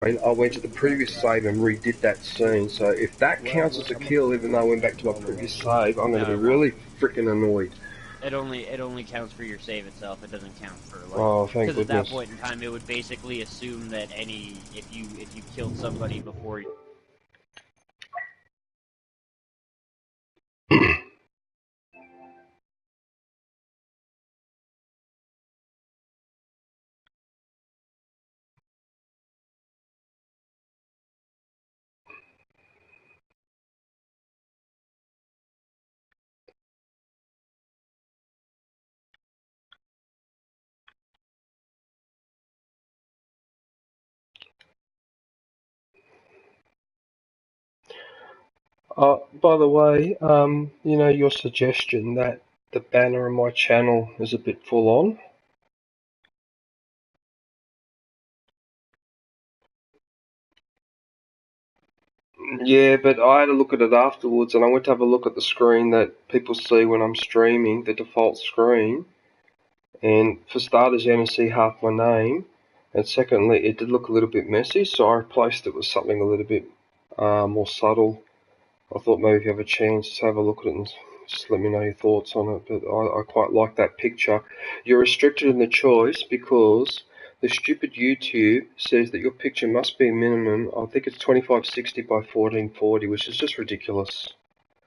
I went to the previous save and redid that scene, so if that counts as a kill, even though I went back to my previous save, I'm going to be really freaking annoyed. It only counts for your save itself. It doesn't count for like. Oh, thank Because at that goodness. point in time, it would basically assume that if you killed somebody before. By the way, you know your suggestion that the banner on my channel is a bit full on? Yeah, but I had a look at it afterwards, and I went to have a look at the screen that people see when I'm streaming, the default screen. And for starters, you only see half my name, and secondly, it did look a little bit messy, so I replaced it with something a little bit more subtle. I thought maybe if you have a chance to have a look at it and just let me know your thoughts on it, but I quite like that picture. You're restricted in the choice because the stupid YouTube says that your picture must be a minimum, I think it's 2560 by 1440, which is just ridiculous.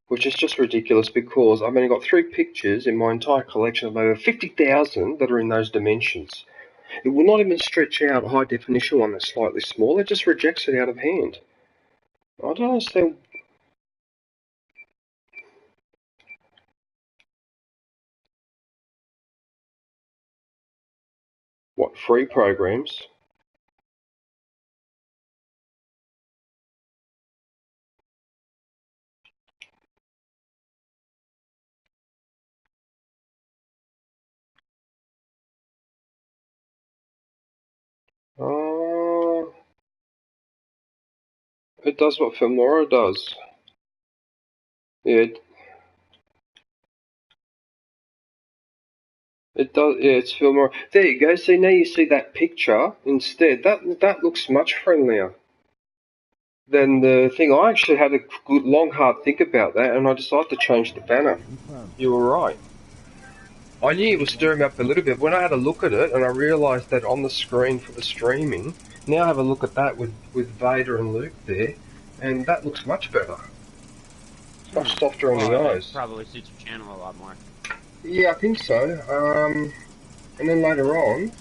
Because I've only got 3 pictures in my entire collection of over 50,000 that are in those dimensions. It will not even stretch out a high definition one that's slightly smaller, it just rejects it out of hand. I don't understand. What, free programs? It does what Filmora does. Yeah, it does. Yeah, it's Filmora. There you go. See, now you see that picture instead. That looks much friendlier than the thing. I actually had a good, long, hard think about that, and I decided to change the banner. You were right. I knew it was stirring me up a little bit. When I had a look at it, and I realised that on the screen for the streaming, now I have a look at that with Vader and Luke there, and that looks much better. It's much softer on the eyes. Probably suits your channel a lot more. Yeah, I think so. And then later on,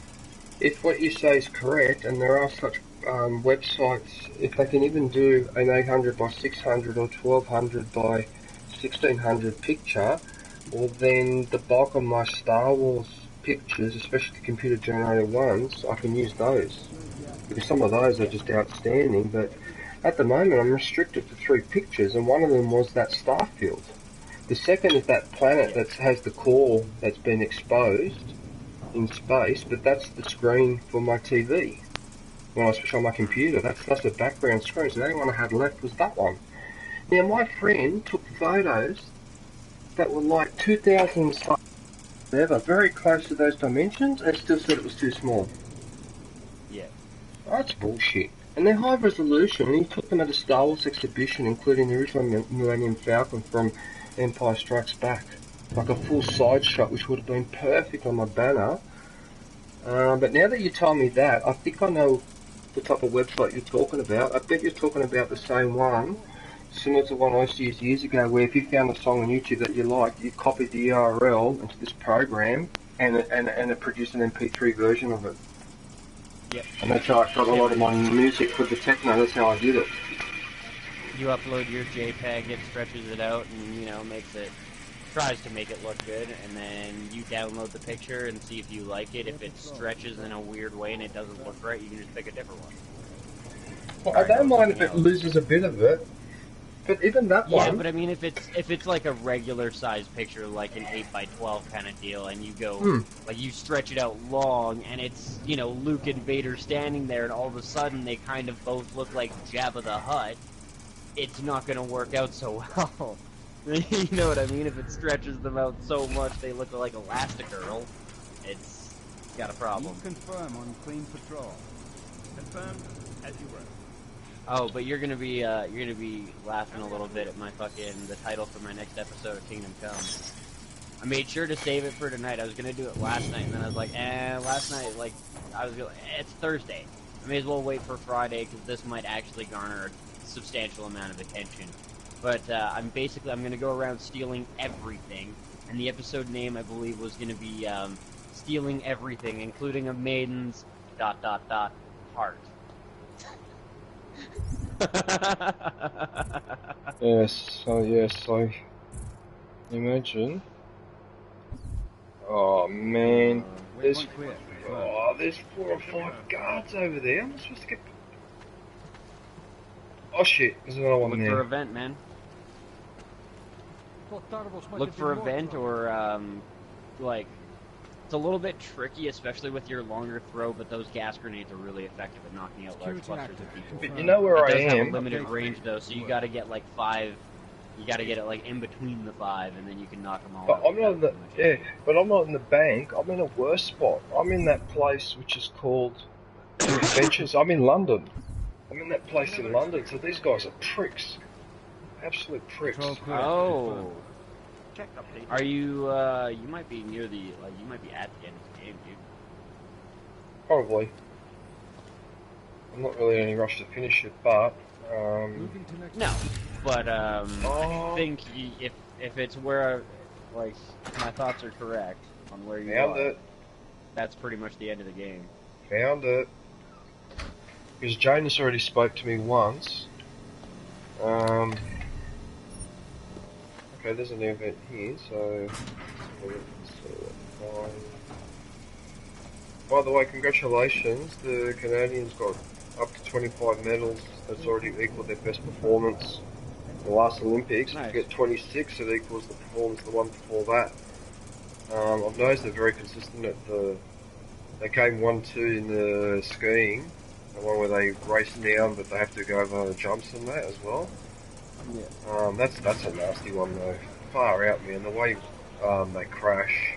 if what you say is correct, and there are such websites, if they can even do an 800 by 600 or 1200 by 1600 picture, well then the bulk of my Star Wars pictures, especially the computer generated ones, I can use those. Because some of those are just outstanding, but at the moment I'm restricted to 3 pictures, and one of them was that star field. The second is that planet that has the core that's been exposed in space, but that's the screen for my TV. When I switch on my computer, that's the background screen, so the only one I had left was that one. Now my friend took photos that were like 2000 whatever, very close to those dimensions, and still said it was too small. Yeah. That's bullshit. And they're high resolution, and he took them at a Star Wars exhibition, including the original Millennium Falcon from Empire Strikes Back. Like a full side shot, which would have been perfect on my banner. But now that you tell me that, I think I know the type of website you're talking about. I bet you're talking about the same one, similar to one I used to use years ago, where if you found a song on YouTube that you liked, you copied the URL into this program, and it produced an MP3 version of it. Yep. And that's how I got a lot of my music for the techno. That's how I did it. You upload your JPEG, it stretches it out, and tries to make it look good, and then you download the picture and see if you like it. If it stretches in a weird way and it doesn't look right, you can just pick a different one. Well, I don't mind if it loses a bit of it, but even that one. Yeah, but I mean, if it's like a regular size picture, like an 8x12 kind of deal, and you go like you stretch it out long, and it's Luke and Vader standing there, and all of a sudden they kind of both look like Jabba the Hutt, it's not going to work out so well. You know what I mean? If it stretches them out so much they look like Elastigirl, it's got a problem. Confirm on Clean Patrol. Confirmed. Oh, but you're gonna be laughing a little bit at the title for my next episode of Kingdom Come. I made sure to save it for tonight. I was gonna do it last night, and then I was like, last night, it's Thursday. I may as well wait for Friday, because this might actually garner a substantial amount of attention. But, I'm gonna go around stealing everything, and the episode name, I believe, was gonna be, Stealing Everything, including a maiden's ... heart. Yes, I imagine. Oh man, there's 4 or 5 guards over there. I'm supposed to get. Oh shit, there's another one there. Look for a vent, man. Look for a vent or, it's a little bit tricky, especially with your longer throw, but those gas grenades are really effective at knocking out large clusters of people. But you know where I am? It does have a limited range, though, so you gotta get, 5... You gotta get it, in between the 5, and then you can knock them all out. I'm not in the... but I'm not in the bank. I'm in a worse spot. I'm in that place which is called... Adventures. I'm in London. I'm in that place in London, so these guys are pricks. Absolute pricks. Oh... Are you, you might be near the, you might be at the end of the game, dude. Probably. I'm not really in any rush to finish it, but, No, but, I think if it's where, my thoughts are correct on where you Found are, it. that's pretty much the end of the game. Found it. Because Janus already spoke to me once. Okay, there's an event here, so... By the way, congratulations, the Canadians got up to 25 medals. That's already equaled their best performance in the last Olympics. Nice. To get 26, it equals the performance of the one before that. I've noticed they're very consistent at the... They came 1-2 in the skiing, the one where they race down, but they have to go over the jumps and that as well. Yeah. That's a nasty one though. Far out, man. The way they crash.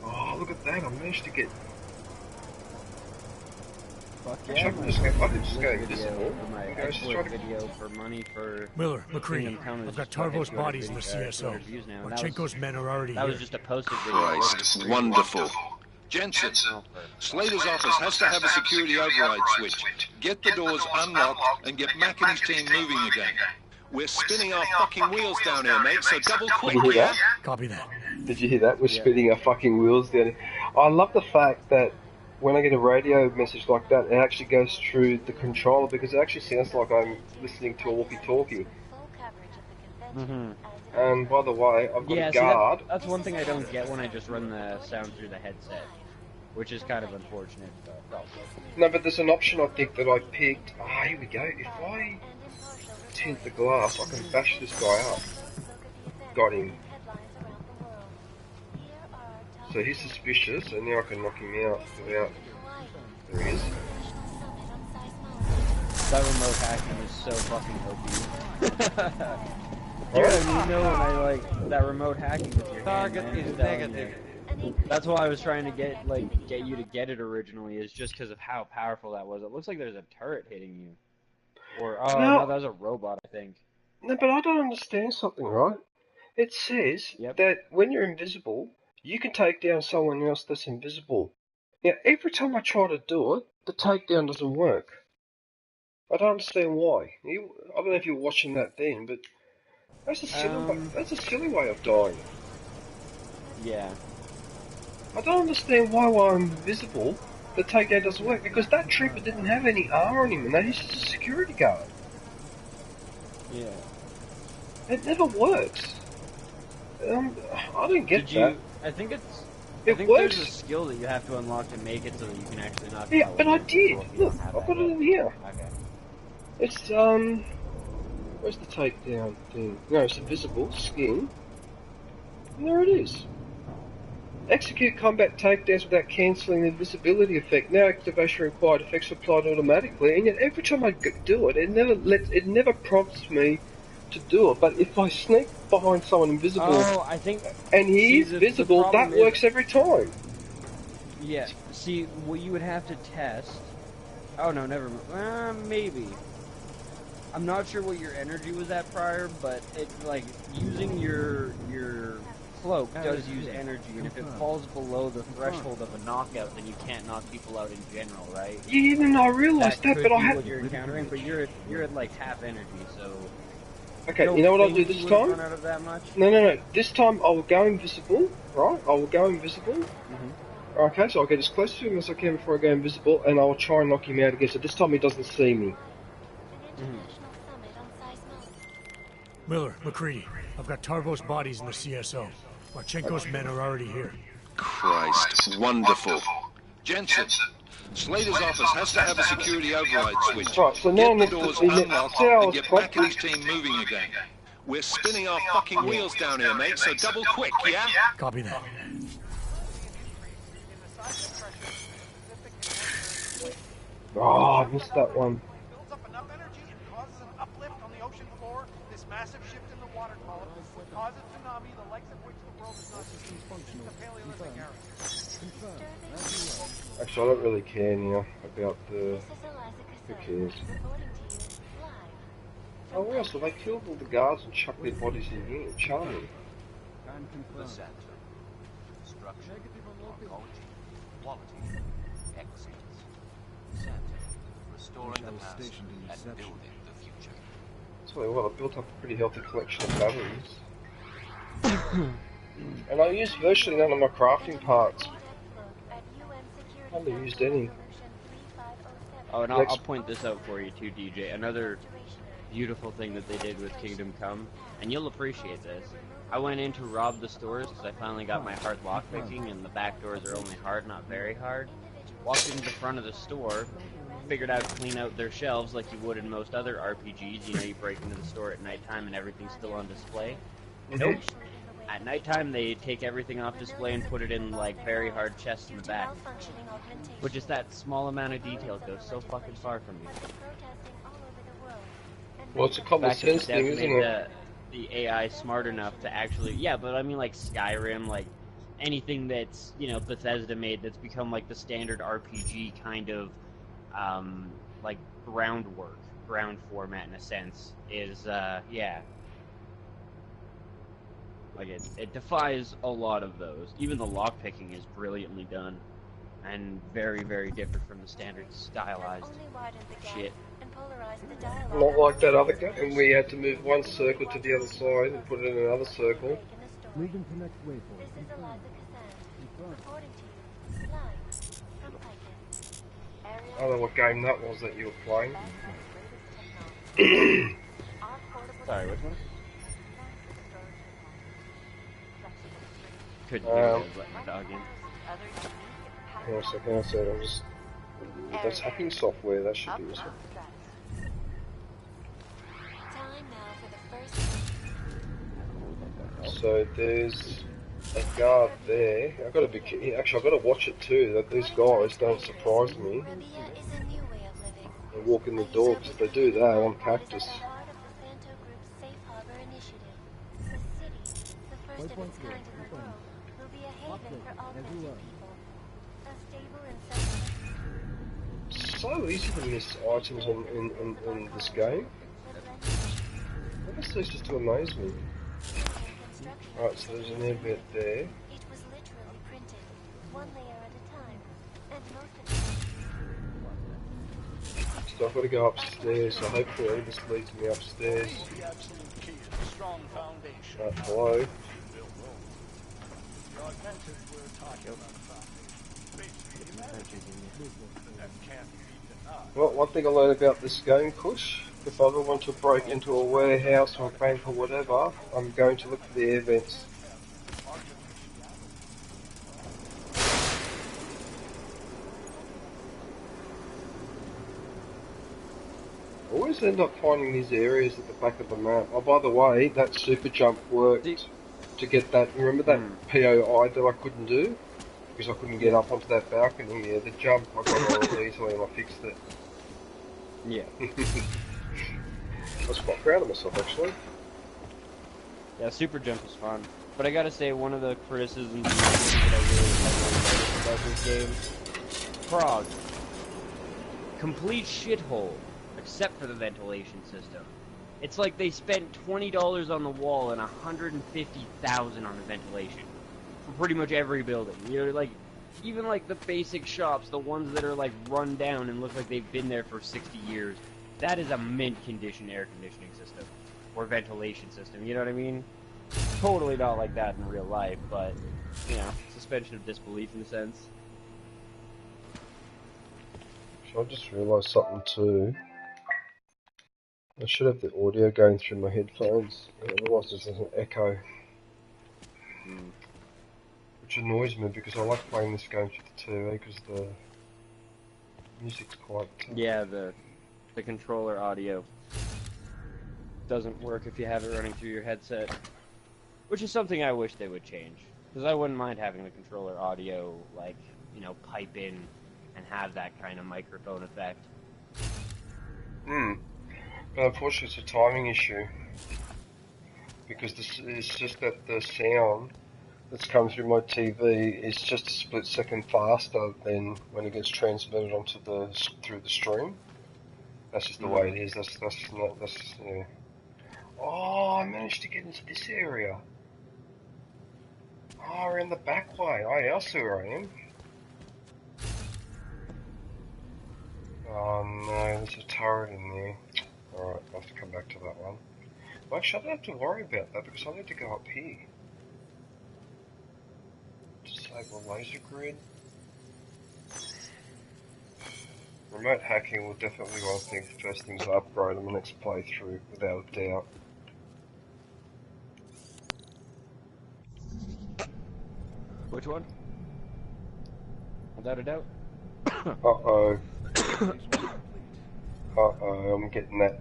Oh, look at that! I managed to get. Fuck I yeah, could just go invisible. My Guys, just try export to... video for money for... Miller, McCree, I've got Tarbo's bodies in the CSO. Marchenko's men are already here. That was just a posted video. Christ, wonderful. Jensen, Slater's office has to have a security override switch. Get the doors unlocked and get Mac and his team moving again. We're spinning our fucking wheels down here, mate, so double quick, Did you hear yeah? that? Copy that. Did you hear that? We're spinning our fucking wheels down. I love the fact that when I get a radio message like that, it actually goes through the controller because it actually sounds like I'm listening to a walkie-talkie. And by the way, I've got a guard. That's one thing I don't get when I just run the sound through the headset, which is kind of unfortunate. But No, but there's an option I think that I picked. Ah, here we go. If I tint the glass, I can bash this guy up. Got him. So he's suspicious, and now I can knock him out without... There he is. that remote hacking is so fucking OP. You know what I mean? When I that remote hacking with your Target hand, man, is I'm telling negative. you. That's why I was trying to get you to get it originally, is just because of how powerful that was. It looks like there's a turret hitting you. Or, no, that was a robot, I think. No, but I don't understand something, right? It says that when you're invisible, you can take down someone else that's invisible. Now, every time I try to do it, the takedown doesn't work. I don't understand why. I don't know if you were watching that then, but that's a silly way of dying. Yeah. I don't understand why while I'm invisible, the takedown doesn't work, because that trooper didn't have any armor on him, and he's just a security guard. Yeah. It never works. I don't get that. I think it's... It I think works. there's a skill that you have to unlock to make it so that you can actually knock Yeah, out but with I it. did. If you Look, don't have I've that got it yet. in here. Okay. It's, where's the takedown thing? No, it's invisible, skin. And there it is. Execute combat takedowns without cancelling the invisibility effect. Now activation required. Effects applied automatically. And yet every time I do it, it never prompts me to do it. But if I sneak behind someone invisible, I think, and he's visible, that works every time. Yeah. See, what you would have to test Oh no, never. Maybe. I'm not sure what your energy was at prior, but it's like using your cloak does use energy, and if it falls below the threshold of a knockout, then you can't knock people out in general, right? Yeah, no, I realised that, but I had. What you're encountering, but you're at like half energy, so. Okay, you know what I'll do this time? Run out of that much? No. This time I will go invisible, right? I will go invisible. Mm-hmm. Okay, so I'll get as close to him as I can before I go invisible, and I will try and knock him out again. So this time he doesn't see me. Miller, McCready, I've got Tarbo's bodies in the CSO. Marchenko's men are already here. Christ, wonderful. Jensen, Slater's office has to have a security override switch. Right, so now get the doors unlocked and get Mac and his team moving again. We're spinning our fucking wheels down here, mate, so double quick, yeah? Copy that. Oh, I missed that one. Builds up enough energy and causes an uplift on the ocean floor. This massive shift in the water column would cause a tsunami, the likes of which the world has not seen since the Paleolithic era. Actually, I don't really care now about the... Who cares? Oh wow, so they killed all the guards and chucked their bodies in here. Charming. The center. Structure, oncology, quality, excellence. Center. Restoring the past and building the future. So well, I built up a pretty healthy collection of batteries. And I used virtually none of my crafting parts. Hardly used any. Oh, and I'll point this out for you too, DJ. Another beautiful thing that they did with Kingdom Come, and you'll appreciate this. I went in to rob the stores because I finally got my hard lockpicking, and the back doors are only hard, not very hard. Walked into the front of the store, figured out to clean out their shelves like you would in most other RPGs. You know, you break into the store at nighttime and everything's still on display. Nope. At nighttime, they take everything off display and put it in, like, very hard chests in the back. Which is that small amount of detail goes so fucking far from you. Well, it's a common sense thing, isn't it? The AI smart enough to actually... Yeah, but I mean, like, Skyrim, like, anything that's, you know, Bethesda made that's become, like, the standard RPG kind of, like, ground format, in a sense, is, yeah. Like, it defies a lot of those. Even the lockpicking is brilliantly done. And very, very different from the standard stylized shit. Not like that other guy, and we had to move one circle to the other side and put it in another circle. Moving to next waypoint. I don't know what game that was that you were playing. Sorry, which one? Couldn't hear you, let my dog in. Hang on a second, I'm just... That's hacking software, that should be useful. So there's a guard there. I've got to be... Actually, I've got to watch it too, that these guys don't surprise me. They walk in the door, because if they do that, I'm cactus. So easy to miss items in this game. I guess that's just to amaze me. Right, so there's an air bit there. So I've got to go upstairs, so hopefully this leads me upstairs. Right, hello. Well, one thing I learned about this game, Kush, if I ever want to break into a warehouse or a bank or whatever, I'm going to look for the air vents. I always end up finding these areas at the back of the map. Oh, by the way, that super jump worked to get that, remember that POI that I couldn't do? Because I couldn't get up onto that balcony. Yeah, the jump, I got it all easily and I fixed it. Yeah. I was quite proud of myself, actually. Yeah, super jump is fun. But I gotta say, one of the criticisms that I really like about this game, Prague. complete shithole, except for the ventilation system. It's like they spent $20 on the wall and $150,000 on the ventilation for pretty much every building. You know, like even like the basic shops, the ones that are like run down and look like they've been there for 60 years. That is a mint condition air conditioning system or ventilation system. You know what I mean? Totally not like that in real life, but you know, suspension of disbelief in a sense. So I just realised something too. I should have the audio going through my headphones, otherwise there's an echo. Which annoys me because I like playing this game through the TV because the music's quite... Yeah, the controller audio doesn't work if you have it running through your headset. Which is something I wish they would change. Because I wouldn't mind having the controller audio, like, you know, pipe in and have that kind of microphone effect. But unfortunately it's a timing issue. Because it's just that the sound that's come through my TV is just a split second faster than when it gets transmitted onto through the stream. That's just the way it is. That's yeah. Oh, I managed to get into this area. Oh, we're in the back way. Oh, yeah, I see where I am. Oh no, there's a turret in there. Alright, I'll have to come back to that one. Well, actually, I don't have to worry about that because I need to go up here. Disable laser grid. Remote hacking will definitely be one of the first things I upgrade on the next playthrough, without a doubt. Which one? Without a doubt. Uh-oh. Uh-oh, I'm getting that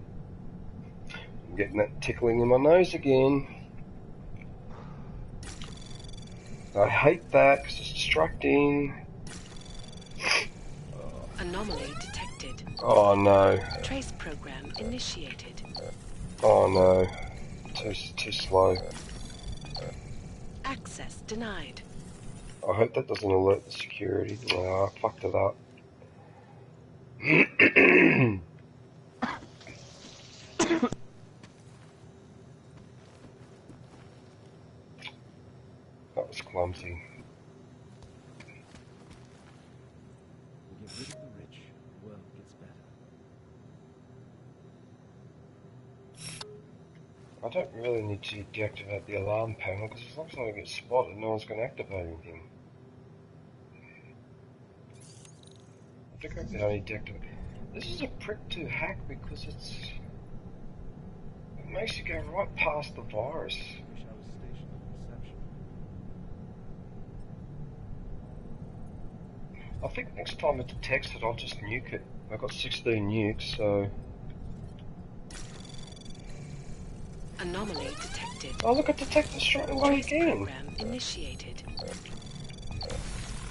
tickling in my nose again. I hate that because it's distracting. Anomaly detected. Oh no. Trace program initiated. Oh no. Too slow. Access denied. I hope that doesn't alert the security. No, I fucked it up. That was clumsy. Get rid of the rich, the world gets better. I don't really need to deactivate the alarm panel because as long as I don't get spotted, no one's going to activate anything. I think I can only deactivate. This is a prick to hack because it makes you go right past the virus. Wish I was stationed at reception. I think next time it detects it, I'll just nuke it. I've got 16 nukes, so... Anomaly detected. Oh look, it detected straight away Trace again! program initiated.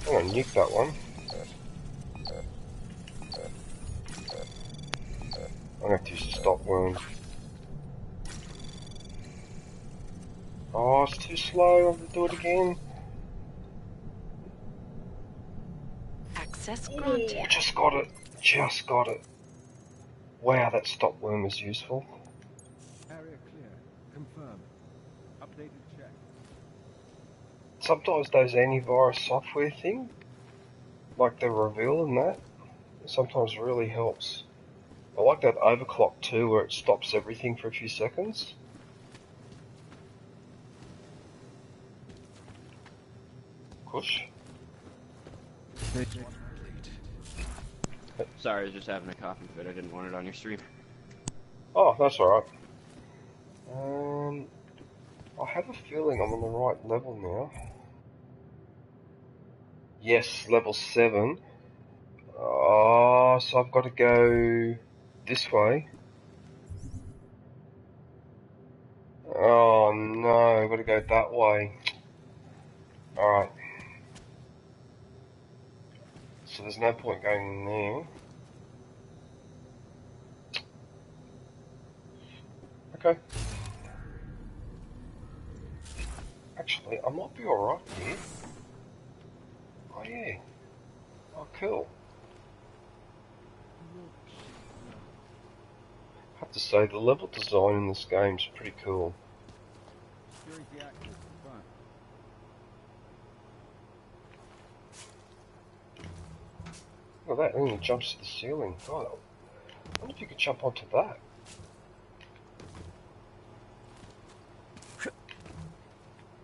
I'm gonna nuke that one. I'm gonna have to use the stop wound. Oh, it's too slow, I'll have to do it again. Access granted. Oh, just got it. Just got it. Wow, that stop worm is useful. Area clear. Confirm. Updated check. Sometimes those antivirus software thing, like the reveal and that, sometimes really helps. I like that overclock too, where it stops everything for a few seconds. Push. Sorry, I was just having a coffee fit. I didn't want it on your stream. Oh, that's alright. I have a feeling I'm on the right level now. Yes, level 7. Oh, so I've got to go this way. Oh no, I've got to go that way. Alright. So there's no point going in there. Okay. Actually, I might be alright here. Oh yeah. Oh cool. have to say, the level design in this game's pretty cool. Security access confirmed. Look at that, and it jumps to the ceiling. God, I wonder if you could jump onto that.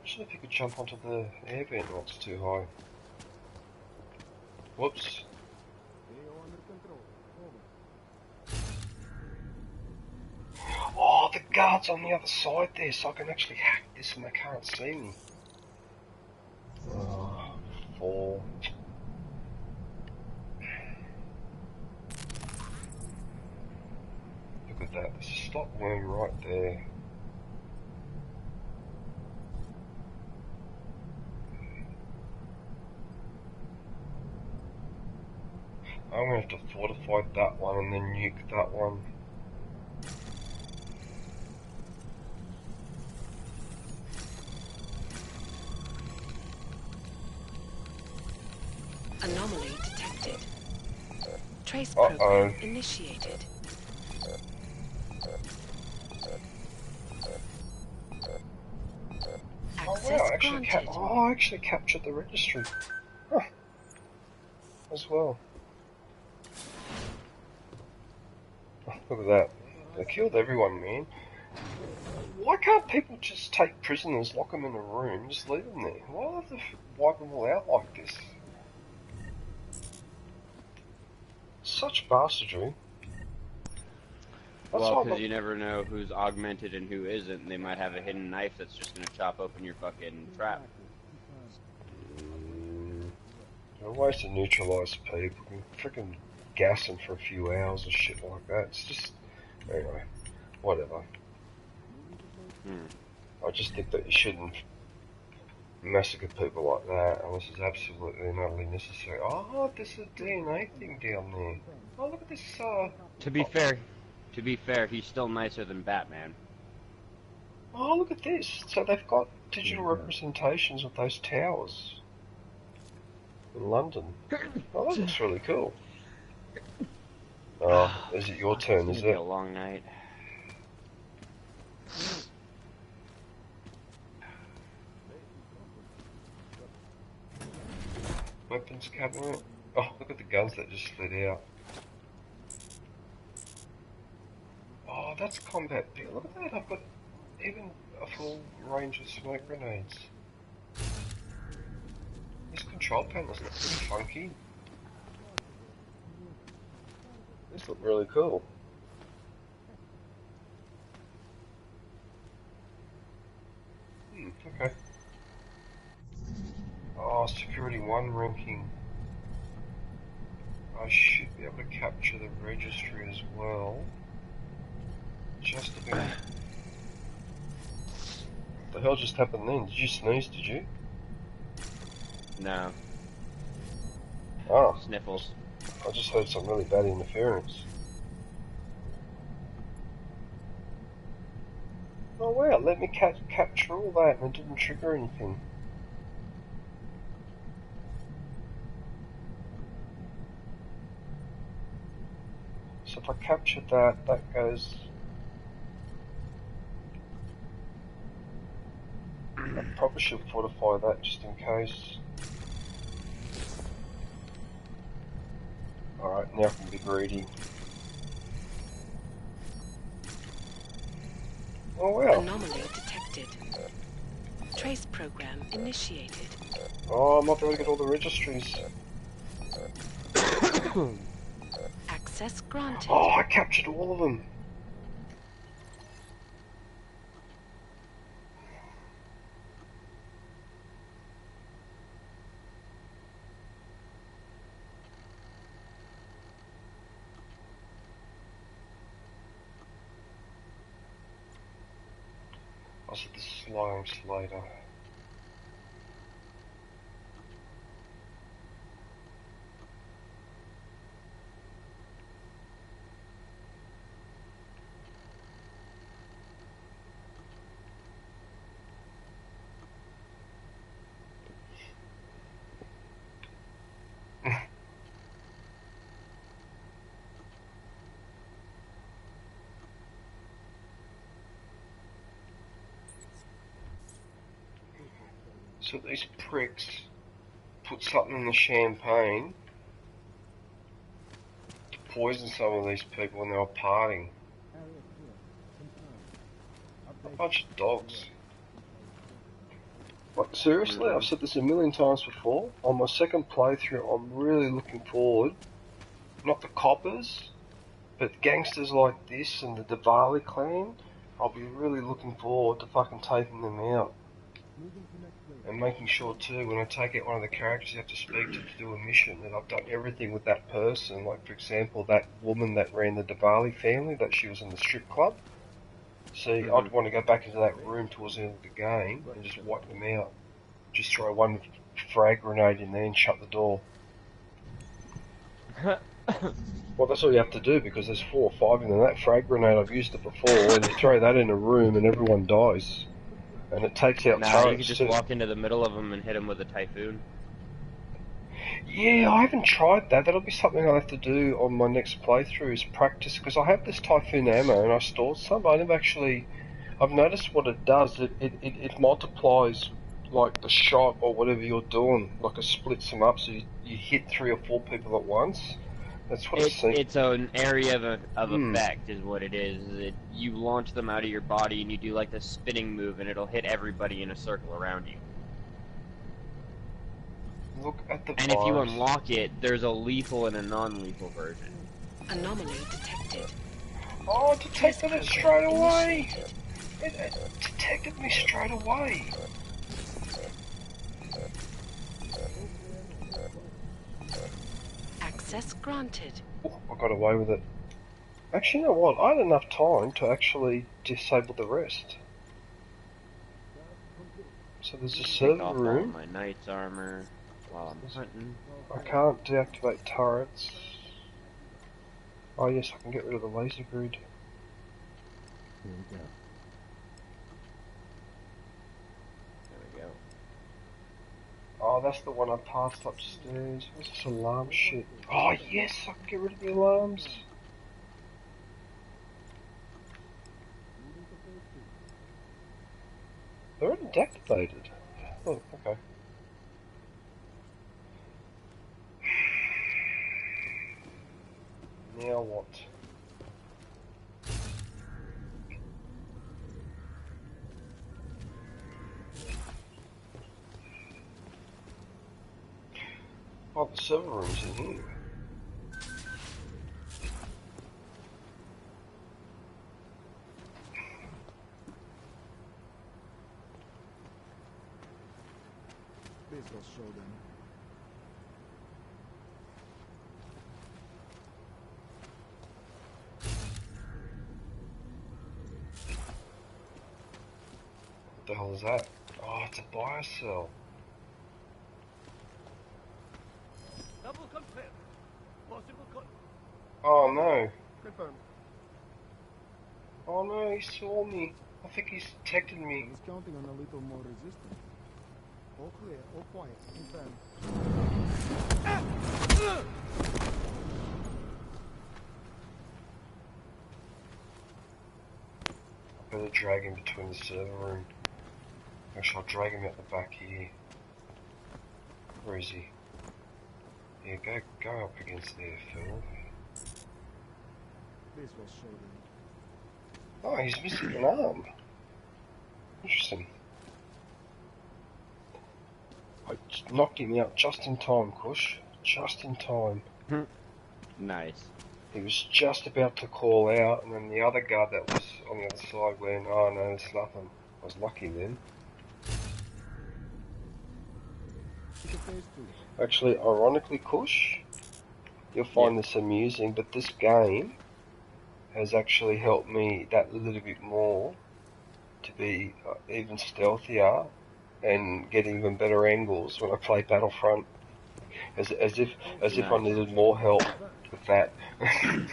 Imagine if you could jump onto the air vent when it's too high. Whoops. Oh, the guard's on the other side there, so I can actually hack this and they can't see me. Oh, 4. Look at that, there's a slot worm right there. I'm going to have to fortify that one and then nuke that one. Anomaly detected. Trace program initiated. Access granted. I actually captured the registry. Huh. As well. Oh, look at that. They killed everyone, man. Why can't people just take prisoners, lock them in a room, just leave them there? Why do they have to wipe them all out like this? Such bastardry. Well, because you never know who's augmented and who isn't, and they might have a hidden knife that's just going to chop open your fucking trap. There are ways to neutralise people. You can freaking gas them for a few hours or shit like that. It's just... Anyway, whatever. I just think that you shouldn't massacre people like that unless it's absolutely and utterly necessary. Oh, there's a DNA thing down there. Oh, look at this, To be fair, he's still nicer than Batman. Oh, look at this. So they've got digital representations of those towers in London. Oh, that looks really cool. Oh, is it your turn, is It's gonna it? be a long night. Weapons cabinet. Oh, look at the guns that just slid out. Oh, that's combat bit. Look at that. I've got even a full range of smoke grenades. This control panel's look pretty funky. This look really cool. Okay. Oh, security 1 ranking. I should be able to capture the registry as well. Just about. What the hell just happened then? Did you sneeze, did you? No. Oh. Sniffles. I just heard some really bad interference. Oh wow, let me capture all that and it didn't trigger anything. So if I captured that, that goes... I probably should fortify that just in case. Alright, now I can be greedy. Oh wow. Anomaly detected. Trace program initiated. Oh, I'm not going to get all the registries. Access granted. Oh, I captured all of them. I'll set the slime slider. So these pricks put something in the champagne to poison some of these people when they were partying. A bunch of dogs. Like, seriously, I've said this a million times before. On my second playthrough, I'm really looking forward, not the coppers, but gangsters like this and the Diwali clan. I'll be really looking forward to fucking taking them out. And making sure too, when I take out one of the characters you have to speak to do a mission, that I've done everything with that person. Like, for example, that woman that ran the Diwali family, that she was in the strip club. See, I'd want to go back into that room towards the end of the game and just wipe them out. Just throw one frag grenade in there and shut the door. Well, that's all you have to do, because there's 4 or 5 in there. That frag grenade, I've used it before, and you throw that in a room and everyone dies. And it takes out turrets. You could just walk into the middle of them and hit them with a typhoon. Yeah, I haven't tried that. That'll be something I'll have to do on my next playthrough, is practice, because I have this typhoon ammo and I stored some, but I never actually... I've noticed what it does. It multiplies, like, the shot or whatever you're doing. Like, it splits them up, so you hit 3 or 4 people at once. That's what I've seen. It's an area of effect, is what it is. You launch them out of your body and you do like this spinning move, and it'll hit everybody in a circle around you. Look at the And if you unlock it, there's a lethal and a non-lethal version. Anomaly detected. Oh, it detected it straight away! It detected me straight away! Access granted. Oh, I got away with it. Actually, you know what? I had enough time to actually disable the rest. So there's a server room. My knight's armor while I'm hunting. I can't deactivate turrets. Oh yes, I can get rid of the laser grid. Here we go. There we go. Oh, that's the one I passed upstairs. What's this alarm shit? Oh yes, I can get rid of the alarms. They're already deactivated. Oh, okay. Now what? Oh, the server room's in here. This will show them. What the hell is that? Oh, it's a biocell. Double confirmed. Possible Oh no. confirmed. Oh no, he saw me. I think he's detected me. He's counting on a little more resistance. All clear, all quiet, confirmed. I better drag him between the server room. Actually, I'll drag him out the back here. Where is he? Yeah, go up against there, Phil. This will show them. Oh, he's missing an arm. Interesting. I knocked him out just in time, Kush. Just in time. Nice. He was just about to call out, and then the other guard that was on the other side went, oh no, it's nothing. I was lucky then. Actually, ironically, Kush, you'll find this amusing, but this game has actually helped me that little bit more to be even stealthier and get even better angles when I play Battlefront. As if I needed more help with that. I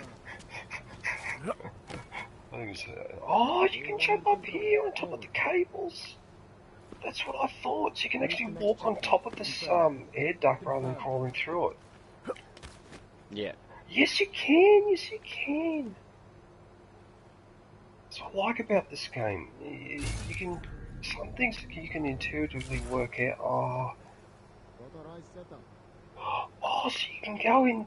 think it's, oh, you can jump up here on top of the cables. That's what I thought. So you can actually walk on top of this air duct rather than crawling through it. Yeah. Yes, you can. Yes, you can. That's what I like about this game. You can some things you can intuitively work out. Oh, so you can go in.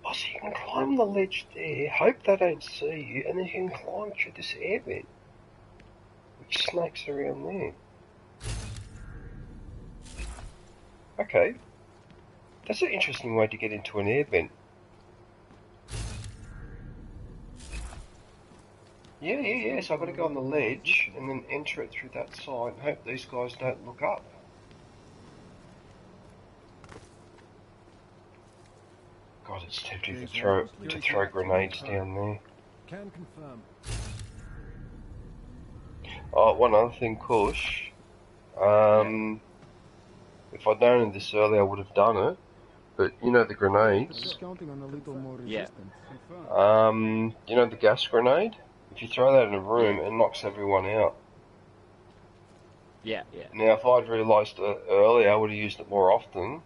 Oh, so you can climb the ledge there, hope they don't see you, and then you can climb through this air vent, which snakes around there. Okay. That's an interesting way to get into an air vent. Yeah, so I've got to go on the ledge and then enter it through that side and hope these guys don't look up. God, it's tempting to throw grenades down there. Can confirm. Oh, one other thing, Kush. If I'd known this earlier, I would have done it. But you know the grenades. Yeah. You know the gas grenade. If you throw that in a room, it knocks everyone out. Yeah. Now, if I'd realised earlier, I would have used it more often.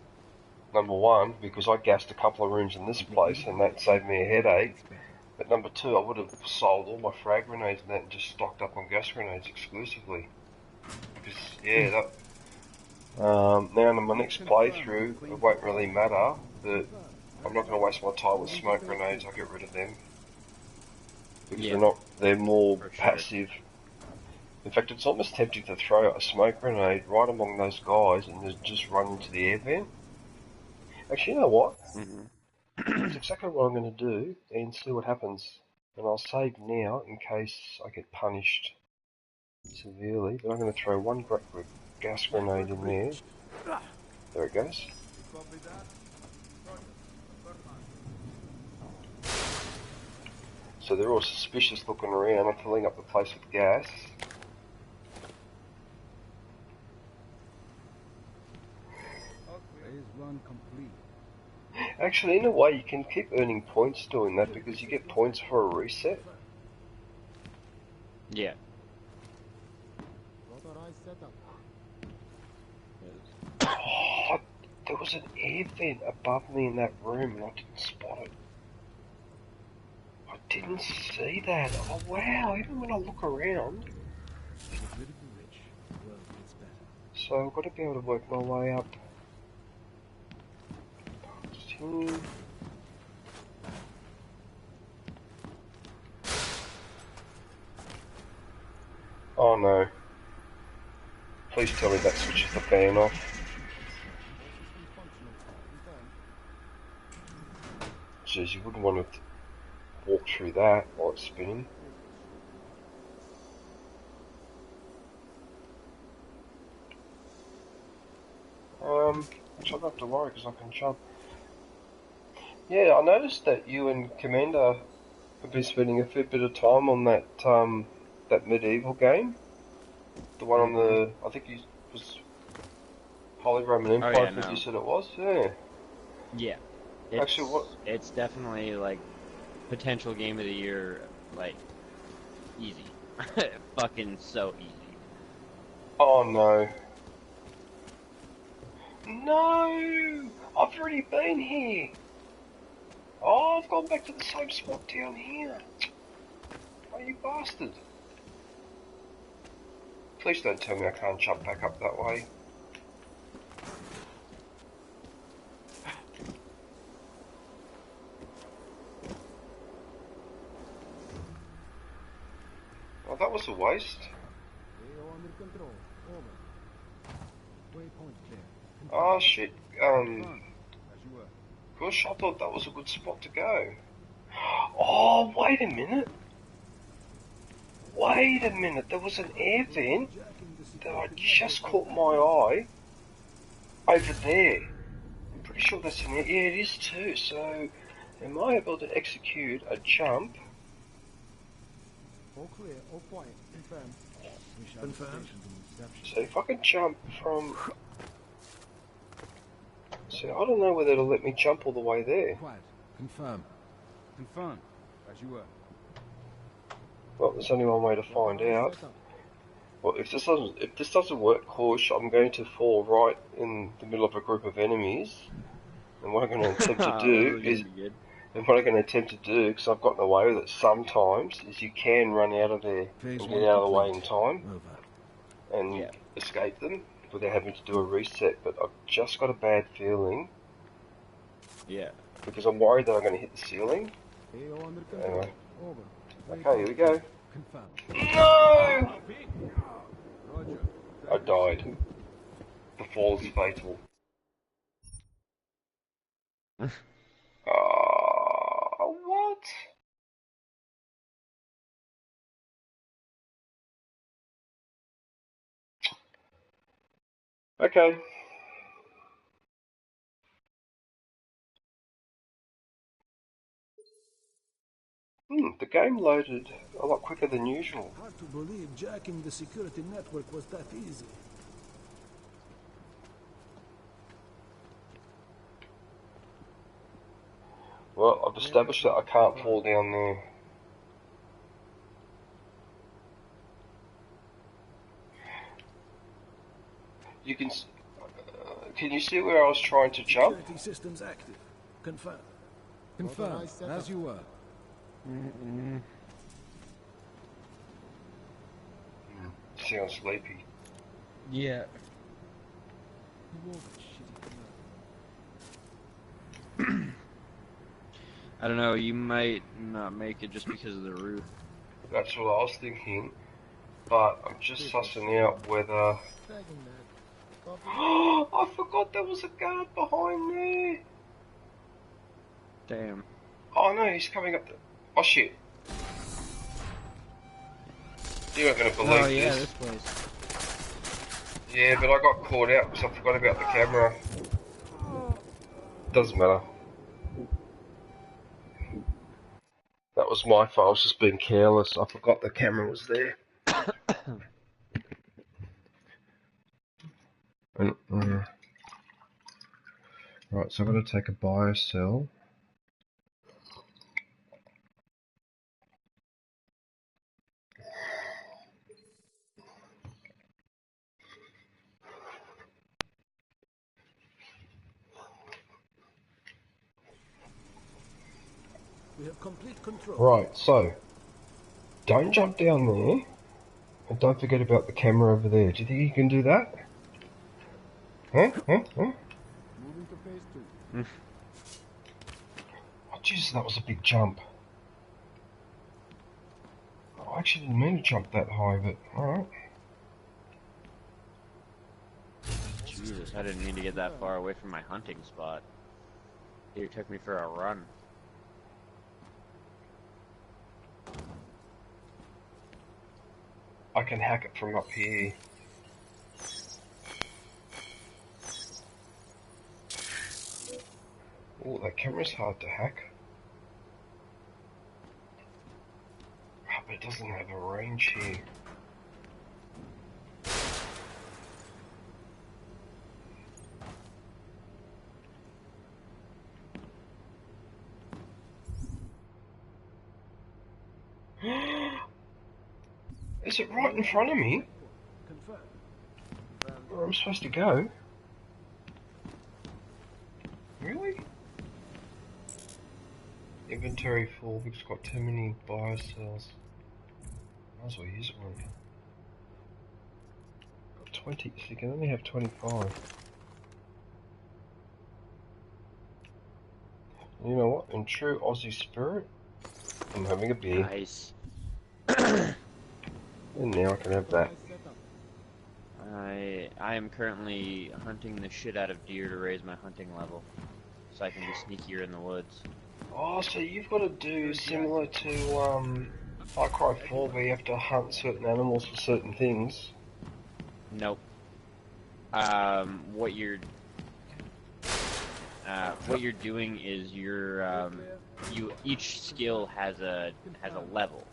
Number one, because I gassed a couple of rooms in this place, and that saved me a headache. But number two, I would have sold all my frag grenades and that and just stocked up on gas grenades exclusively. Because, yeah, that... now in my next playthrough, it won't really matter, but I'm not going to waste my time with smoke grenades. I'll get rid of them. Because they're more passive. In fact, it's almost tempting to throw a smoke grenade right among those guys and just run into the air vent. Actually, you know what? That's exactly what I'm going to do and see what happens. And I'll save now in case I get punished severely. But I'm going to throw one gas grenade in there. There it goes. So they're all suspicious looking around. I'm filling up the place with gas. Phase 1 complete. Actually, in a way, you can keep earning points doing that because you get points for a reset. Yeah. Oh, there was an air vent above me in that room and I didn't spot it. I didn't see that. Oh wow, even when I look around. So I've got to be able to work my way up. Oh no. Please tell me that switches the fan off. Jeez, you wouldn't want to walk through that while it's spinning. Which I don't have to worry because I can jump. Yeah, I noticed that you and Commander have been spending a fair bit of time on that that medieval game. The one on the, I think it was Holy Roman Empire, I think you said it was, yeah. Yeah. It's definitely, like, potential game of the year, like, easy. Fucking so easy. Oh no. No! I've already been here! Oh, I've gone back to the same spot down here. Oh, you bastard. Please don't tell me I can't jump back up that way. Oh, that was a waste. Oh shit, gosh, I thought that was a good spot to go. Oh, wait a minute. Wait a minute, there was an air vent that I just caught my eye over there. I'm pretty sure that's an air, yeah it is too, so am I able to execute a jump? All clear, all quiet, confirmed. So if I can jump from... So I don't know whether it'll let me jump all the way there. Quiet, confirm. Confirm, as you were. Well, there's only one way to find out. Well, if this doesn't work, Kush, I'm going to fall right in the middle of a group of enemies. And what I'm going to attempt to do is... And what I'm going to attempt to do, because I've gotten away with it sometimes, is you can run out of there and get out of the way in time. and escape them without having to do a reset, but I've just got a bad feeling. Yeah. Because I'm worried that I'm going to hit the ceiling. AO under control. Anyway. Over. Okay, here we go. Confirmed. No! Roger. I died. The fall is fatal. What? Okay. The game loaded a lot quicker than usual. Hard to believe jacking the security network was that easy. Well, I've established that I can't fall down there. You can you see where I was trying to jump? Security systems active. Confirmed. Confirmed. As you were. Sounds sleepy. Yeah. I don't know, you might not make it just because of the roof. That's what I was thinking, but I'm just sussing out whether... I forgot there was a guard behind there! Damn. Oh no, he's coming up the... Oh shit. You're not gonna believe this. This place. Yeah, but I got caught out because I forgot about the camera. Doesn't matter. That was my fault, I was just being careless. I forgot the camera was there. Right, so I've got to take a bio cell. We have complete control. Right, so don't jump down there, and don't forget about the camera over there. Do you think you can do that? Huh? Moving to phase 2. Oh, Jesus, that was a big jump. I actually didn't mean to jump that high, but alright. Jesus, I didn't mean to get that far away from my hunting spot. It took me for a run. I can hack it from up here. Oh, that camera's hard to hack. Oh, but it doesn't have a range here. Is it right in front of me? Where I'm supposed to go? Really? Inventory full, we've got too many bio cells. Might as well use one. Got 20, so you can only have 25. You know what? In true Aussie spirit, I'm having a beer. Nice. And now I can have that. I am currently hunting the shit out of deer to raise my hunting level, so I can be sneakier in the woods. Oh, so you've got to do similar to Far Cry 4 where you have to hunt certain animals for certain things. Nope. What you're doing is each skill has a level,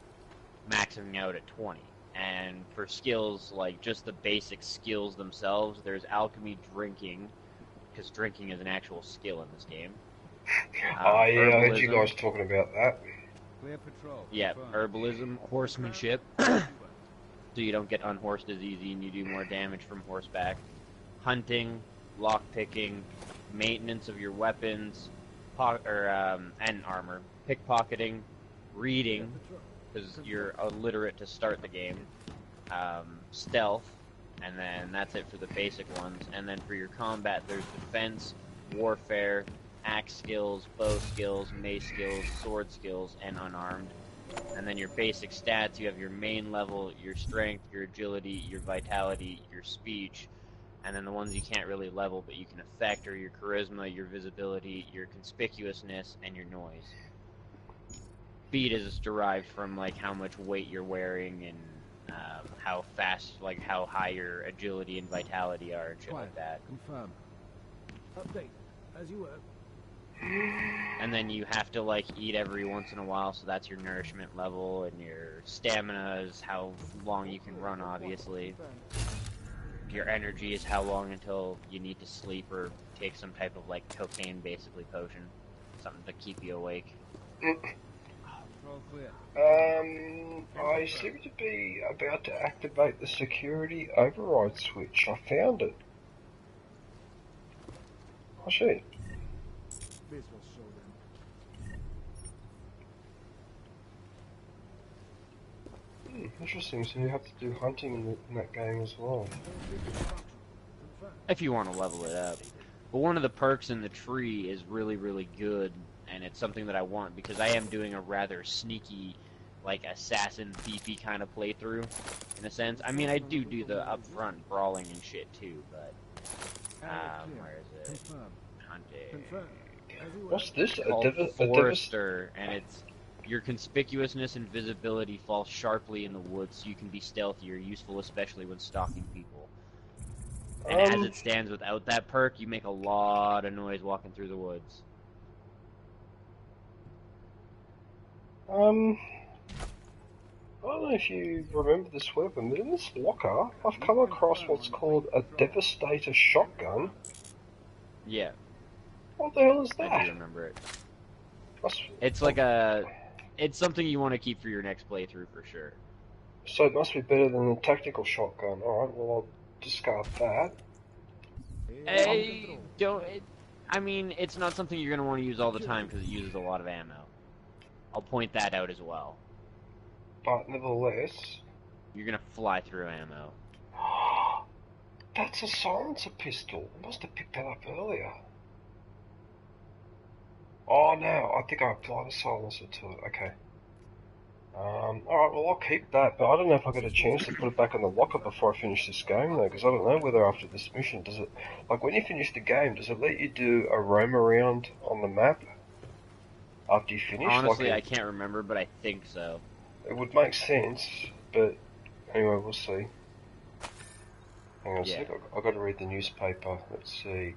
maximing out at 20. And for skills like just the basic skills themselves, there's alchemy, drinking, because drinking is an actual skill in this game. Oh yeah, I heard you guys talking about that. Clear patrol. Yeah, herbalism, horsemanship, so you don't get unhorsed as easy and you do more damage from horseback. Hunting, lockpicking, maintenance of your weapons, and armor, pickpocketing, reading, because you're illiterate to start the game, stealth, And then that's it for the basic ones. And then for your combat, there's defense, warfare, axe skills, bow skills, mace skills, sword skills, and unarmed. And then your basic stats, you have your main level, your strength, your agility, your vitality, your speech. And then the ones you can't really level but you can affect are your charisma, your visibility, your conspicuousness, and your noise. Speed is derived from like how much weight you're wearing and how fast, like how high your agility and vitality are and shit like that. Confirm. Update. As you were. And then you have to like eat every once in a while, so that's your nourishment level, and your stamina is how long you can run, obviously. Your energy is how long until you need to sleep or take some type of like cocaine, basically potion, something to keep you awake. I seem to be about to activate the security override switch. I found it. Oh shit. This will show them. Interesting, so you have to do hunting in that game as well. If you want to level it up. But one of the perks in the tree is really, really good, and it's something that I want because I am doing a rather sneaky, like, assassin thiefy kind of playthrough, in a sense. I mean, I do the upfront brawling and shit too, but, where is it? Hunting. What's this? A forester, and it's your conspicuousness and visibility falls sharply in the woods, so you can be stealthy or useful, especially when stalking people. And as it stands without that perk, you make a lot of noise walking through the woods. I don't know if you remember this weapon, but in this locker, I've come across what's called a Devastator shotgun. Yeah. What the hell is that? I do remember it. It's like it's something you want to keep for your next playthrough for sure. So it must be better than the tactical shotgun. Alright, well I'll discard that. Hey, I mean, it's not something you're going to want to use all the time because it uses a lot of ammo. I'll point that out as well. But nevertheless... You're going to fly through ammo. That's a silencer pistol. I must have picked that up earlier. Oh no, I think I applied a silencer to it. Okay. Alright, well I'll keep that, but I don't know if I get a chance to put it back in the locker before I finish this game though, because I don't know whether after this mission, does it, like when you finish the game, does it let you do a roam around on the map after you finish? Honestly, I can't remember, but I think so. It would make sense, but anyway, we'll see. Hang on a sec, I've got to read the newspaper. Let's see.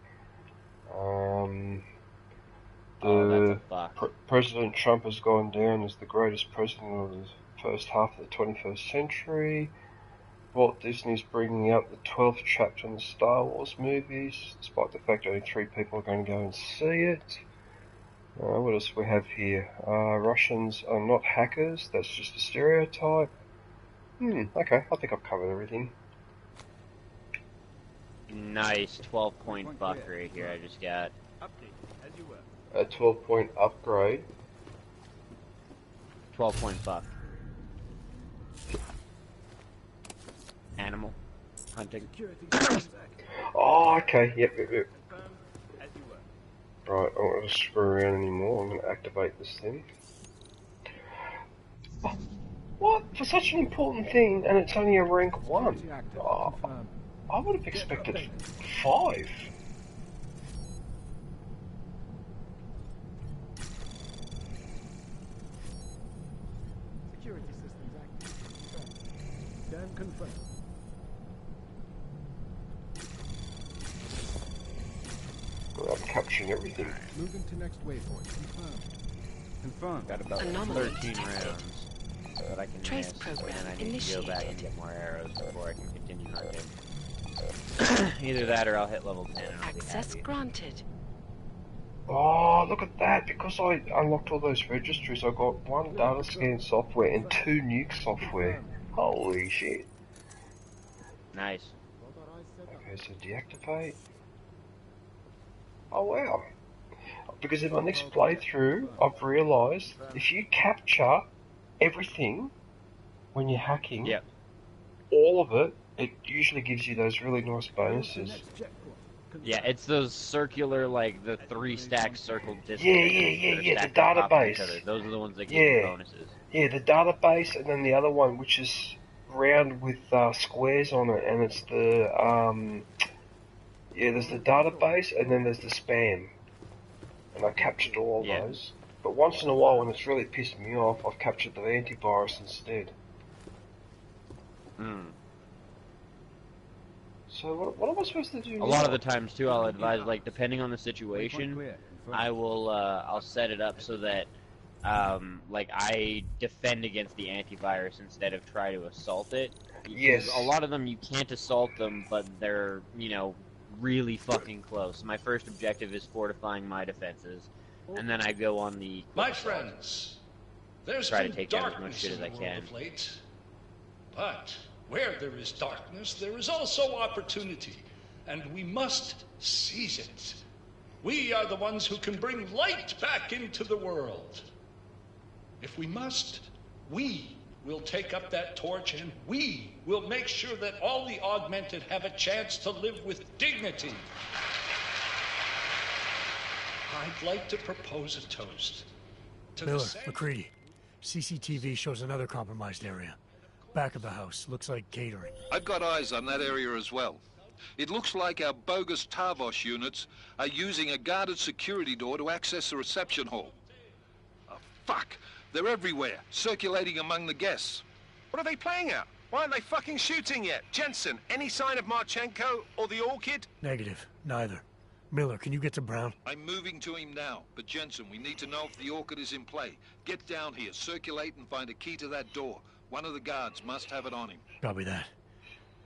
President Trump has gone down as the greatest president of the first half of the 21st century. Walt Disney's bringing out the 12th chapter in the Star Wars movies, despite the fact only 3 people are going to go and see it. What else we have here? Russians are not hackers, that's just a stereotype. Okay, I think I've covered everything. Nice, 12-point buck right here I just got. A 12-point upgrade. 12-point buck. Animal. Hunting. Oh, okay, yep. Right, I don't want to screw around anymore. I'm going to activate this thing. Oh, what? For such an important thing, and it's only a rank 1? Oh, I would have expected 5. Security systems active. Scan confirmed. Well, I'm capturing everything. Moving to next waypoint. Confirmed. Got about Anomaly 13 rounds. But I can Trace miss, program and I need to go back and initiated. get more arrows before I can continue hunting. Either that or I'll hit level 10 and I'll be Access happy. granted. Oh, look at that. Because I unlocked all those registries, I got 1 data scan software and 2 nuke software. Holy shit. Nice. Okay, so deactivate. Oh wow. Because in my next playthrough, I've realised if you capture everything when you're hacking, all of it, it usually gives you those really nice bonuses. Yeah, it's those circular, like, the 3 stack circle discs Yeah, that are the stacked on top of each database. other. Those are the ones that give you bonuses. Yeah, the database, and then the other one, which is round with squares on it, and it's the there's the database, and then there's the spam, and I captured all those. But once in a while, when it's really pissed me off, I've captured the antivirus instead. So what am I supposed to do now? A lot of the times too, I'll advise, like, depending on the situation, I will I'll set it up so that like, I defend against the antivirus instead of try to assault it. Yes. A lot of them, you can't assault them, but they're, really fucking close. My first objective is fortifying my defenses, and then I go on the My friends, there's try been to take down as much darkness shit as in I the can. world of late. But where there is darkness, there is also opportunity, and we must seize it. We are the ones who can bring light back into the world. If we must, we will take up that torch, and we will make sure that all the augmented have a chance to live with dignity. I'd like to propose a toast to Miller, McCready, CCTV shows another compromised area. Back of the house, looks like catering. I've got eyes on that area as well. It looks like our bogus Tarvos units are using a guarded security door to access the reception hall. Oh, fuck! They're everywhere, circulating among the guests. What are they playing at? Why aren't they fucking shooting yet? Jensen, any sign of Marchenko or the Orchid? Negative. Neither. Miller, can you get to Brown? I'm moving to him now, but Jensen, we need to know if the Orchid is in play. Get down here, circulate, and find a key to that door. One of the guards must have it on him. Copy that.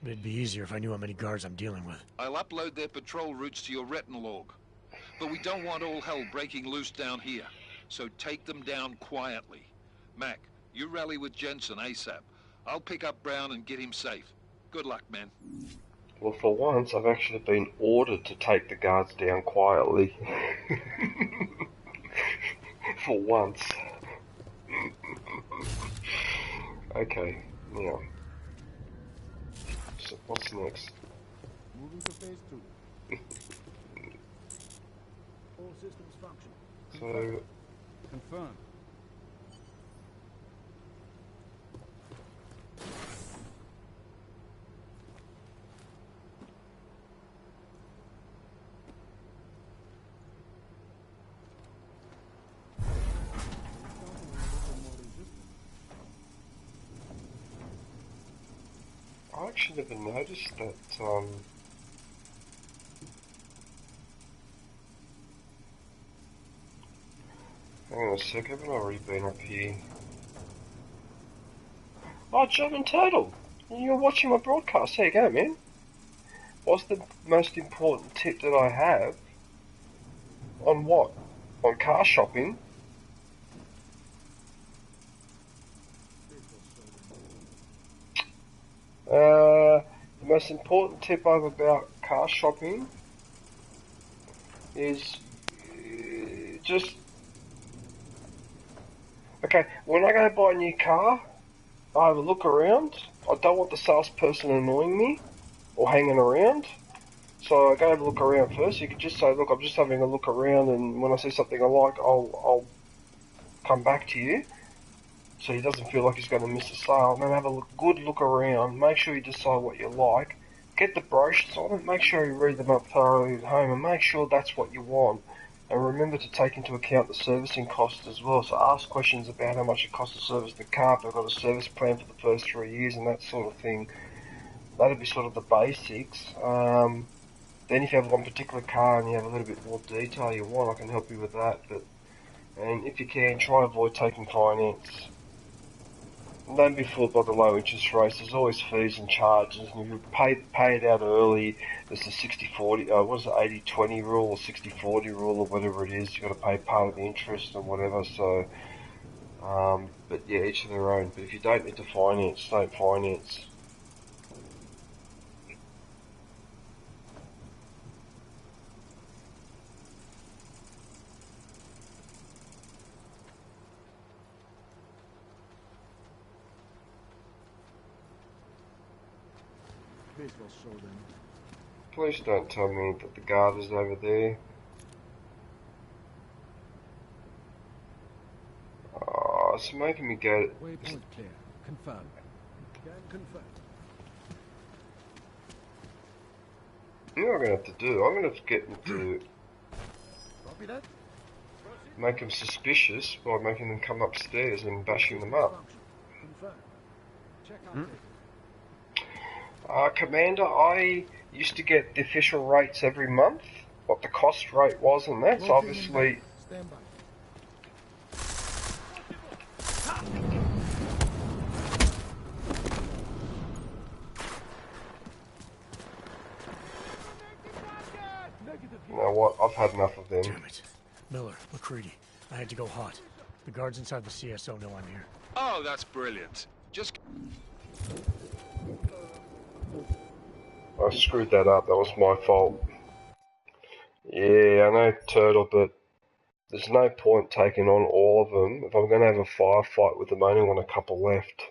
It'd be easier if I knew how many guards I'm dealing with. I'll upload their patrol routes to your retinal log. But we don't want all hell breaking loose down here. So take them down quietly. Mac, you rally with Jensen ASAP. I'll pick up Brown and get him safe. Good luck, man. Well, for once, I've actually been ordered to take the guards down quietly. For once. Okay, now. So what's next? Moving to phase 2. All systems function. So... Confirmed. I actually never noticed that, hang on a sec, haven't I already been up here? Oh, John and Turtle! You're watching my broadcast, there you go, man. What's the most important tip that I have? On what? On car shopping? The most important tip I have about car shopping is just... Okay, when I go buy a new car, I have a look around. I don't want the salesperson annoying me or hanging around. So I go have a look around first. You could just say, look, I'm just having a look around, and when I see something I like, I'll come back to you. So he doesn't feel like he's going to miss a sale. And then have a good look around. Make sure you decide what you like. Get the brochures on it. Make sure you read them up thoroughly at home, and make sure that's what you want. And remember to take into account the servicing costs as well. So ask questions about how much it costs to service the car. If I've got a service plan for the first 3 years and that sort of thing. That'll be sort of the basics. Then if you have one particular car and you have a little bit more detail you want, I can help you with that. And if you can, try and avoid taking finance. And don't be fooled by the low interest rates. There's always fees and charges, and if you pay it out early, there's the 60-40, what is it, 80-20 rule or 60-40 rule or whatever it is. You've got to pay part of the interest and whatever. So, but yeah, each of their own. But if you don't need to finance, don't finance. Please don't tell me that the guard is over there. Oh, it's making me go... Waypoint clear. Confirmed. Can confirm. You know what I'm going to have to do? I'm going to have to get them to Copy that. make them suspicious by making them come upstairs and bashing them up. Confirmed. Check out. Commander, I used to get the official rates every month, what the cost rate was, and that's obviously... Stand by. You know what? I've had enough of them. Damn it. Miller, McCready, I had to go hot. The guards inside the CSO know I'm here. Oh, that's brilliant. Just... I screwed that up. That was my fault. Yeah, I know, Turtle, but there's no point taking on all of them. If I'm going to have a firefight with them, I only want a couple left.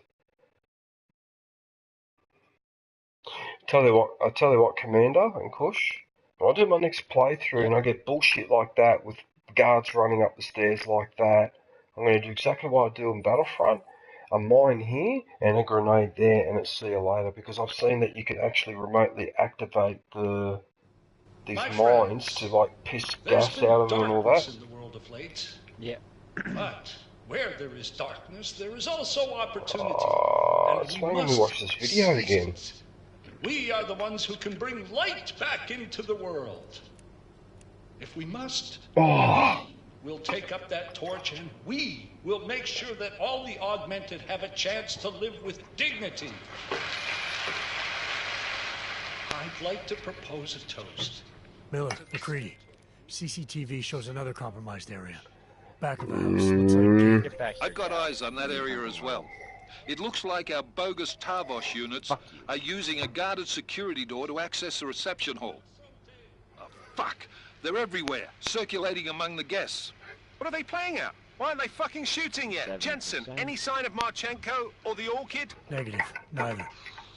I tell you what, Commander and Kush, when I do my next playthrough and I get bullshit like that with guards running up the stairs like that, I'm going to do exactly what I do in Battlefront. A mine here and a grenade there, and it's see you later, because I've seen that you can actually remotely activate these mines to like piss gas out of them and all that. In the world of late. Yeah. But where there is darkness, there is also opportunity. It's making me watch this video again. It. We are the ones who can bring light back into the world. If we must, we'll take up that torch and we will make sure that all the augmented have a chance to live with dignity. I'd like to propose a toast. Miller, McCready, CCTV shows another compromised area. Back of the house. Looks like Get back here, I've got eyes on that area as well. It looks like our bogus Tarvos units are using a guarded security door to access the reception hall. Oh, fuck! They're everywhere, circulating among the guests. What are they playing at? Why aren't they fucking shooting yet? 7%. Jensen, any sign of Marchenko or the Orchid? Negative. Neither.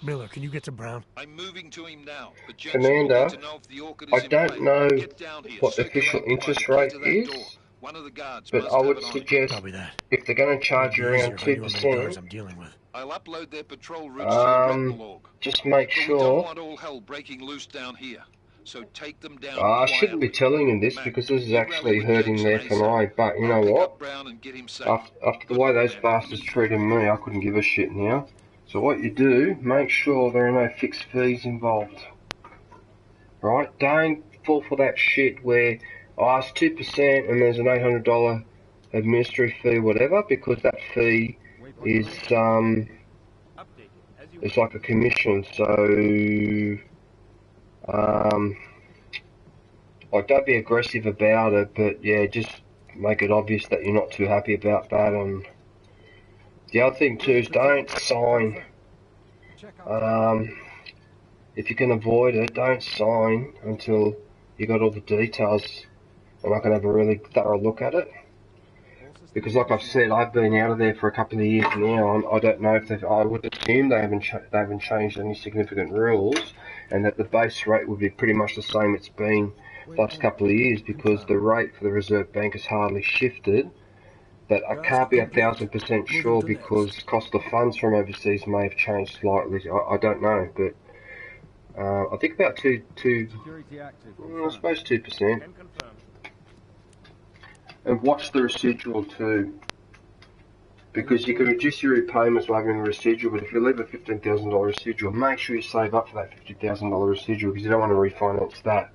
Miller, can you get to Brown? I'm moving to him now, but Jensen Commander, will need to know if the Orchid is I in don't play. know Get down here, what the official circulate interest by the rate key to that is, door. One of the guards but must I have would it on him. suggest Copy that. if they're going to charge you around Easier if I knew how many guards 2%, I'm dealing with. I'll upload their patrol routes to your retinal log. just make But we don't sure... want all hell breaking loose down here. So take them down I shouldn't be quietly. telling him this because this is actually hurting their tonight, but you know what? After the way those bastards treated me, I couldn't give a shit now. So what you do, make sure there are no fixed fees involved. Right? Don't fall for that shit where, oh, it's 2% and there's an $800 administrative fee, whatever, because that fee is, it's like a commission, so... like, don't be aggressive about it, but yeah, just make it obvious that you're not too happy about that. And the other thing too is don't sign. If you can avoid it, don't sign until you got all the details and I can have a really thorough look at it. Because, like I've said, I've been out of there for a couple of years now, and I don't know if I would assume they haven't changed any significant rules, and that the base rate would be pretty much the same it's been the last couple of years, because the rate for the Reserve Bank has hardly shifted. But I can't be 1,000% sure because cost of funds from overseas may have changed slightly. I don't know, but I think about I suppose 2%. And watch the residual too, because you can reduce your repayments by having a residual, but if you leave a $15,000 residual, make sure you save up for that $50,000 residual, because you don't want to refinance that.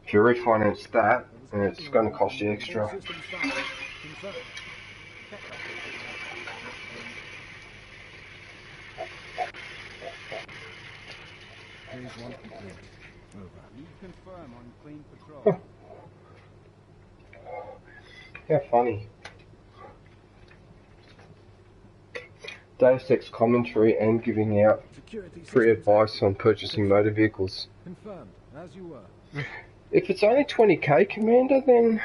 If you refinance that, it's going to cost you extra. How funny. Deus Ex commentary and giving out free advice on purchasing motor vehicles. Confirmed, as you were. If it's only 20k, Commander, then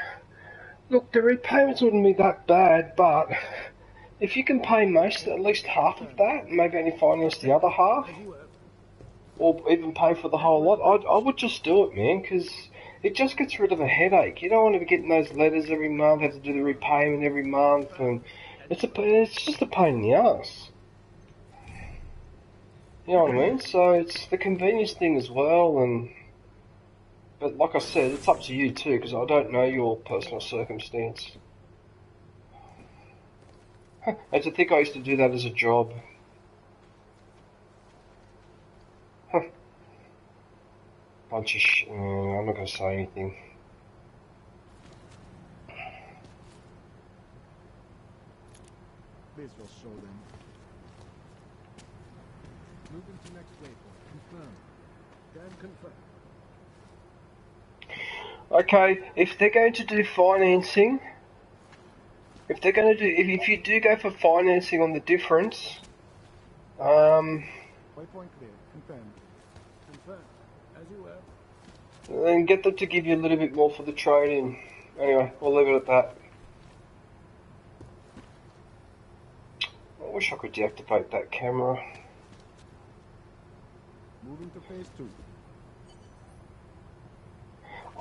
look, the repayments wouldn't be that bad, but if you can pay most, at least half of that, maybe only finance the other half, or even pay for the whole lot, I would just do it, man, because it just gets rid of a headache. You don't want to be getting those letters every month, have to do the repayment every month, and it's just a pain in the ass. You know what I mean? So it's the convenience thing as well, but like I said, it's up to you too, because I don't know your personal circumstance. And to think I used to do that as a job. Bunch of I'm not going to say anything. This will show them. Moving to next waypoint. Confirm. Then confirm. Okay, if they're going to do financing, if you do go for financing on the difference, Waypoint clear. Confirmed. Confirmed. As you were. then get them to give you a little bit more for the trade-in. Anyway, we'll leave it at that. I wish I could deactivate that camera. Moving to phase 2.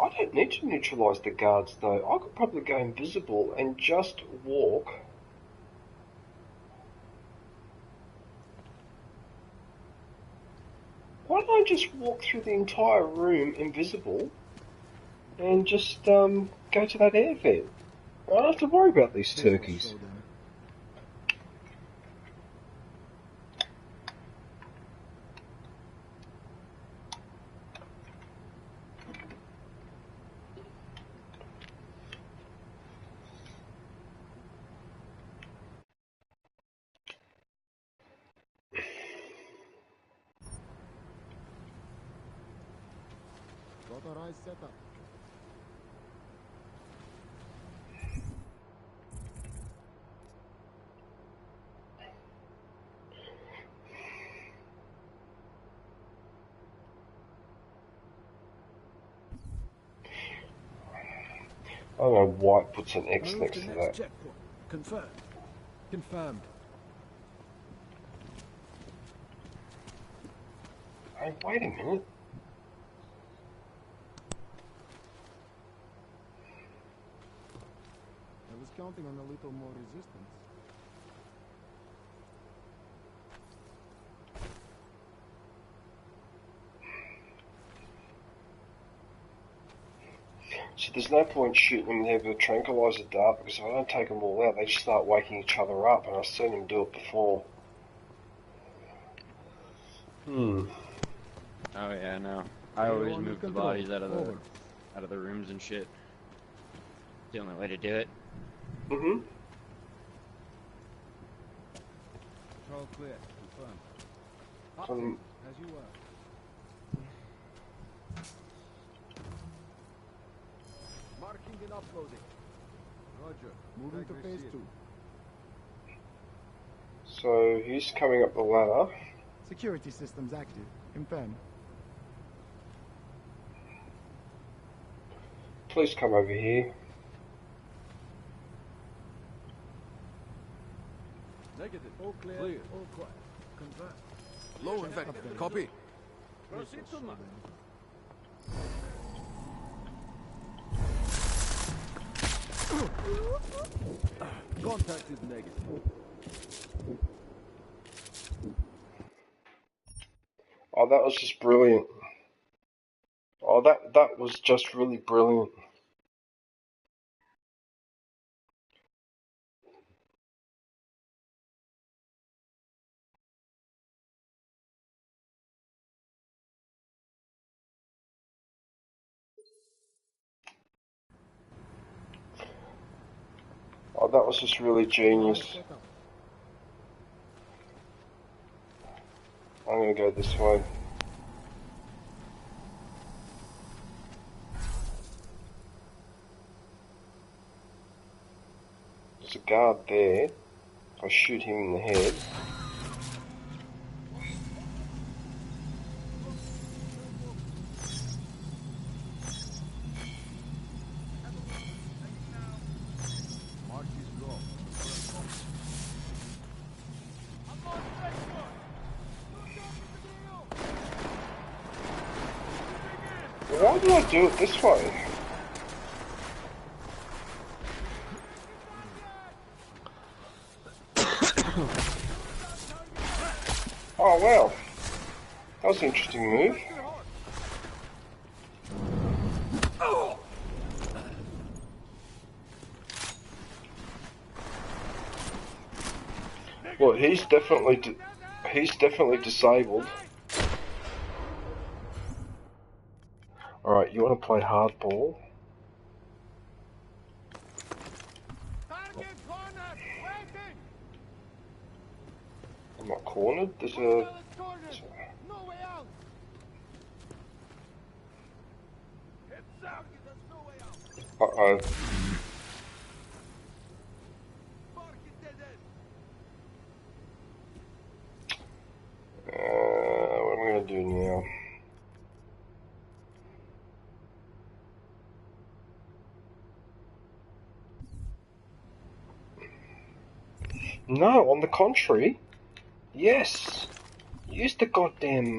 I don't need to neutralise the guards though. I could probably go invisible and just walk. Why don't I just walk through the entire room invisible and just go to that air vent? I don't have to worry about these turkeys. Authorized setup. I don't know why it puts an X Move next to that. Checkpoint. Confirmed. Confirmed. Hey, wait a minute. I was counting on a little more resistance. So there's no point shooting them there with a tranquilizer dart, because if I don't take them all out, they just start waking each other up, and I've seen them do it before. Oh yeah, no. I always move the bodies out of the rooms and shit. It's the only way to do it. Mm-hmm. Control clear. Confirmed. As you were. Marking and uploading. Roger. Moving to phase 2. So he's coming up the ladder. Security systems active. Confirmed. Please come over here. Negative. All clear. All quiet. Confirmed. Low infected. Copy. Proceed to mark. Contact is negative. Oh, that was just brilliant. Oh, that was just really brilliant. Oh, that was just really genius. I'm gonna go this way. There's a guard there. If I shoot him in the head. Why did I do it this way? Oh wow, that was an interesting move. Well, he's definitely disabled. Alright, you want to play hardball? I'm not cornered. There's a... Uh-oh. What am I going to do now? No, on the contrary. Yes. Use the goddamn,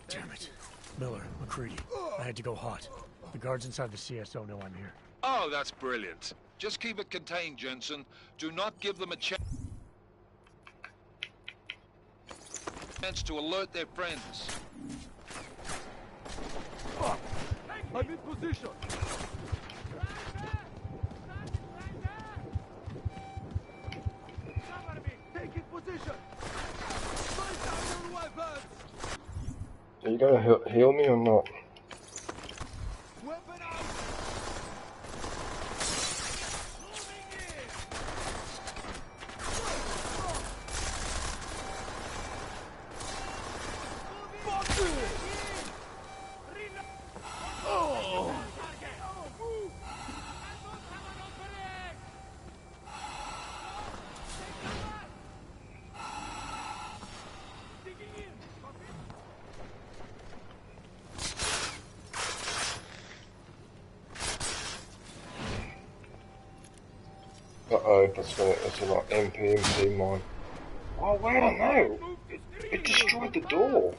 Damn it. Miller, McCready, I had to go hot. The guards inside the CSO know I'm here. Oh, that's brilliant. Just keep it contained, Jensen. Do not give them a chance to alert their friends. I'm in position. Take in position. are you going to heal me or not? Weapon out. Uh-oh, that's a lot. MP mine. Oh wow, no! It destroyed the door!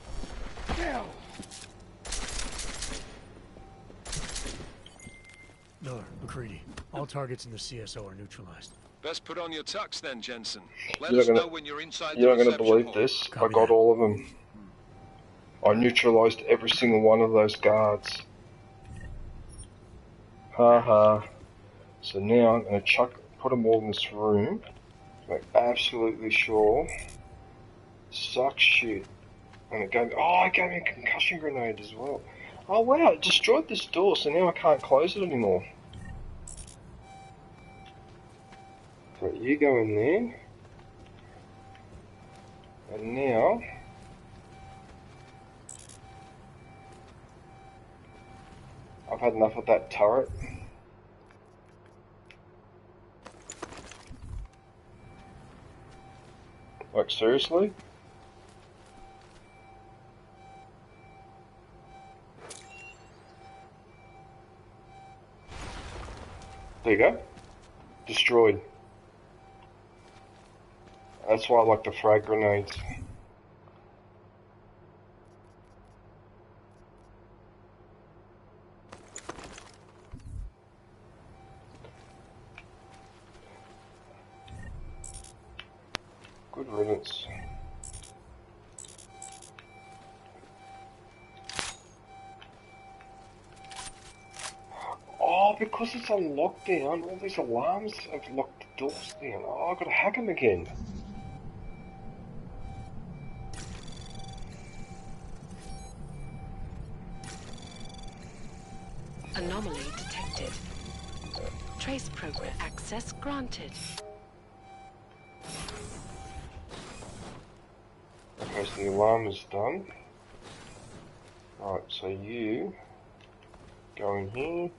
Miller, McCready, all targets in the CSO are neutralized. Best put on your tux then, Jensen. Let You're us not know gonna, when you're inside you're the not going to reception believe hall. this. Copy I got that. all of them. I neutralized every single one of those guards. Haha. So now I'm going to put them all in this room. Make absolutely sure. Suck shit. And it gave me, oh, it gave me a concussion grenade as well. Oh wow, it destroyed this door, so now I can't close it anymore. So you go in there. And now... I've had enough of that turret. Like, seriously? There you go. Destroyed. That's why I like the frag grenades. Good riddance. Oh, because it's on lockdown, all these alarms have locked the doors down. Oh, I've got to hack them again. Anomaly detected. Trace program access granted. Okay, so the alarm is done. Right, so you go in here.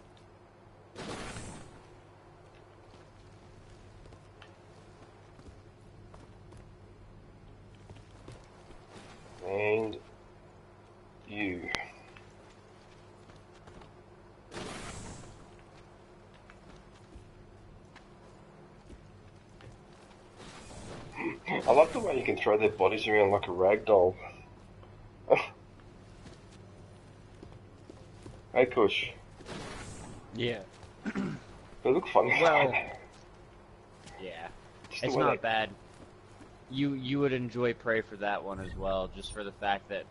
And you. love the way you can throw their bodies around like a rag doll. Hey, Kush. Yeah. They look funny. Well, yeah. Just the It's way not they- bad. You would enjoy Prey for that one as well, just for the fact that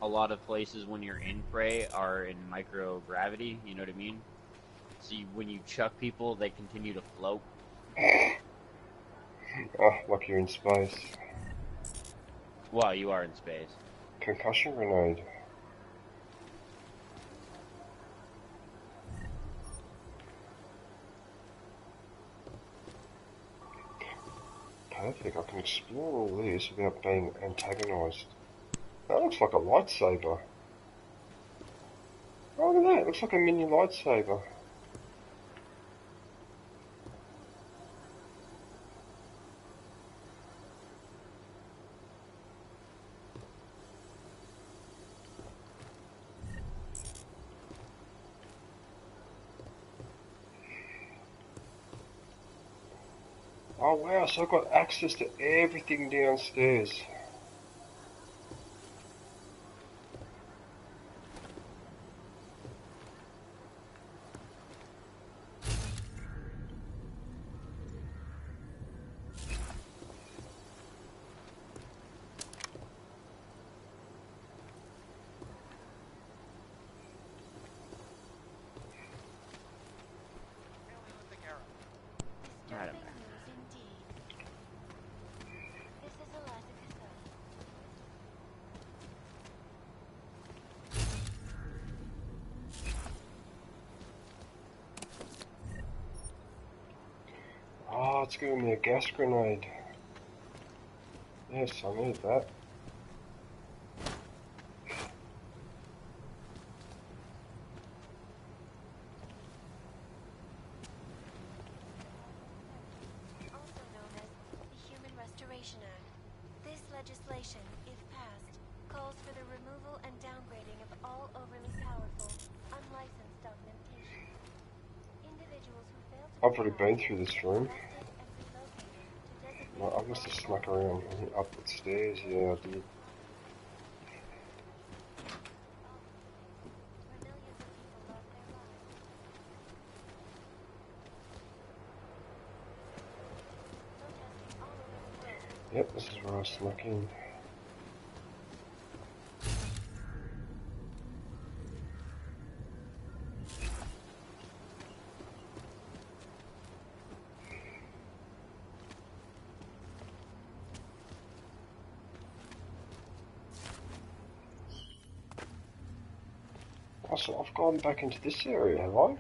a lot of places when you're in Prey are in microgravity, you know what I mean? So when you chuck people, they continue to float. Oh, like you're in space. Well, you are in space. Concussion grenade. Perfect, I can explore all this without being antagonised. That looks like a lightsaber. Oh, look at that, it looks like a mini lightsaber. Oh wow, so I've got access to everything downstairs. I don't know. Oh, it's giving me a gas grenade. Yes, I need that. Also known as the Human Restoration Act. This legislation, if passed, calls for the removal and downgrading of all overly powerful, unlicensed augmentation. Individuals who fail to I've already been through this room. comply I must have snuck around up the stairs, yeah I did. Yep, this is where I snuck in. Oh, so I've gone back into this area, have I?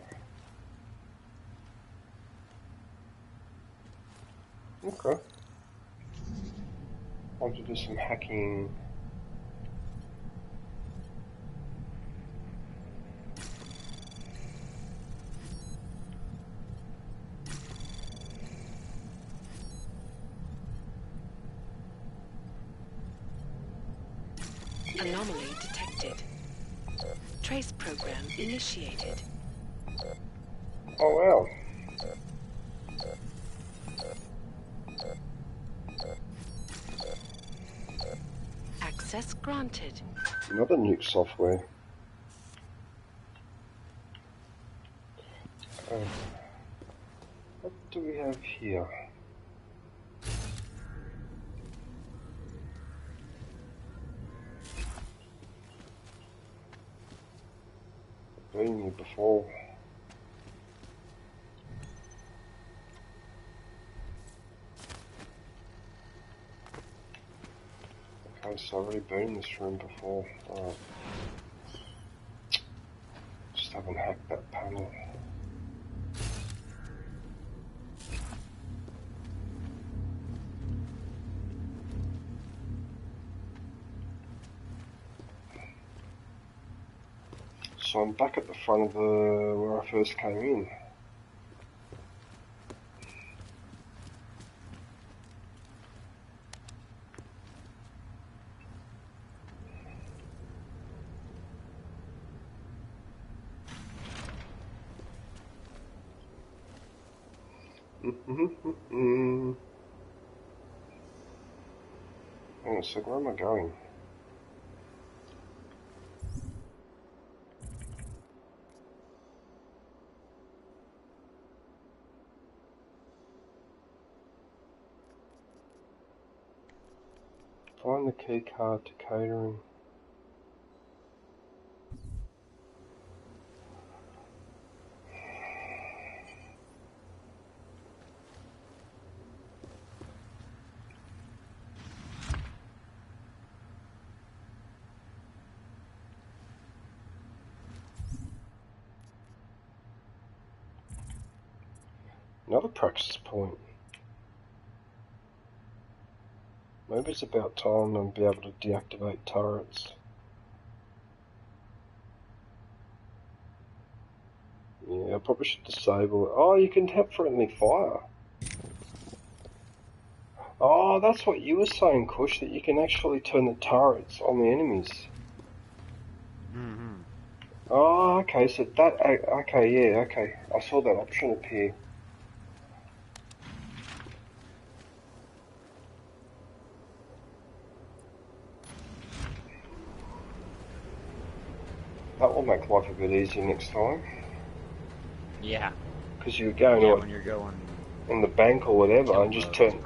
Okay. I want to do some hacking. Anomaly detected. Trace program initiated. Oh wow. Access granted. Another nuke software. What do we have here? Been here before. Okay, so I've already been in this room before. Alright. Just haven't hacked that panel. So I'm back at the front of where I first came in. Hang on a sec, where am I going? Find the key card to catering. Another practice point. Maybe it's about time I'll be able to deactivate turrets. Yeah, I probably should disable it. Oh, you can have friendly fire. Oh, that's what you were saying, Kush, that you can actually turn the turrets on the enemies. Mm-hmm. Oh, okay, so that... Okay, yeah, okay. I saw that option appear. That will make life a bit easier next time. Yeah. Because you're going when you're going in the bank or whatever, and just turn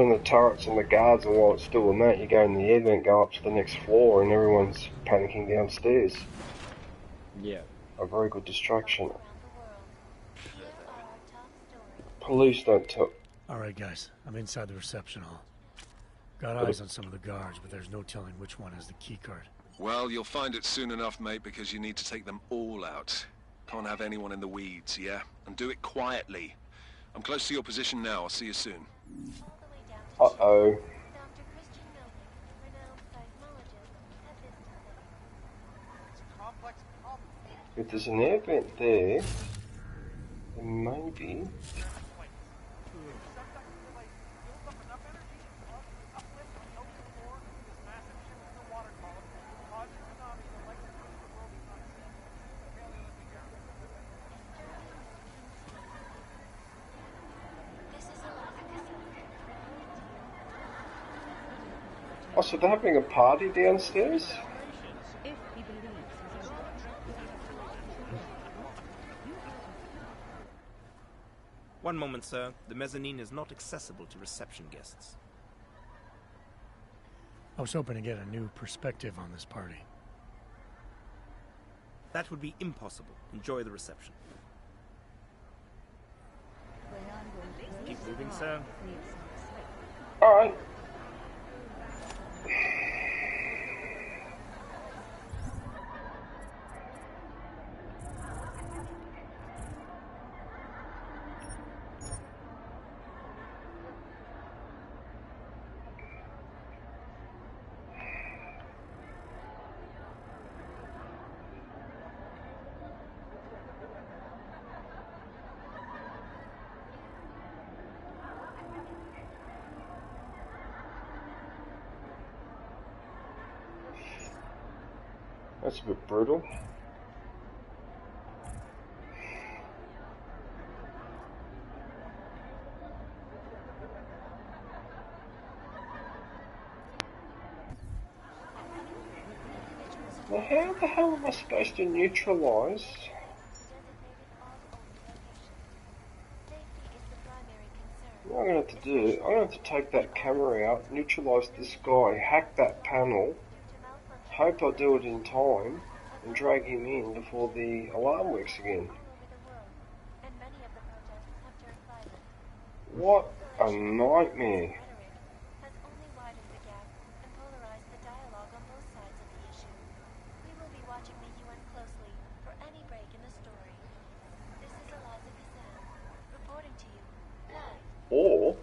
the turrets and the guards, and while it's doing that, you go in the air vent, go up to the next floor, and everyone's panicking downstairs. Yeah. A very good distraction. Police don't tell. Alright guys, I'm inside the reception hall. Got eyes on some of the guards, but there's no telling which one has the key card. Well, you'll find it soon enough, mate, because you need to take them all out. Can't have anyone in the weeds, yeah? And do it quietly. I'm close to your position now. I'll see you soon. Uh-oh. If there's an air vent there, then maybe... Oh, so they're having a party downstairs? One moment, sir. The mezzanine is not accessible to reception guests. I was hoping to get a new perspective on this party. That would be impossible. Enjoy the reception. Keep moving, sir. Alright. That's a bit brutal. Now how the hell am I supposed to neutralise? What I'm going to have to do, I'm going to have to take that camera out, neutralise this guy, hack that panel, hope I do it in time, and drag him in before the alarm works again. What a nightmare. Or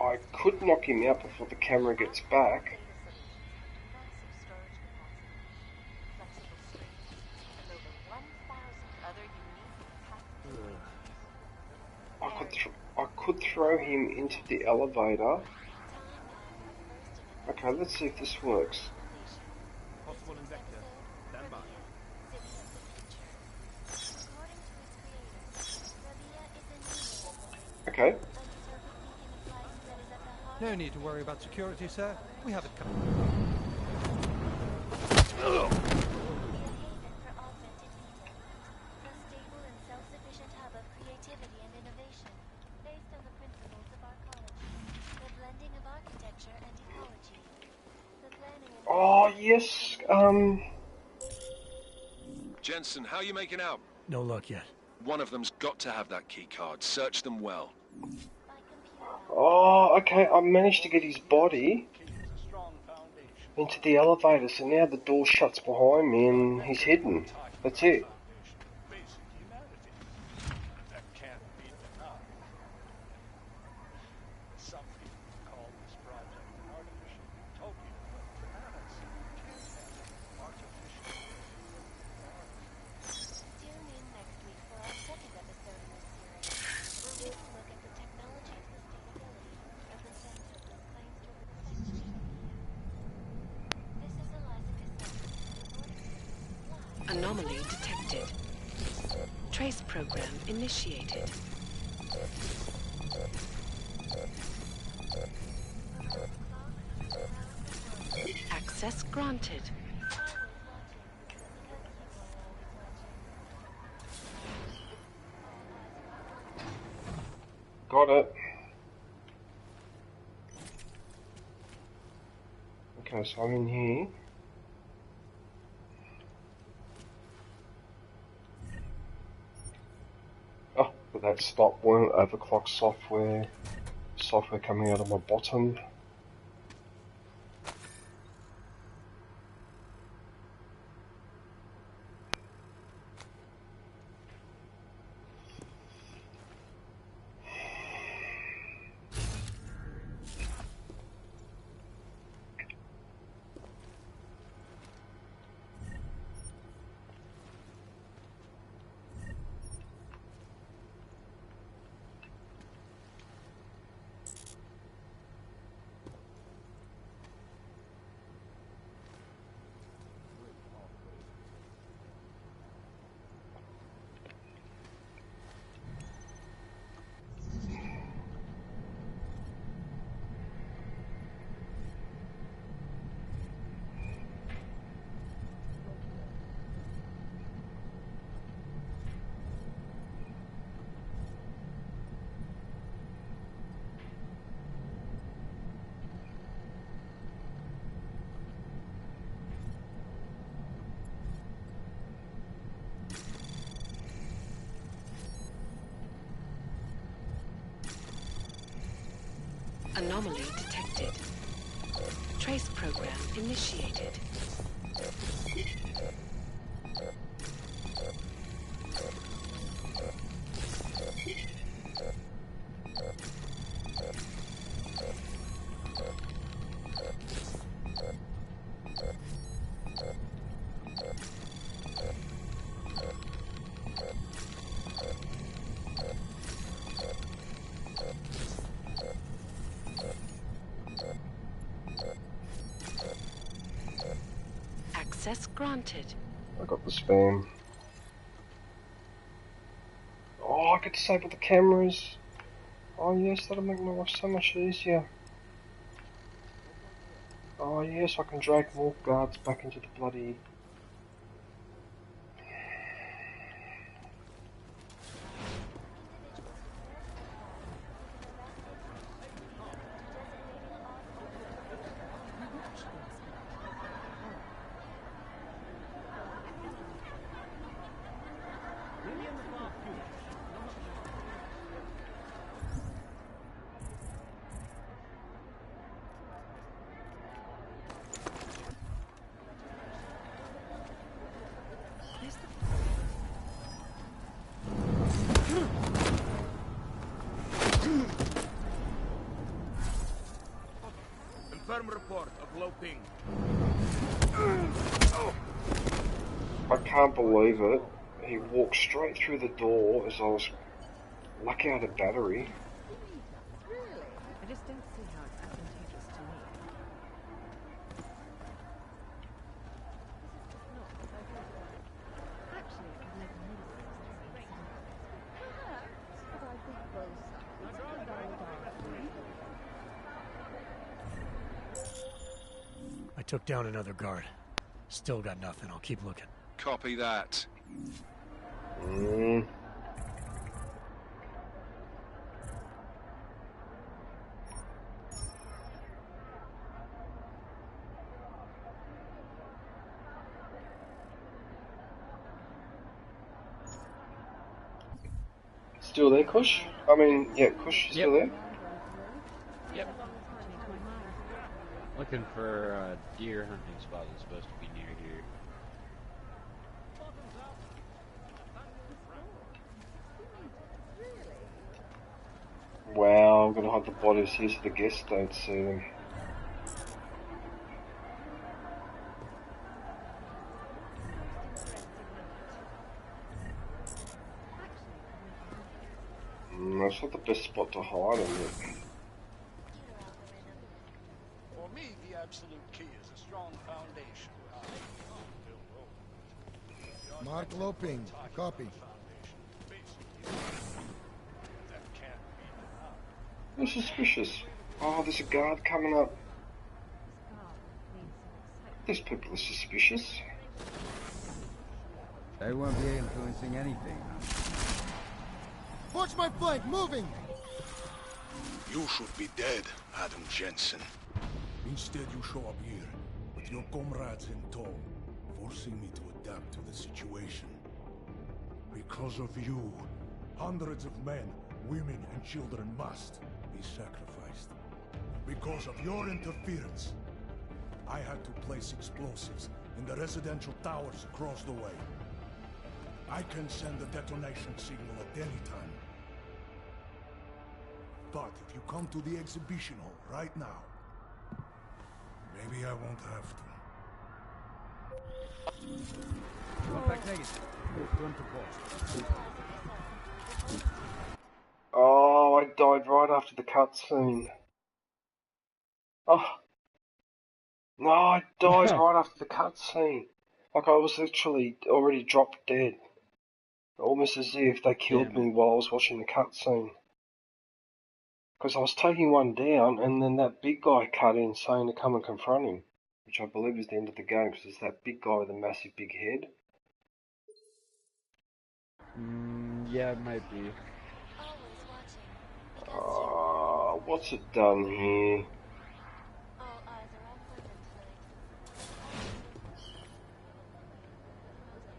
I could knock him out before the camera gets back. I could throw him into the elevator. Okay, let's see if this works. Possible injector. Stand by. Okay. No need to worry about security, sir. We have it covered. Oh, yes, Jensen, how are you making out? No luck yet. One of them's got to have that key card. Search them well. Oh, okay, I managed to get his body into the elevator, so now the door shuts behind me and he's hidden. That's it. That can't be denied. Some people call this project an artificial utopia, but bananas can't have artificial Tune in next week for our second episode in this series, where we look at the technology of sustainability as the census claims to have affected utopia. This is Eliza Cassell. Anomaly detected. Trace program initiated. Access granted. Got it. Okay, so I'm in here. Oh, but that stop won't overclock software coming out of my bottom. Anomaly detected. Trace program initiated. Access granted. I got the spam. Oh, I could disable the cameras. Oh yes, that'll make my life so much easier. Oh yes, I can drag more guards back into the bloody... Confirm report of low ping. I can't believe it. He walked straight through the door as I was lucky I had a battery. Really? I just don't see how it's advantageous to me. Actually, I've never noticed this. Perhaps, but I think both sides are valid arguments. Took down another guard. Still got nothing. I'll keep looking. Copy that. Still there, Kush? I mean, yeah, Kush is still there? Yep. Looking for a deer hunting spot that's supposed to be near here. Wow, I'm gonna hide the bodies here so the guests don't see them. That's not the best spot to hide them. For me, the absolute key is a strong foundation. Mark Loping, copy. They're suspicious. Oh, there's a guard coming up. These people are suspicious. They won't be influencing anything. Watch my flank, moving! You should be dead, Adam Jensen. Instead, you show up here, with your comrades in tow, forcing me to adapt to the situation. Because of you, hundreds of men, women, and children must be sacrificed. Because of your interference, I had to place explosives in the residential towers across the way. I can send a detonation signal at any time. But if you come to the exhibition hall right now, maybe I won't have to. Contact negative. Return to post. Oh, I died right after the cutscene. Oh. No, I died right after the cutscene. Like I was literally already dropped dead. Almost as if they killed me while I was watching the cutscene. Because I was taking one down, and then that big guy cut in saying to come and confront him. Which I believe is the end of the game, because it's that big guy with a massive big head. Yeah, it might be. What's it done here?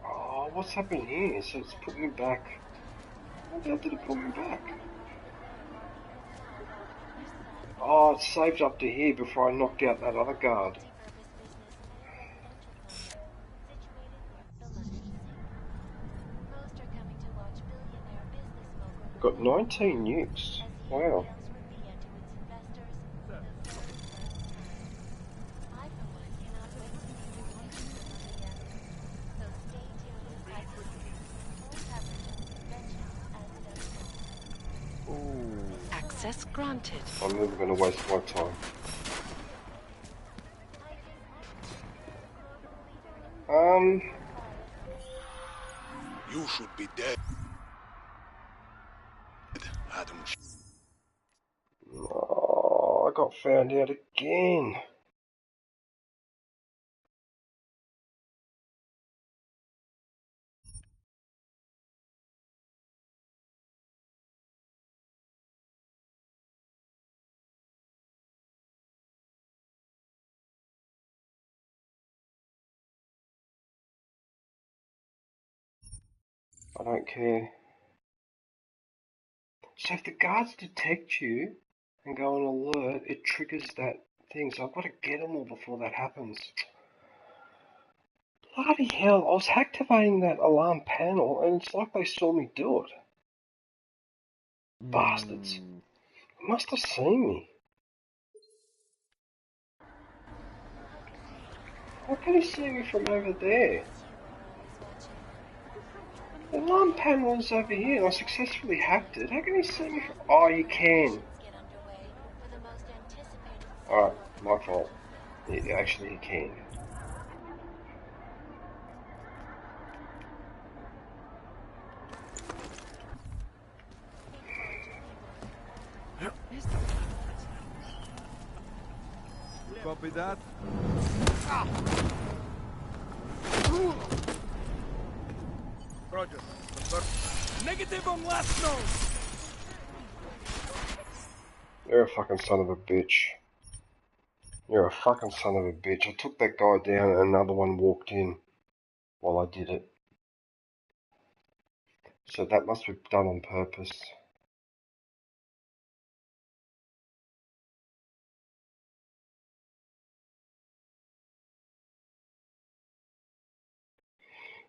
Oh, what's happened here? So it's put me back. How the hell did it put me back? Oh, it saved up to here before I knocked out that other guard. Got 19 nukes. Wow. Access granted. I'm never going to waste my time. You should be dead, Adam. Oh, I got found out again. I don't care. So if the guards detect you and go on alert, it triggers that thing. So I've got to get them all before that happens. Bloody hell, I was activating that alarm panel and it's like they saw me do it. Bastards. They must have seen me. How can he see me from over there? The alarm panel is over here and I successfully hacked it. How can he see me from... Oh, you can. Alright, my fault. Yeah, actually, he can. Copy that. Roger. Negative on last node. You're a fucking son of a bitch. You're a fucking son of a bitch. I took that guy down and another one walked in while I did it. So that must be done on purpose.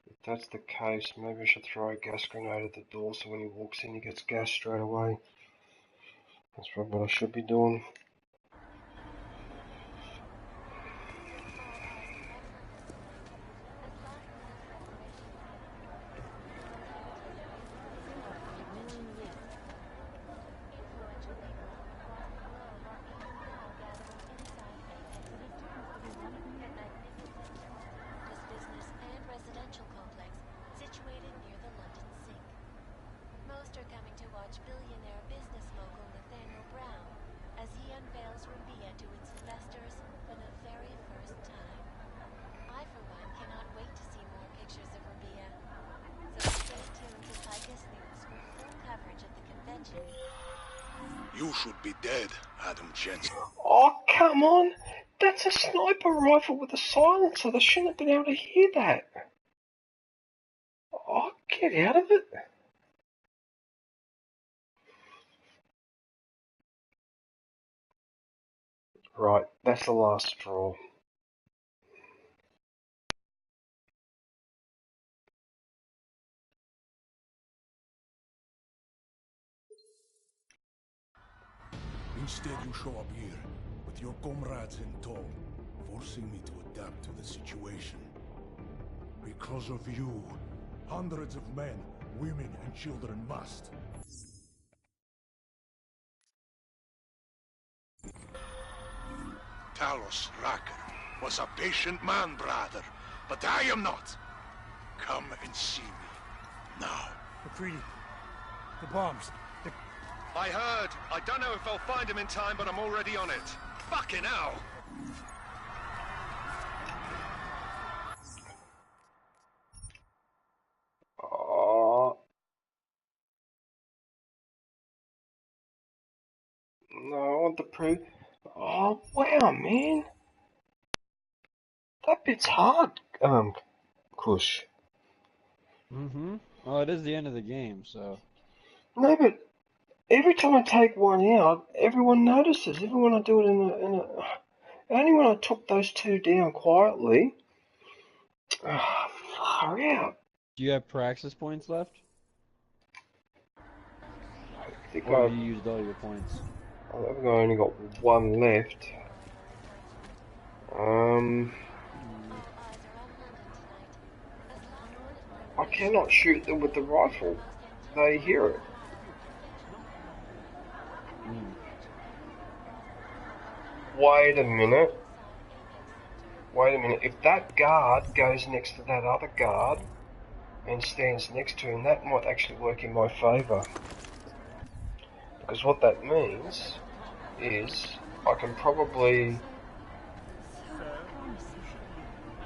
If that's the case, maybe I should throw a gas grenade at the door so when he walks in he gets gas straight away. That's probably what I should be doing. You should be dead, Adam Jensen. Oh, come on! That's a sniper rifle with a silencer. They shouldn't have been able to hear that. Oh, get out of it. Right, that's the last straw. Instead, you show up here, with your comrades in tow, forcing me to adapt to the situation. Because of you, hundreds of men, women, and children must. Talos Racker was a patient man, brother, but I am not. Come and see me, now. McCready, the bombs. I heard. I don't know if I'll find him in time, but I'm already on it. Fucking hell! Oh. No, I want the proof. Oh, wow, man. That bit's hard, Kush. Mm-hmm. Well, it is the end of the game, so... No, but every time I take one out, everyone notices. Even when I do it in a... Only when I took those two down quietly... far out. Do you have praxis points left? I think or have you used all your points? I think I only got one left. I cannot shoot them with the rifle. They hear it. Wait a minute. Wait a minute. If that guard goes next to that other guard and stands next to him, that might actually work in my favour. Because what that means is I can probably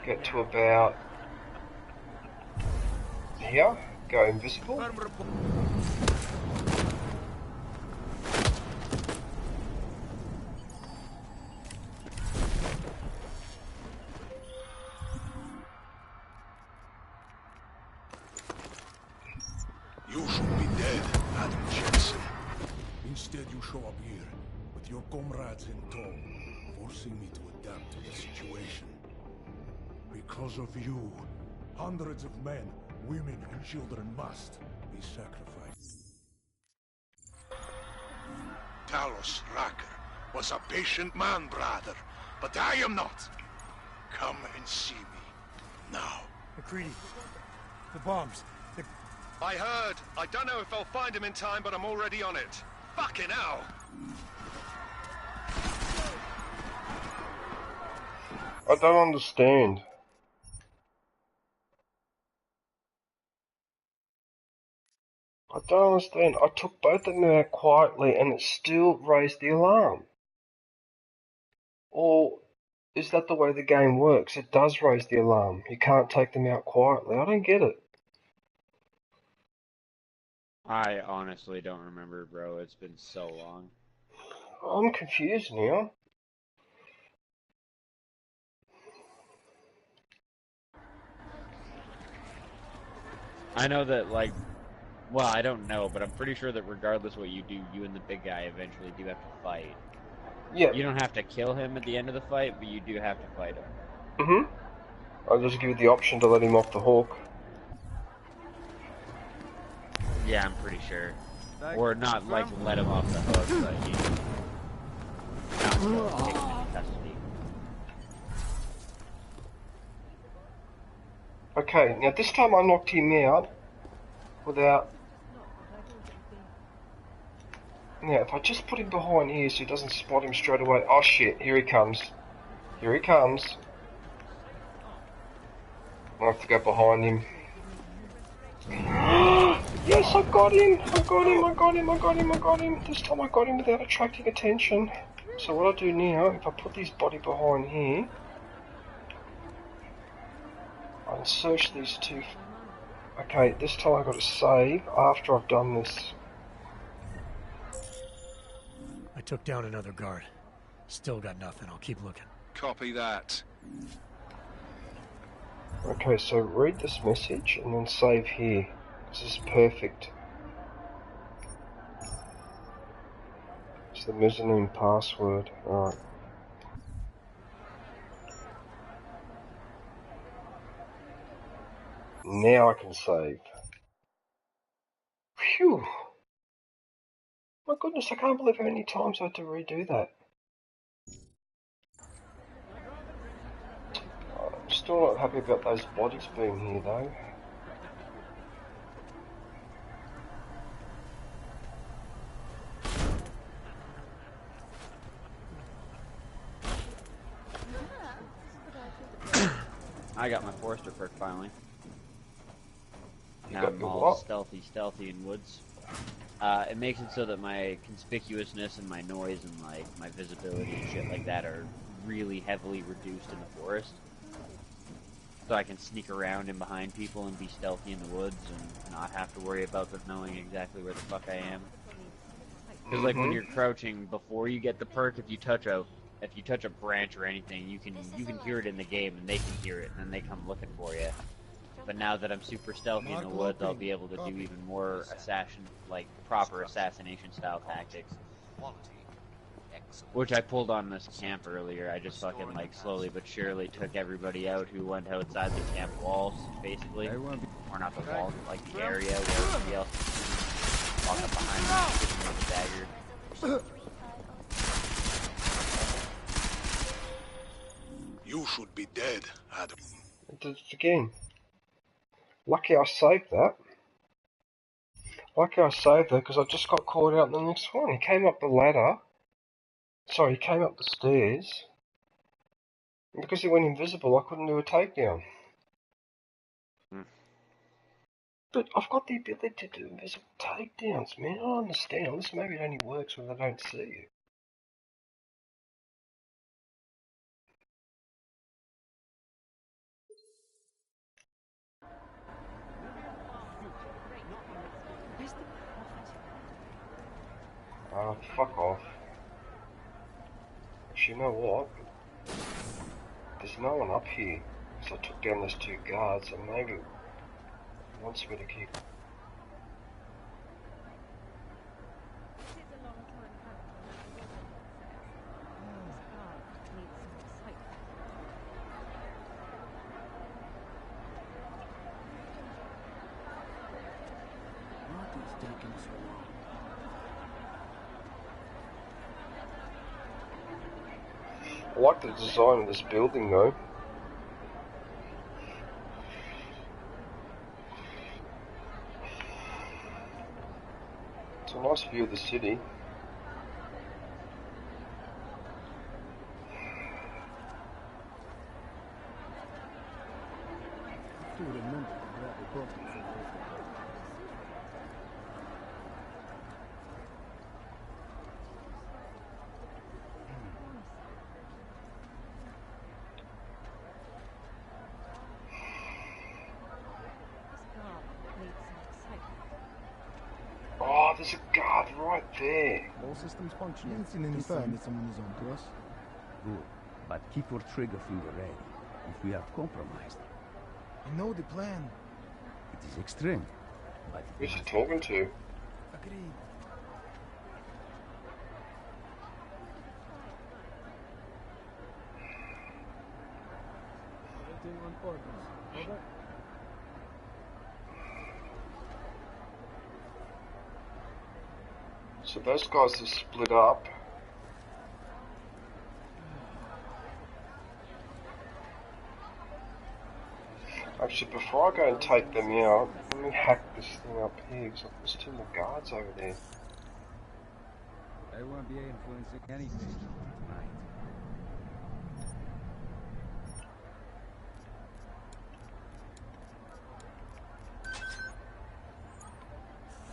get to about here, go invisible. You should be dead, Adam Jensen. Instead, you show up here, with your comrades in tow, forcing me to adapt to the situation. Because of you, hundreds of men, women, and children must be sacrificed. Talos Racker was a patient man, brother, but I am not. Come and see me, now. McCready, the bombs. I heard. I don't know if I'll find him in time, but I'm already on it. Fucking hell! I don't understand. I don't understand. I took both of them out quietly and it still raised the alarm. Or Is that the way the game works? It does raise the alarm. You can't take them out quietly. I don't get it. I honestly don't remember, bro. It's been so long. I'm confused now. I know that, like, well, I don't know, but I'm pretty sure that regardless what you do, you and the big guy eventually do have to fight. Yeah. You don't have to kill him at the end of the fight, but you do have to fight him. Mm-hmm. I'll just give you the option to let him off the hook. Yeah, I'm pretty sure. Or not, like, let him off the hook, but you not kill him, take him into custody. Okay, now this time I knocked him out without... Now, if I just put him behind here so he doesn't spot him straight away... Oh shit, here he comes. Here he comes. I have to go behind him. Yes, I got him! I got him, I got him, I got him, I got him. This time I got him without attracting attention. So what I do now, if I put his body behind here... I search these two... Okay, this time I've got to save after I've done this. I took down another guard. Still got nothing. I'll keep looking. Copy that. Okay, so read this message and then save here. This is perfect. It's the mezzanine password. Alright. Now I can save. Phew! My goodness, I can't believe how many times I had to redo that. I'm still not happy about those bodies being here though. I got my Forester perk finally. You Now got I'm your all what? stealthy in woods. It makes it so that my conspicuousness and my noise and like my visibility and shit like that are really heavily reduced in the forest. So I can sneak around in behind people and be stealthy in the woods and not have to worry about them knowing exactly where the fuck I am. Because like when you're crouching before you get the perk, if you touch a branch or anything, you can hear it in the game and they can hear it and then they come looking for you. But now that I'm super stealthy in the woods, I'll be able to do even more proper assassination style tactics. Which I pulled on this camp earlier. I just fucking like slowly but surely took everybody out who went outside the camp walls, basically. Or not the walls, but like the area where everybody else walk up behind me with a dagger. You should be dead, Adam. It did it again. Lucky I saved that. Lucky I saved that because I just got caught out in the next one. He came up the ladder. Sorry, he came up the stairs. And because he went invisible, I couldn't do a takedown. But I've got the ability to do invisible takedowns, man. I don't understand. Unless maybe it only works when they don't see you. Fuck off. Actually, you know what? There's no one up here. So I took down those two guards, and maybe it wants me to keep... I like the design of this building though. It's a nice view of the city. there's a guard right there. All systems functioning. You haven't seen any sign that someone is on to us. Good. But keep your trigger finger ready. If we are compromised. I know the plan. It is extreme. But who's he talking to? Agreed. Everything on purpose. Over. So those guys have split up. Actually, before I go and take them out, let me hack this thing up here, because there's two more guards over there. I won't be influencing anything tonight.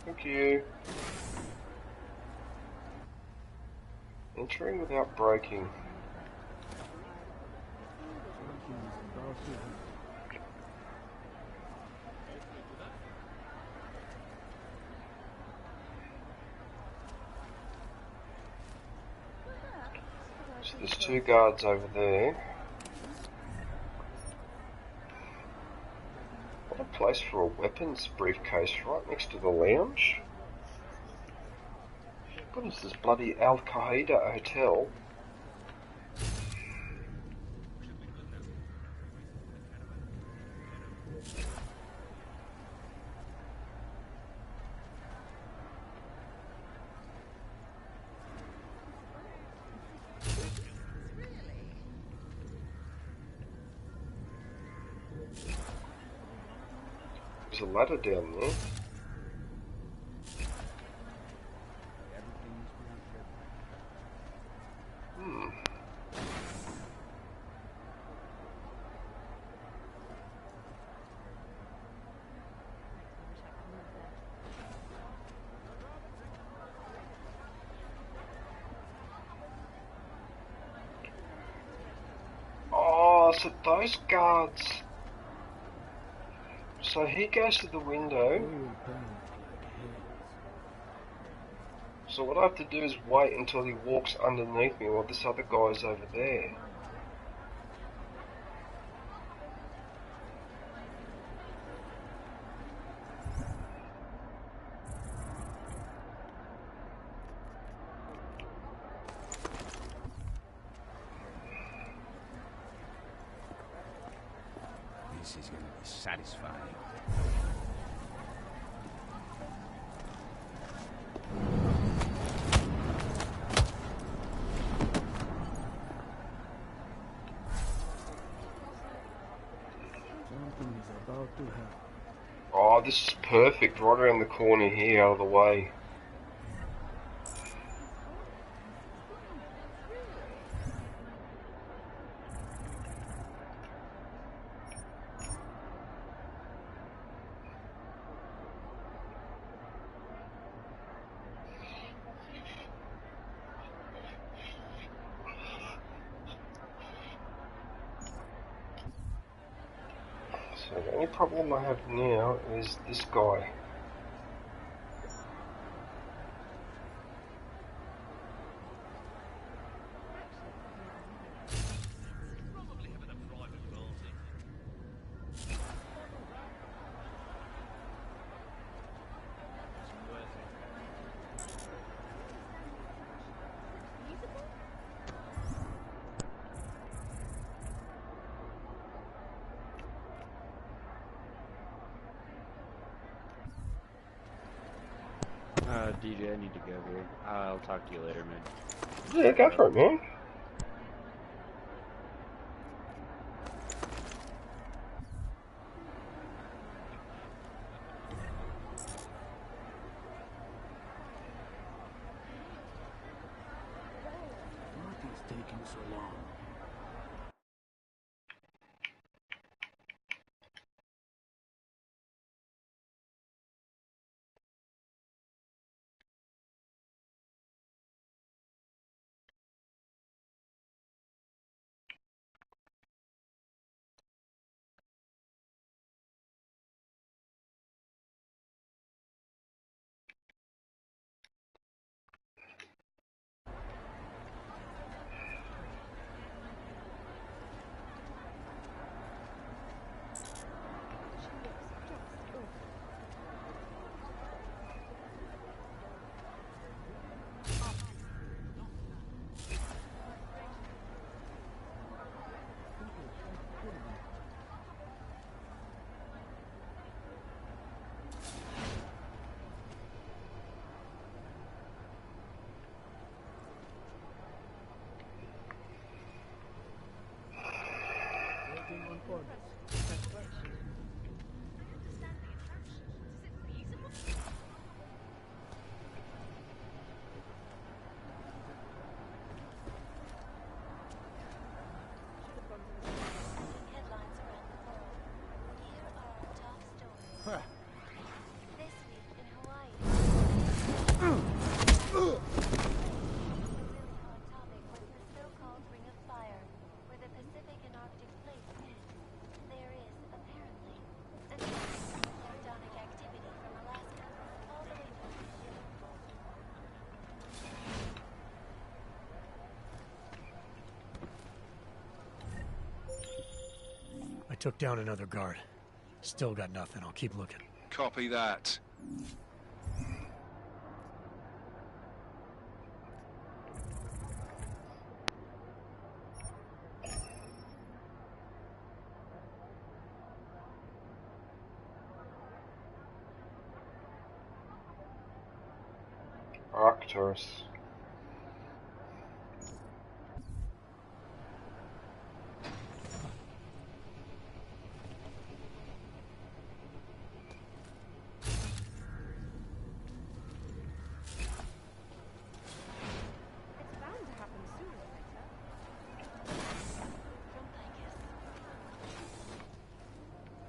Thank you. Entering without breaking. So there's two guards over there. What a place for a weapons briefcase right next to the lounge. What is this bloody Al Qaeda hotel? There's a ladder down there. Oh, so those guards. So he goes to the window. So what I have to do is wait until he walks underneath me while this other guy's over there. This is going to be satisfying. Something is about to happen. Oh, this is perfect. Right around the corner here, out of the way. So the only problem I have now is this guy. DJ, I need to go here. I'll talk to you later, man. Yeah, go for it, man. What is taking so long? This week in Hawaii. The so-called Ring of Fire, where the Pacific and Arctic plates meet. There is, apparently, an tectonic activity from Alaska all the way through to Chile. I took down another guard. Still got nothing. I'll keep looking. Copy that. Arcturus.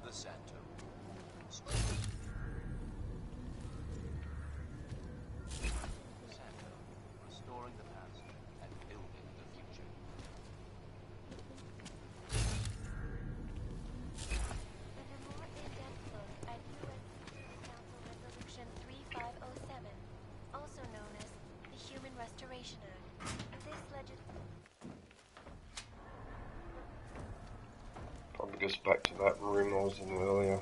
The Santo. Santo, restoring the past and building the future. With a more in-depth look at U.S. Council Resolution 3507, also known as the Human Restoration Act, this Probably goes back to that room I was in earlier.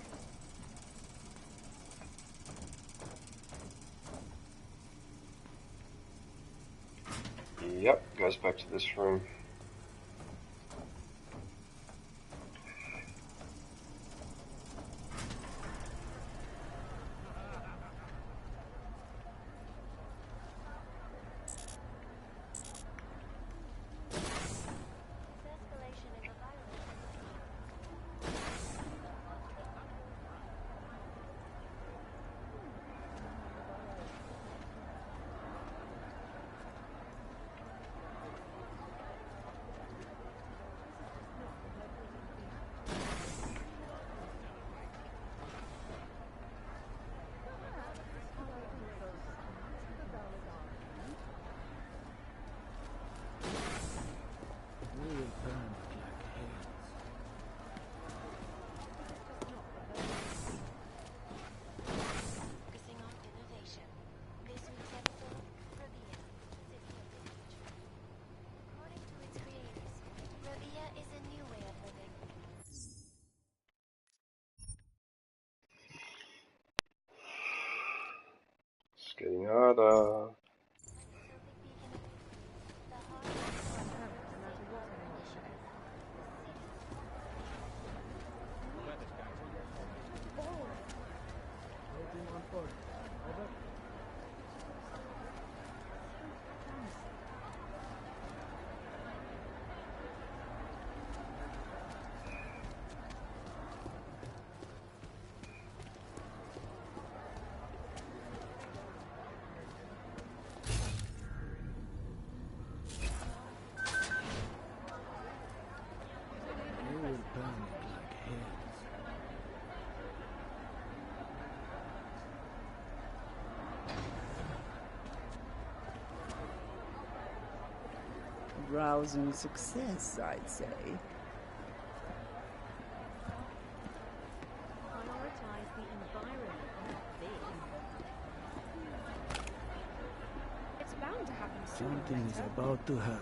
Yep, goes back to this room. Getting harder. Rousing success, I'd say. Prioritize the environment, not this. It's bound to happen soon. Something is about to happen.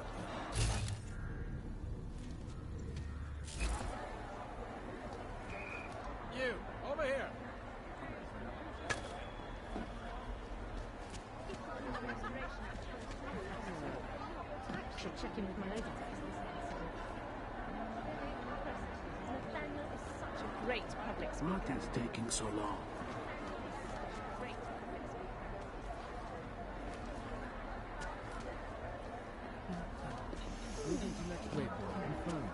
You, over here. Check in with my lady. Nathaniel is such a great public speaker. What is taking so long? Great public Moving to next waypoint. Confirm.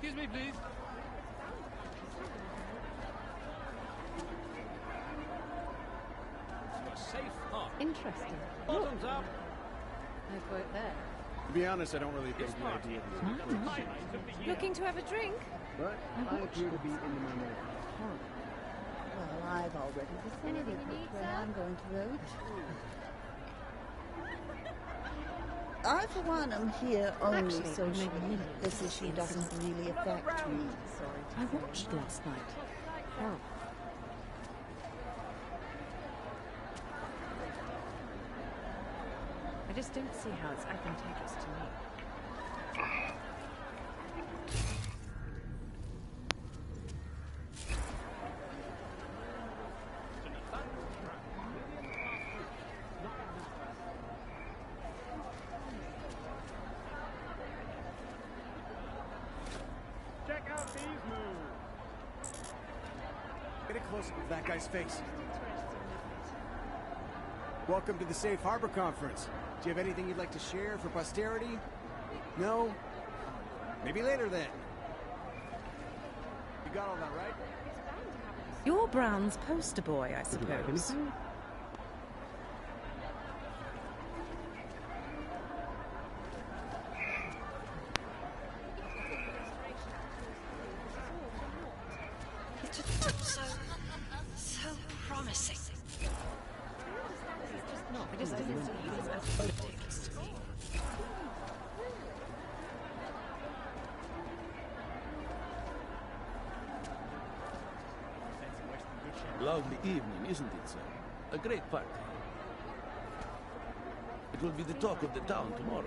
Excuse me, please. Interesting. Bottoms up. No quote there. To be honest, I don't really think the idea is Looking to have a drink? but I appear to be in the minority. Well, I've already decided which way I'm going to vote. I, for one, am here only socially. This issue doesn't really affect me. I watched last night. Horrible. I just don't see how it's advantageous to me. Check out these moves. Get a close-up of that guy's face. Welcome to the Safe Harbor Conference. Do you have anything you'd like to share for posterity? No? Maybe later then. You got all that right? You're Brown's poster boy, I suppose. It just looks so promising. I just didn't see it as advantageous to me. Lovely evening, isn't it, sir? A great party. It will be the talk of the town tomorrow.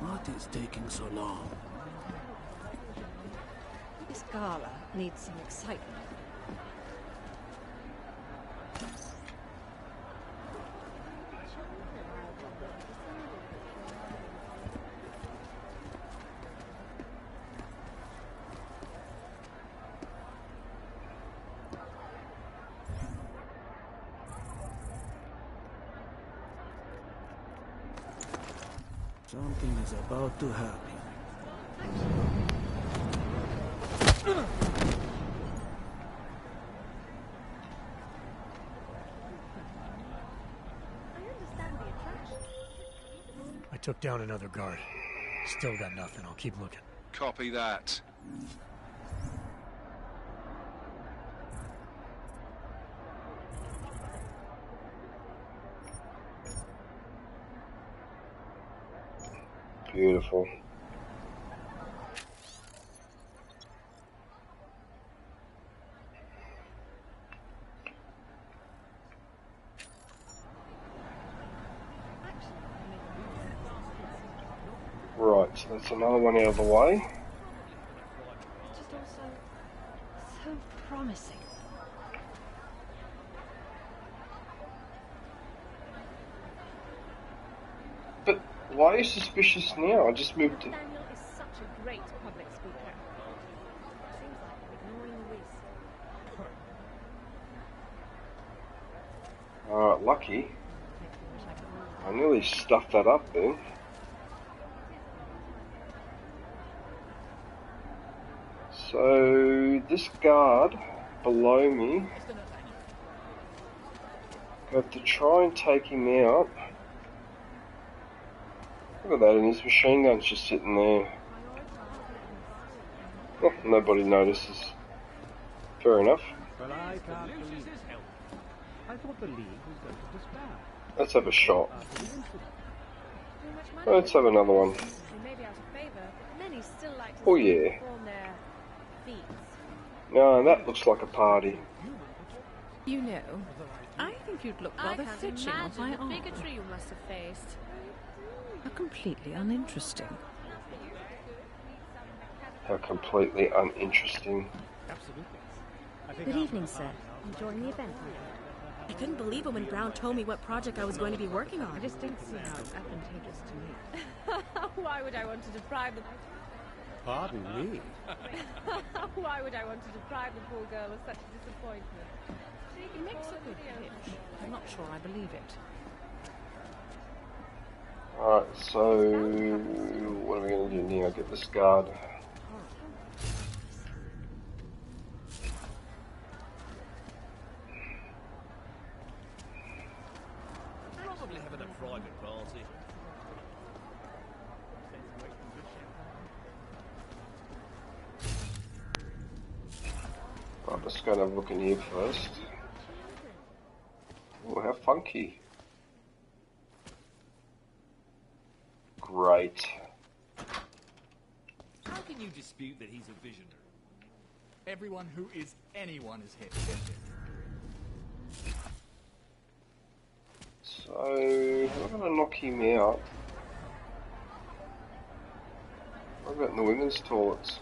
What is taking so long? This gala needs some excitement. Something is about to happen. I took down another guard. Still got nothing. I'll keep looking. Copy that. Beautiful. Right, so that's another one out of the way. Just also so promising. But why are you suspicious now? I just moved to... Daniel is such a great public speaker. Seems like I'm ignoring the waste. Alright, lucky. I nearly stuffed that up then. So, this guard below me, I have to try and take him out. Look at that, and his machine gun's just sitting there. Oh, nobody notices. Fair enough. Well, I can't believe it. I thought the League was going to disband. Let's have a shot. Let's have another one. They may be out of favor, but many still like to Oh yeah. perform their feats. No, that looks like a party. You know, I think you'd look rather fitting on my arm. Bigotry you must have faced. How completely uninteresting. How completely uninteresting. Good evening, sir. Enjoying the event? I couldn't believe it when Brown told me what project I was going to be working on. I just don't see how it's advantageous to me. Why would I want to deprive the... Pardon me? Why would I want to deprive the poor girl of such a disappointment? He makes a good pitch. I'm not sure I believe it. Alright, so what are we going to do now? Get this guard. Let's go and have a look in here first. Oh, how funky. Great. How can you dispute that he's a visionary? Everyone who is anyone is hit. So, I'm gonna knock him out. What about in the women's toilets?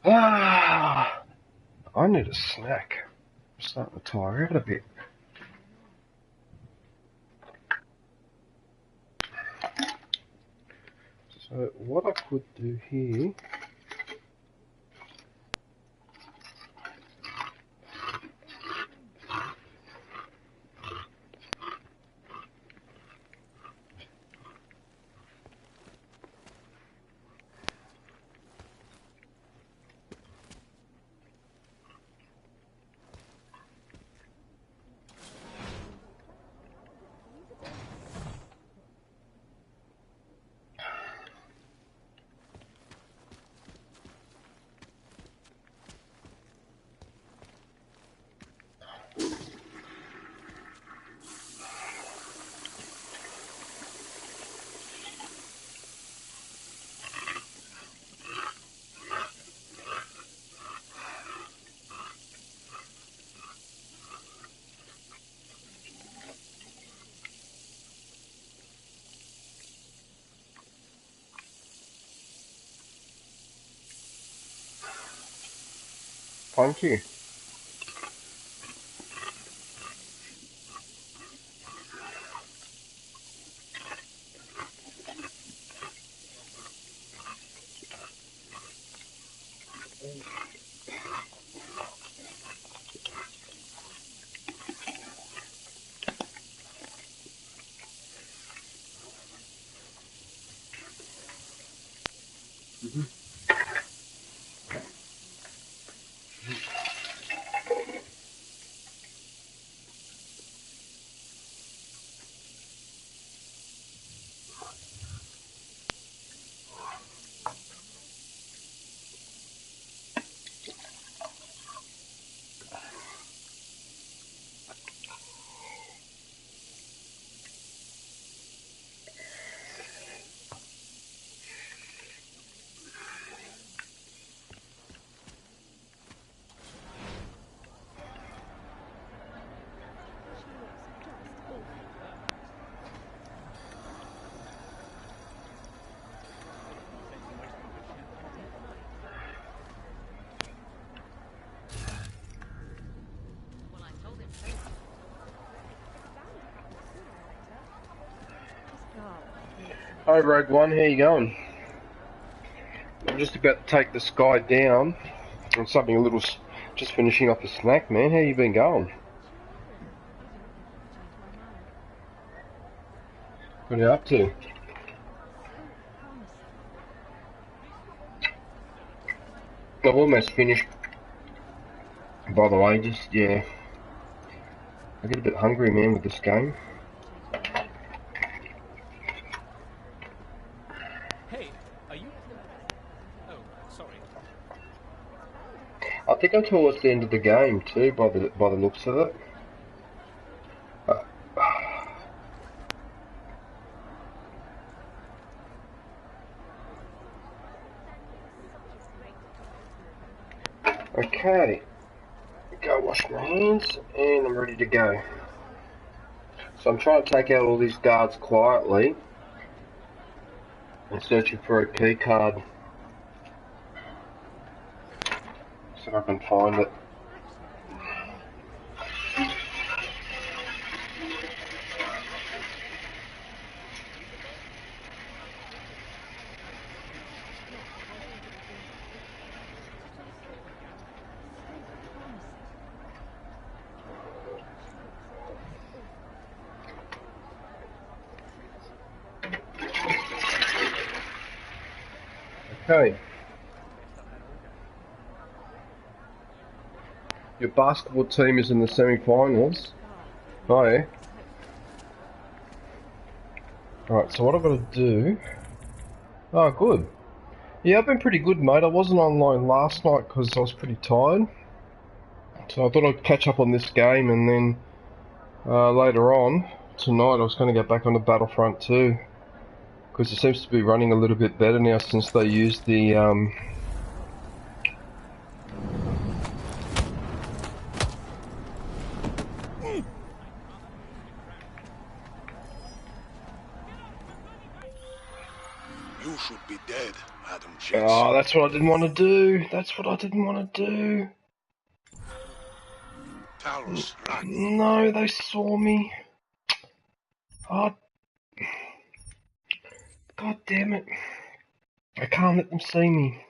Ah, I need a snack. I'm starting to tire out a bit. So what I could do here, thank you. Hi Rogue One, how you going? I'm just about to take this guy down on something a little, just finishing off a snack, man. How you been going? What are you up to? I've almost finished, by the way, just, yeah. I get a bit hungry, man, with this game. Hey, are you... Oh, sorry. I think I'm towards the end of the game too, by the looks of it. Okay, go wash my hands, and I'm ready to go. So I'm trying to take out all these guards quietly, and searching for a key card, so I can find it. Okay. Your basketball team is in the semi-finals. Oh yeah. Alright, so what I've got to do... Oh, good. Yeah, I've been pretty good, mate. I wasn't online last night because I was pretty tired. So I thought I'd catch up on this game, and then later on, tonight, I was going to get back onto Battlefront 2. Because it seems to be running a little bit better now since they used the... You should be dead, Adam Jensen. Oh, that's what I didn't want to do. That's what I didn't want to do. No, they saw me. Oh, God damn it. I can't let them see me.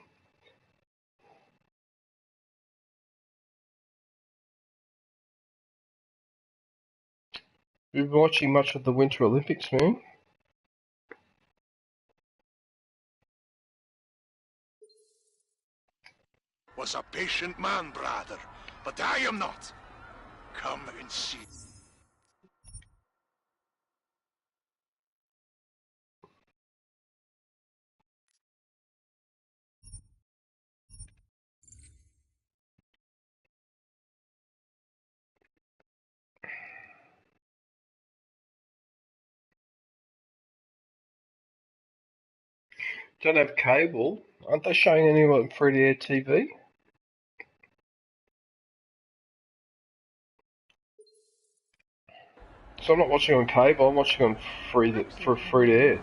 You've been watching much of the Winter Olympics, man? Was a patient man, brother, but I am not. Come and see. Don't have cable. Aren't they showing anyone free-to-air TV? So I'm not watching on cable, I'm watching on free-to-air.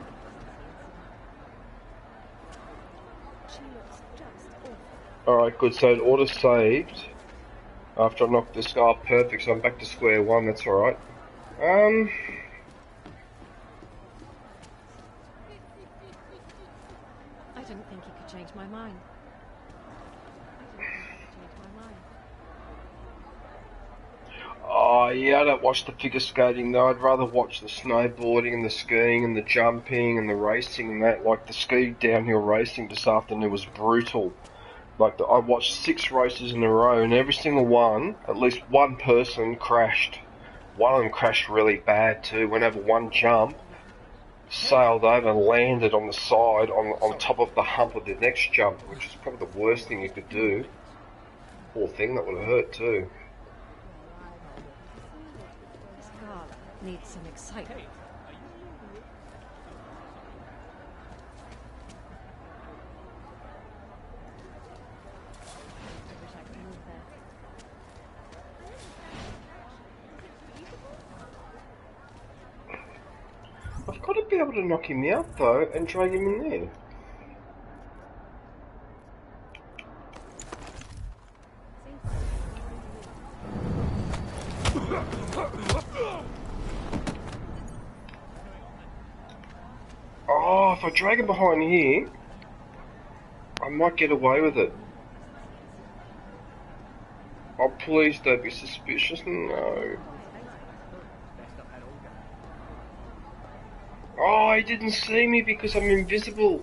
Alright, good. So it auto-saved after I knocked this guy up. Perfect, so I'm back to square one, that's alright. I didn't think he could change my mind. Oh yeah, I don't watch the figure skating though. I'd rather watch the snowboarding and the skiing and the jumping and the racing and that. Like the ski downhill racing this afternoon was brutal. Like I watched 6 races in a row, and every single one, at least one person crashed. One of them crashed really bad too. Went over one jump, sailed over and landed on the side on top of the hump of the next jump, which is probably the worst thing you could do. Poor thing, that would have hurt too. This girl needs some excitement. I've got to be able to knock him out though and drag him in there. Oh, if I drag him behind here, I might get away with it. Oh, please don't be suspicious. No. Oh, he didn't see me because I'm invisible.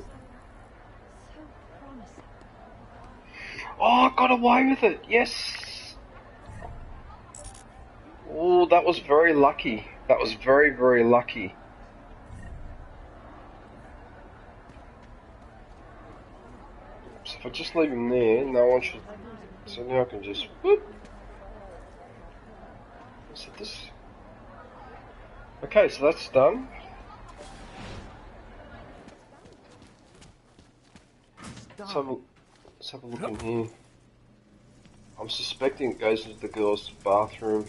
Oh, I got away with it. Yes. Oh, that was very lucky. That was very, very lucky. So if I just leave him there, no one should... So now I can just... Whoop. Is it this? Okay, so that's done. Let's have a look in here. I'm suspecting it goes into the girls' bathroom.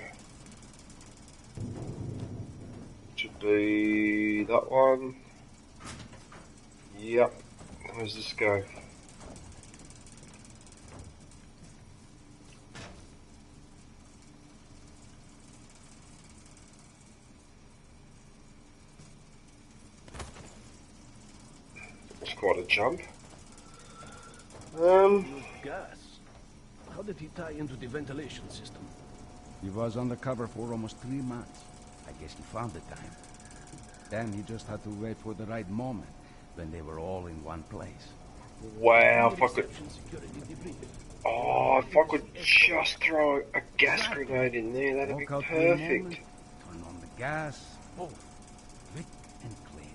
Should be that one. Yep. Where's this go? That's quite a jump. Gas. How did he tie into the ventilation system? He was undercover for almost 3 months. I guess he found the time. Then he just had to wait for the right moment, when they were all in one place. Wow, if I could... Oh, if I could just throw a gas grenade in there, that'd be Walk out for a moment, perfect. turn on the gas. Oh, quick and clean.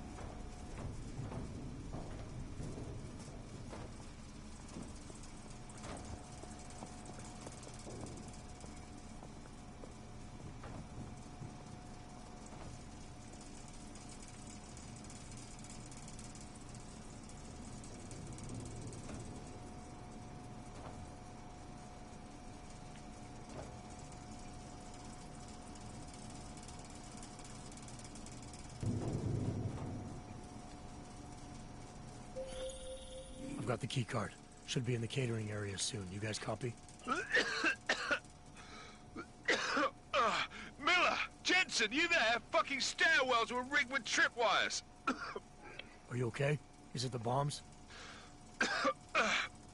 I've got the key card. Should be in the catering area soon. You guys copy? Miller! Jensen, you there? Fucking stairwells were rigged with tripwires. Are you okay? Is it the bombs?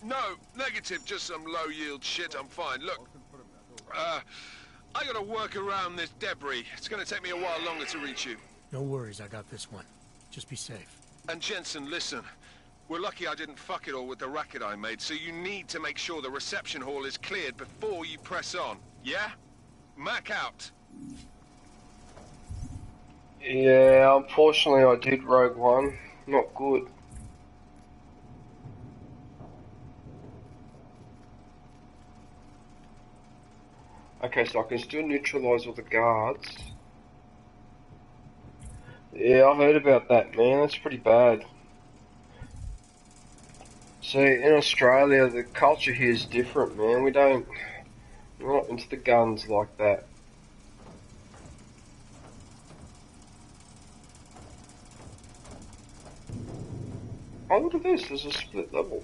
No, negative, just some low-yield shit. I'm fine. Look, I gotta work around this debris. It's gonna take me a while longer to reach you. No worries, I got this one. Just be safe. And Jensen, listen. We're lucky I didn't fuck it all with the racket I made, so you need to make sure the reception hall is cleared before you press on. Yeah? Mac out. Yeah, unfortunately I did Rogue One. Not good. Okay, so I can still neutralise all the guards. Yeah, I heard about that, man. That's pretty bad. See, in Australia, the culture here is different, man. We're not into the guns like that. Oh, look at this. There's a split level.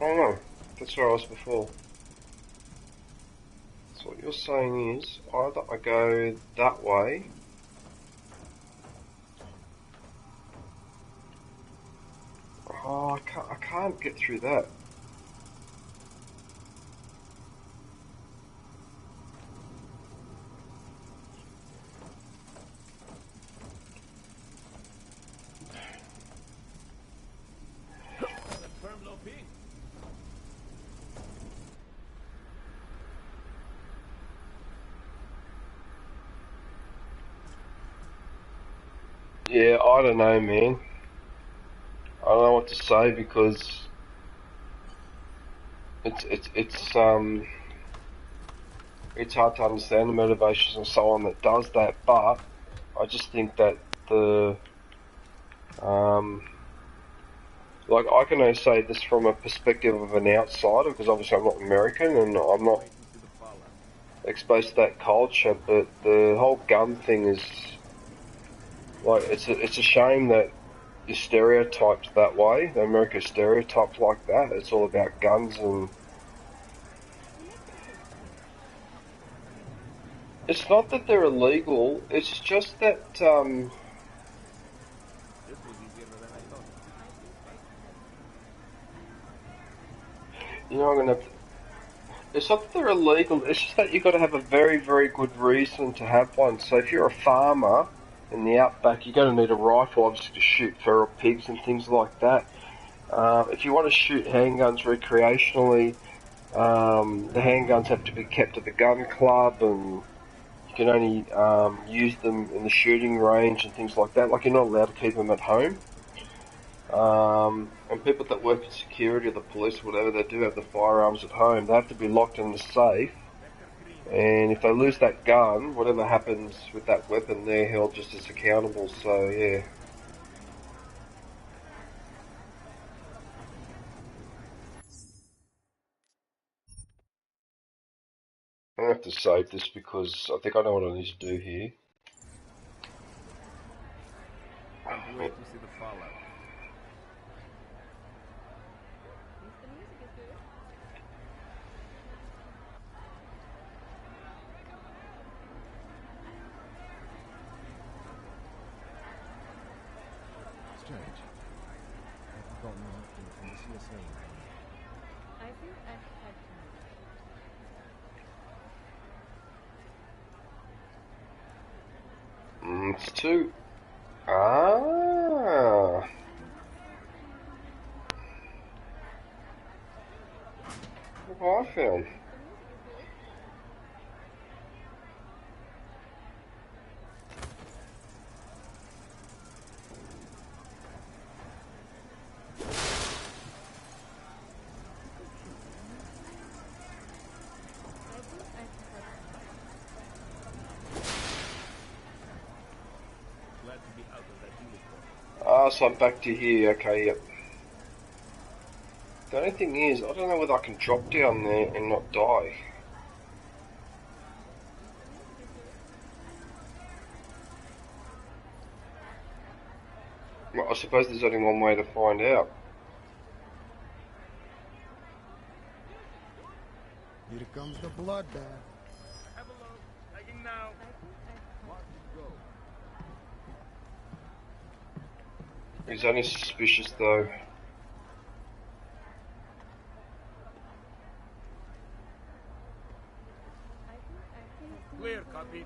Oh no, that's where I was before. So what you're saying is, either I go that way, oh, I can't get through that. Yeah, I don't know, man. I don't know what to say because it's hard to understand the motivations of someone that does that, but I just think that like I can only say this from a perspective of an outsider because obviously I'm not American and I'm not exposed to that culture, but the whole gun thing is like it's a shame that you're stereotyped that way. America's stereotyped like that. It's all about guns and it's not that they're illegal. It's just that you know, I'm gonna have to, it's not that they're illegal, it's just that you've got to have a very, very good reason to have one. So if you're a farmer in the outback, you're going to need a rifle, obviously, to shoot feral pigs and things like that. If you want to shoot handguns recreationally, the handguns have to be kept at the gun club, and you can only use them in the shooting range and things like that. Like, you're not allowed to keep them at home. And people that work in security or the police or whatever, they do have the firearms at home. They have to be locked in the safe. And if they lose that gun, whatever happens with that weapon, they're held just as accountable. So, yeah. I have to save this because I think I know what I need to do here. Can't wait to see the fallout. Strange. I've forgotten an update from the CSA. I think I've had It's two. Ah. what I found. So I'm back to here, okay, yep. The only thing is, I don't know whether I can drop down there and not die. Well, I suppose there's only one way to find out. Here comes the blood bath. Have a look. Taking now. He's only suspicious though. Clear, copy.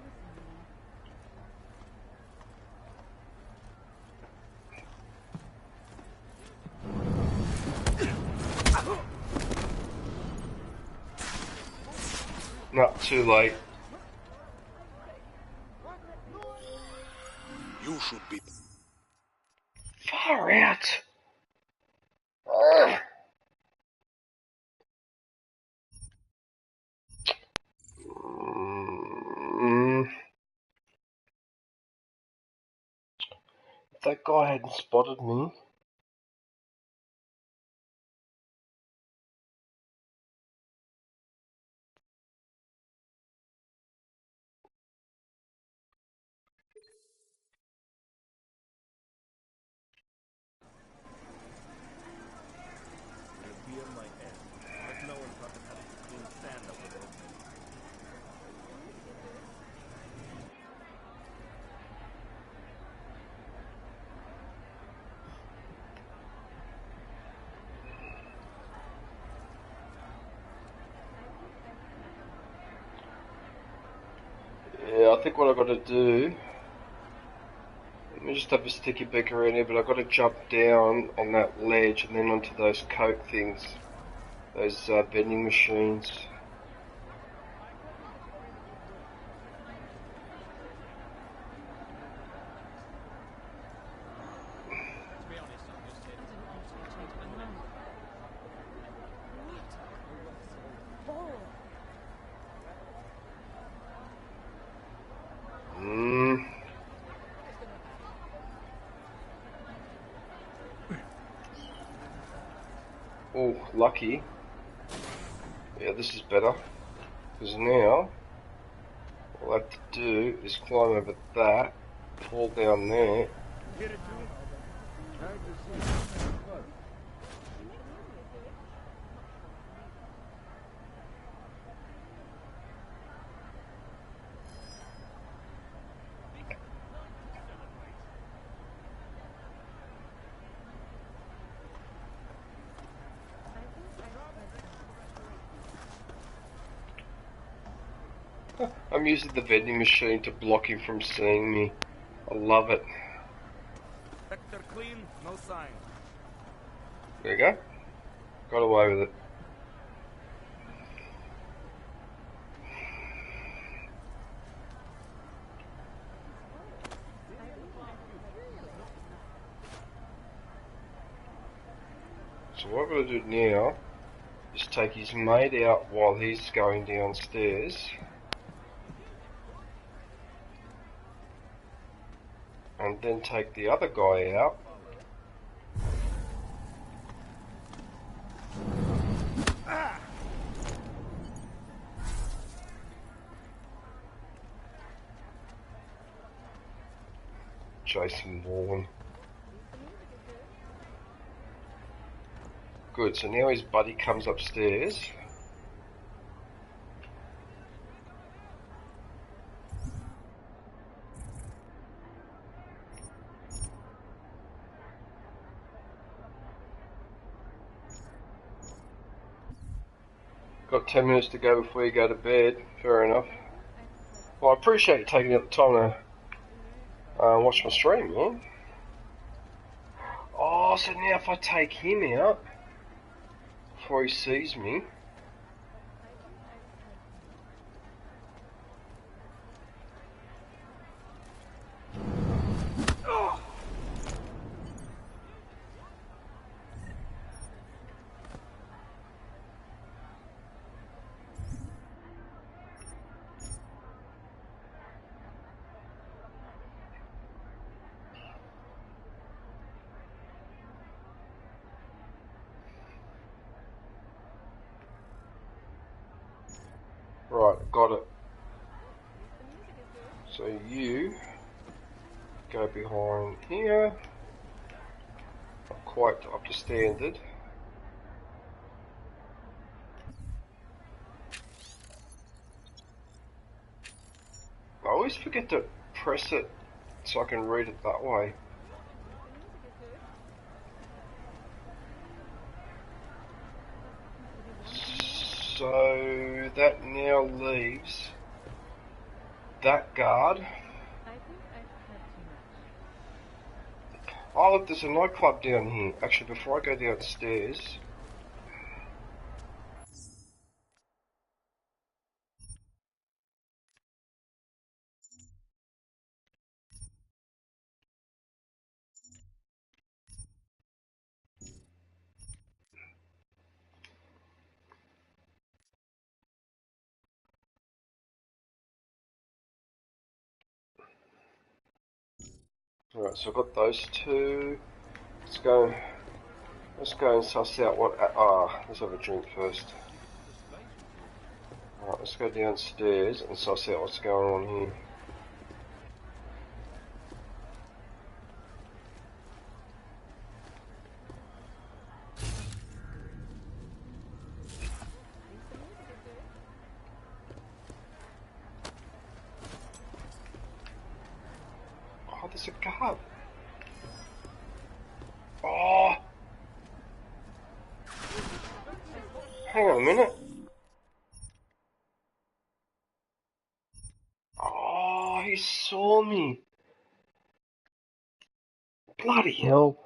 Not too late. You should be... Far out! Ugh. If that guy hadn't spotted me... Reveal my head. But no one thought it had to clean sand over there. Yeah, I think what I've got to do... Let me just have a sticky beak around here, but I've got to jump down on that ledge and then onto those coke things. Those vending machines. Oh, lucky. Yeah, this is better. Because now, all I have to do is climb over that, fall down there. I'm using the vending machine to block him from seeing me. I love it. Sector clean, no sign. There you go. Got away with it. So what I'm going to do now is take his mate out while he's going downstairs. And then take the other guy out. Jason Bourne. Good, so now his buddy comes upstairs. Got 10 minutes to go before you go to bed. Fair enough. Well, I appreciate you taking the time to watch my stream, man. Oh, so now if I take him out before he sees me, Right, got it. So you go behind here. Not quite up to standard. I always forget to press it so I can read it that way. So that now leaves that guard. Oh look, there's a nightclub down here. Actually, before I go downstairs... Alright, so I've got those two. Let's go and suss out what... let's have a drink first. Alright, let's go downstairs and suss out what's going on here. Oh, there's a guard. Oh! Hang on a minute. Oh, he saw me. Bloody hell.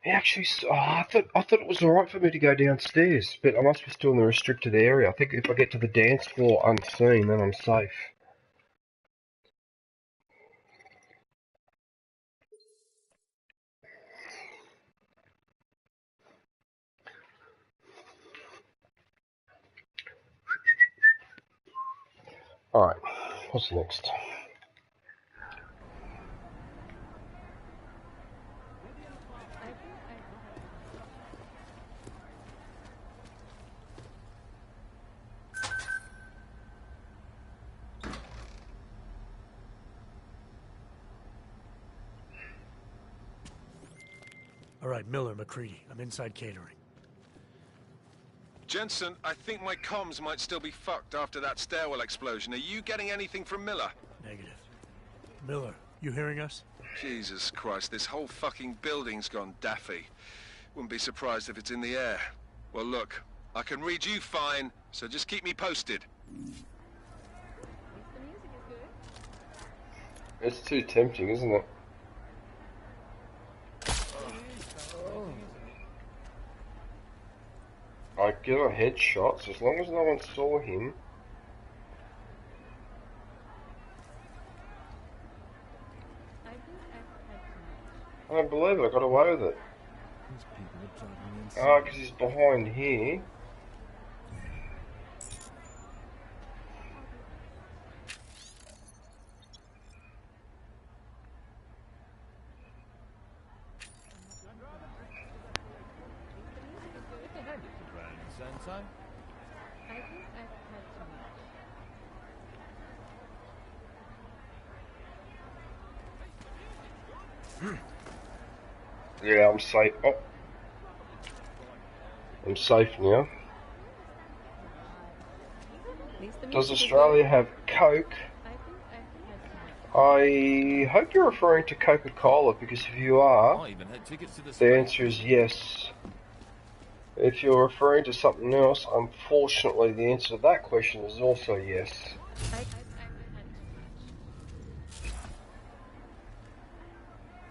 He actually... I thought it was alright for me to go downstairs, but I must be still in the restricted area. I think if I get to the dance floor unseen, then I'm safe. Alright, what's next? All right, Miller, McCready. I'm inside catering. Jensen, I think my comms might still be fucked after that stairwell explosion. Are you getting anything from Miller? Negative. Miller, you hearing us? Jesus Christ, this whole fucking building's gone daffy. Wouldn't be surprised if it's in the air. Well, look, I can read you fine, so just keep me posted. It's too tempting, isn't it? I give a headshot, so as long as no one saw him. I don't believe it, I got away with it. Ah, because he's behind here. Yeah, I'm safe. Oh. I'm safe now. Does Australia have Coke? I hope you're referring to Coca-Cola, because if you are, the answer is yes. If you're referring to something else, unfortunately the answer to that question is also yes.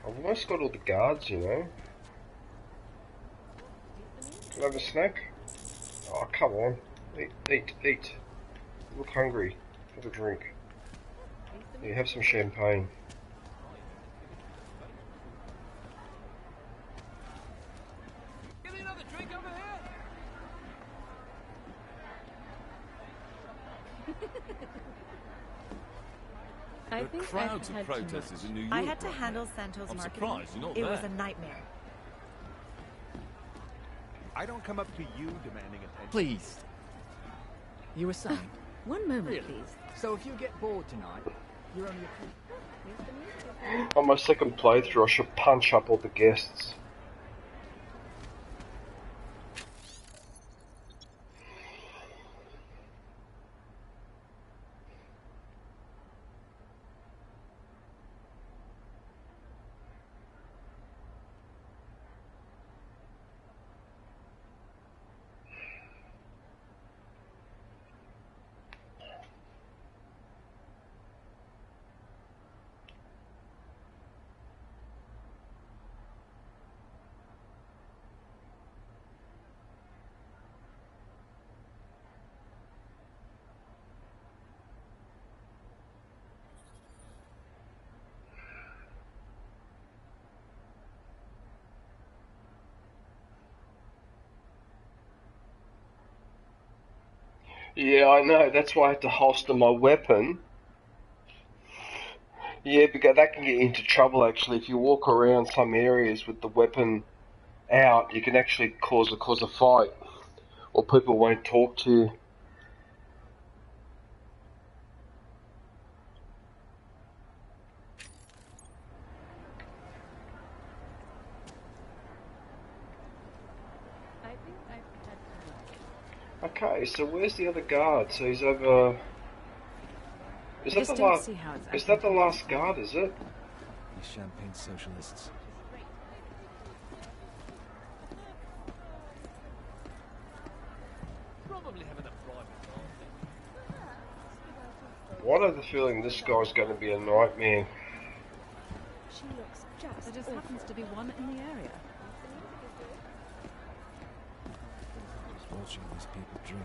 I've almost got all the guards, you know. Can I have a snack? Oh, come on. Eat. You look hungry. Have a drink. Yeah, have some champagne. Give me another drink over here. The crowds of protesters in New York. I had to handle Santos I'm marketing. surprised you're not It there. was a nightmare. I don't come up to you demanding attention. Please. You were saying? One moment, Really? please. So if you get bored tonight, you're only a... On my second playthrough, I should punch up all the guests. Yeah, I know. That's why I had to holster my weapon. Yeah, because that can get you into trouble, actually. If you walk around some areas with the weapon out, you can actually cause a fight. Or people won't talk to you. Okay, so where's the other guard? So he's over... Is that the last guard, is it? These champagne socialists. What I have the feeling this guy's going to be a nightmare. She looks just... There just happens to be one in the area. Just watching these people drink.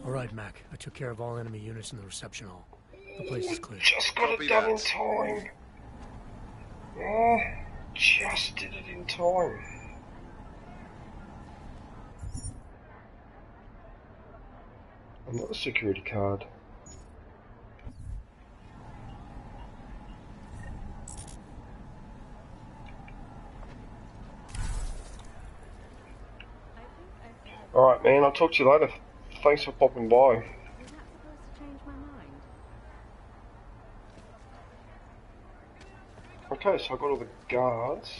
Alright, Mac. I took care of all enemy units in the reception hall. The place is clear. Just got it done in time. Oh, just did it in time. Another security card. Alright, man, I'll talk to you later. Thanks for popping by. Was that supposed to change my mind? Okay, so I got all the guards.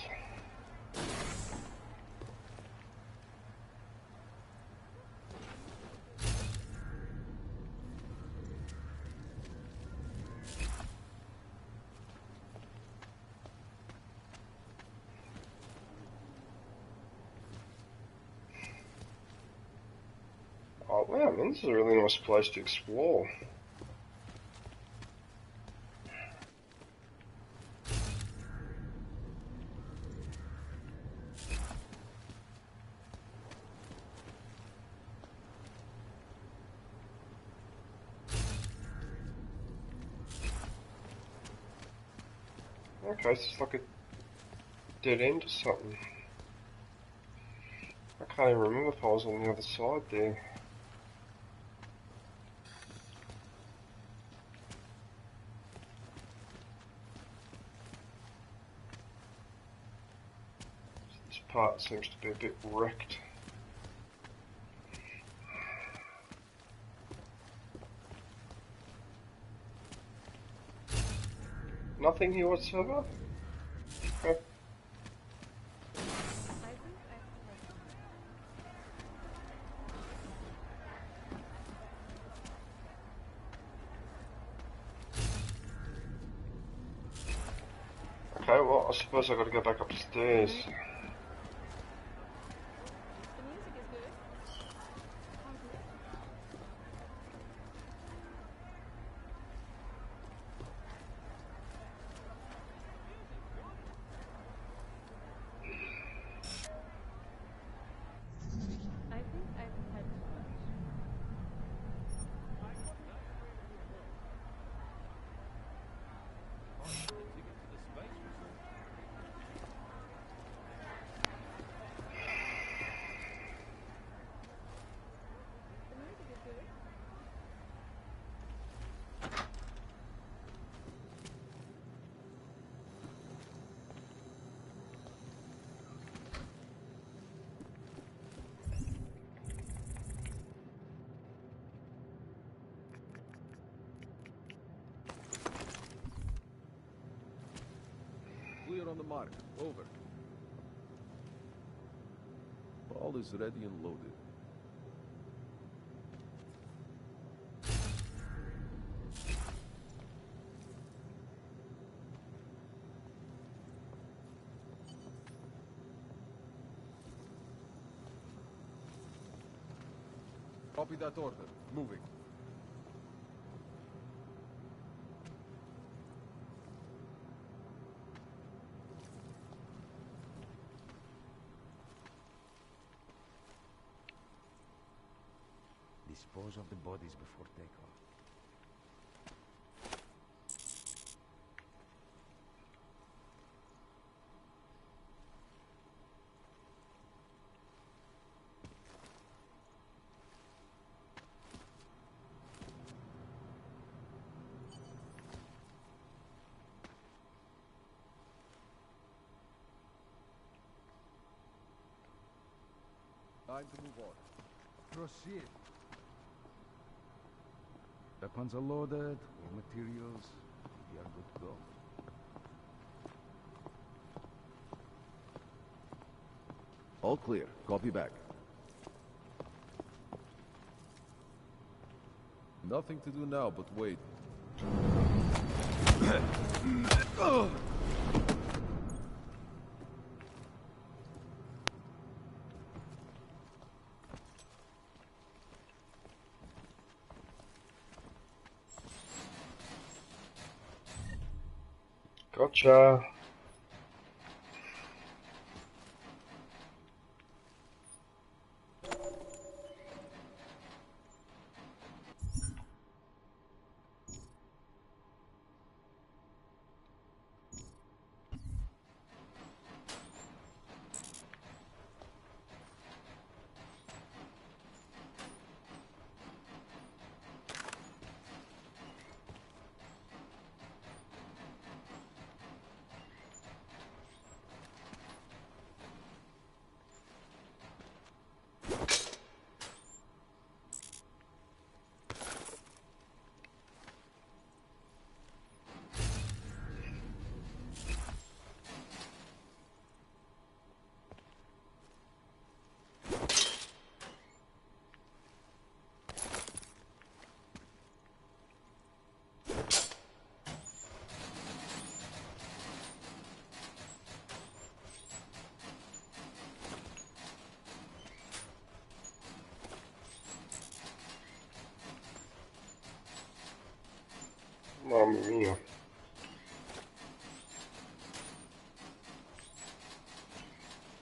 Oh wow, man, this is a really nice place to explore. Okay, so it's like a dead end or something. I can't even remember if I was on the other side there. This part seems to be a bit wrecked. Nothing here whatsoever? Okay. Okay, well, I suppose I've got to go back upstairs. on the mark. Over. All is ready and loaded. Copy that order. Moving. Dispose of the bodies before takeoff. Time to move on. Proceed. Weapons are loaded, all materials, we are good to go. All clear. Copy back. Nothing to do now but wait. Gotcha. Mamma mia.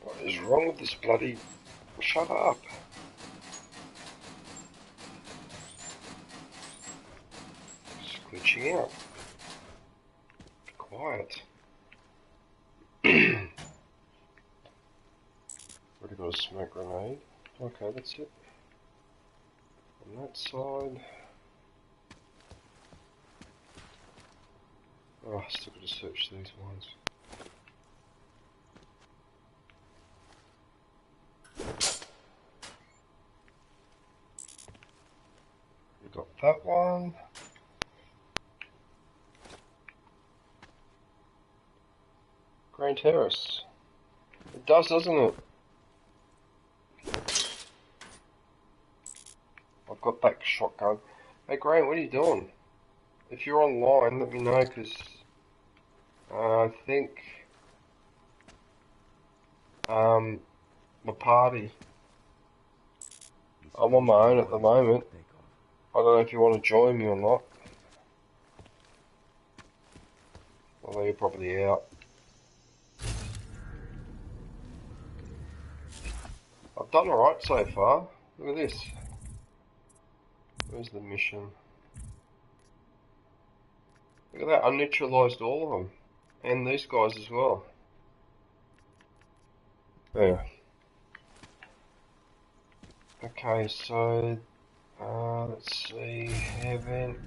What is wrong with this bloody... Shut up. It's glitching out. Be quiet. Already got a smoke grenade. Okay, that's it. On that side... Oh, I still got to search these ones. We got that one. Grand Terrace. It does, doesn't it? I've got that shotgun. Hey Grant, what are you doing? If you're online, let me know, because I think my party, I'm on my own at the moment. I don't know if you want to join me or not. Although you're probably out. I've done alright so far. Look at this. Where's the mission? Look at that, I neutralised all of them. And these guys as well. There. Okay, so... let's see... Heaven...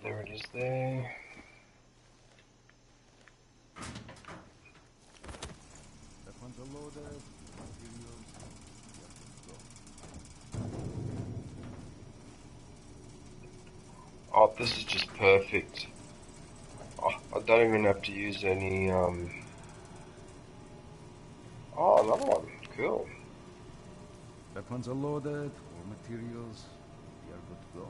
There it is there. Weapons are loaded, materials... Oh, this is just perfect. Oh, I don't even have to use any, oh, another one. Cool. Weapons are loaded, all materials, we are good to go.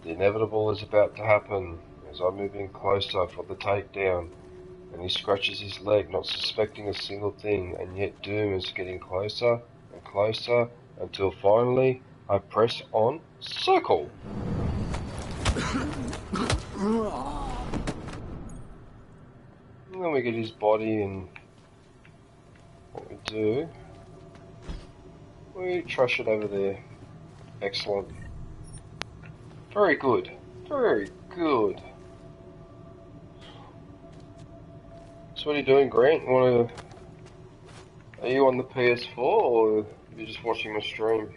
The inevitable is about to happen as I move in closer for the takedown, and he scratches his leg, not suspecting a single thing, and yet doom is getting closer and closer until finally I press on circle. And then we get his body, and what we do, we trash it over there. Excellent. Very good. Very good. So what are you doing, Grant? Are you on the PS4 or are you just watching my stream?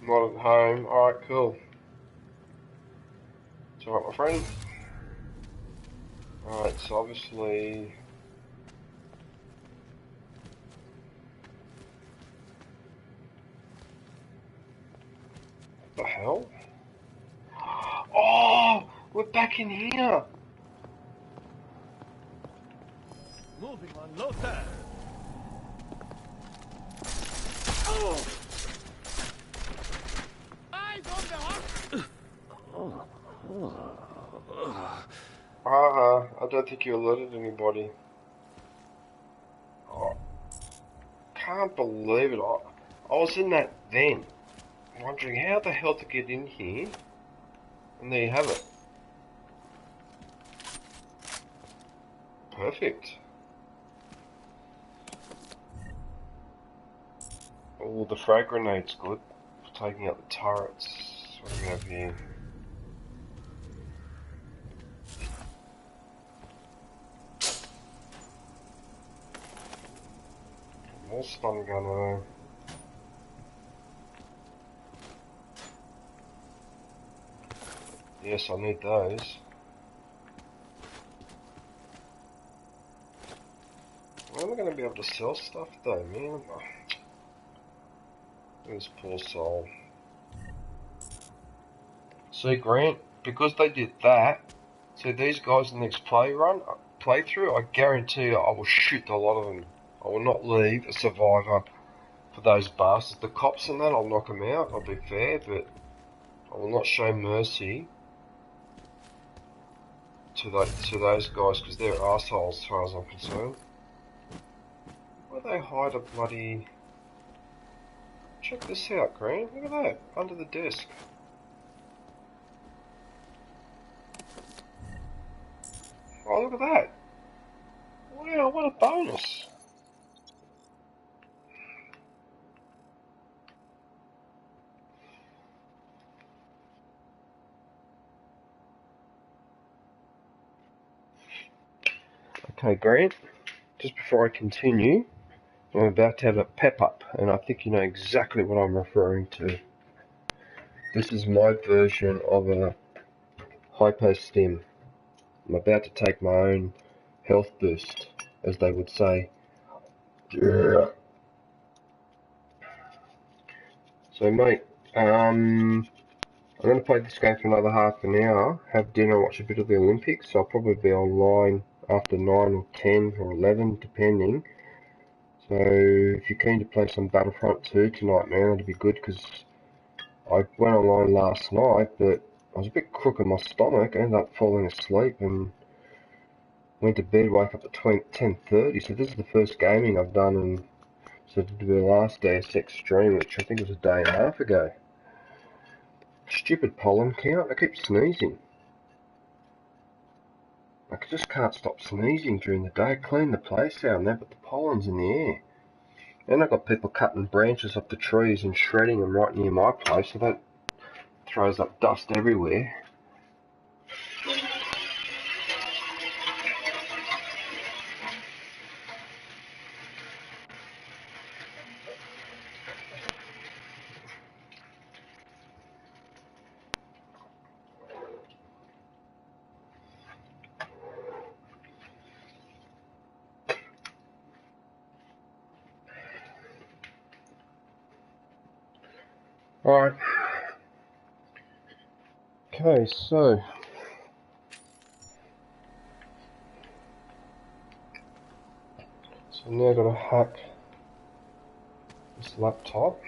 Not at home. Alright, cool. It's alright, my friend. Alright, so obviously... What the hell? Oh! We're back in here! Moving on, Lothar! Oh! Eyes on the hawk! I don't think you alerted anybody. Oh, can't believe it. I was in that vent, wondering how the hell to get in here, and there you have it. Perfect. Oh, the frag grenade's good for taking out the turrets. What do we have here? More stun gunner. Yes, I need those. When am I going to be able to sell stuff though, man? This poor soul. See, Grant, because they did that, see these guys in the next playthrough, I guarantee you I will shoot a lot of them. I will not leave a survivor for those bastards. The cops and that, I'll knock them out, I'll be fair, but I will not show mercy to those guys, because they're assholes as far as I'm concerned. Where they hide a bloody... Check this out, Grant, look at that, under the desk. Oh, look at that. Wow, what a bonus. Okay, Grant, just before I continue, I'm about to have a pep up, and I think you know exactly what I'm referring to. This is my version of a hypostim. I'm about to take my own health boost, as they would say. Yeah. So, mate, I'm going to play this game for another half an hour, have dinner, watch a bit of the Olympics. So I'll probably be online after 9 or 10 or 11, depending. So if you're keen to play some Battlefront 2 tonight, man, that'd be good, because I went online last night, but I was a bit crook in my stomach, ended up falling asleep and went to bed, woke up at 10:30, so this is the first gaming I've done, and so to do the last DEUS Ex stream, which I think was a day and a half ago. Stupid pollen count, I keep sneezing. I just can't stop sneezing during the day, clean the place out and that, but the pollen's in the air. And I've got people cutting branches off the trees and shredding them right near my place, so that throws up dust everywhere. Alright. Okay, so now I've got to hack this laptop.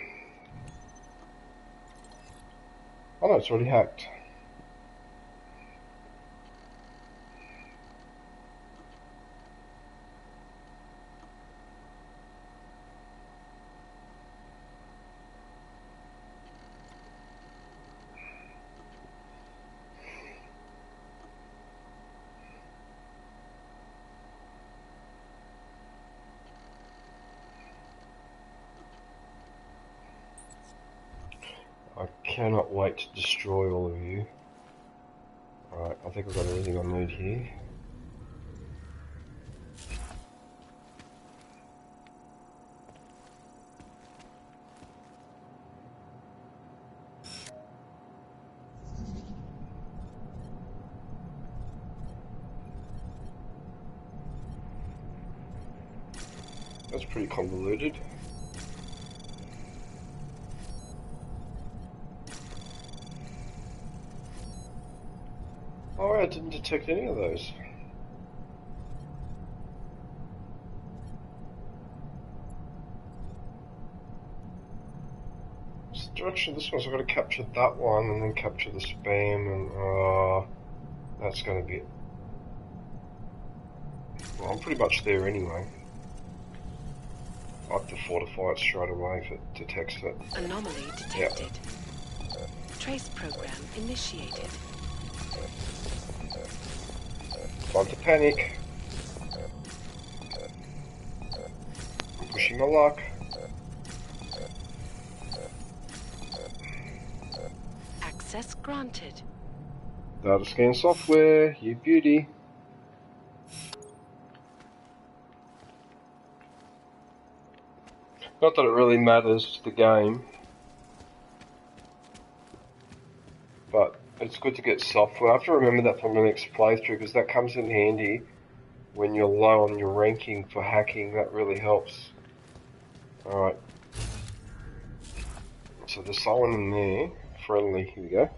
Oh no, it's already hacked. I cannot wait to destroy all of you. Alright, I think I've got everything I need here. That's pretty convoluted. Oh, I didn't detect any of those. What's the direction of this one? So I've got to capture that one and then capture the spam, and that's going to be it. Well, I'm pretty much there anyway. I have to fortify it straight away if it detects it. Anomaly detected. Yeah. Trace program initiated. Time to panic. I'm pushing my luck. Access granted. Data scan software, you beauty. Not that it really matters to the game, but it's good to get software. I have to remember that for my next playthrough, because that comes in handy when you're low on your ranking for hacking. That really helps. Alright. So there's someone in there. Friendly, here we go.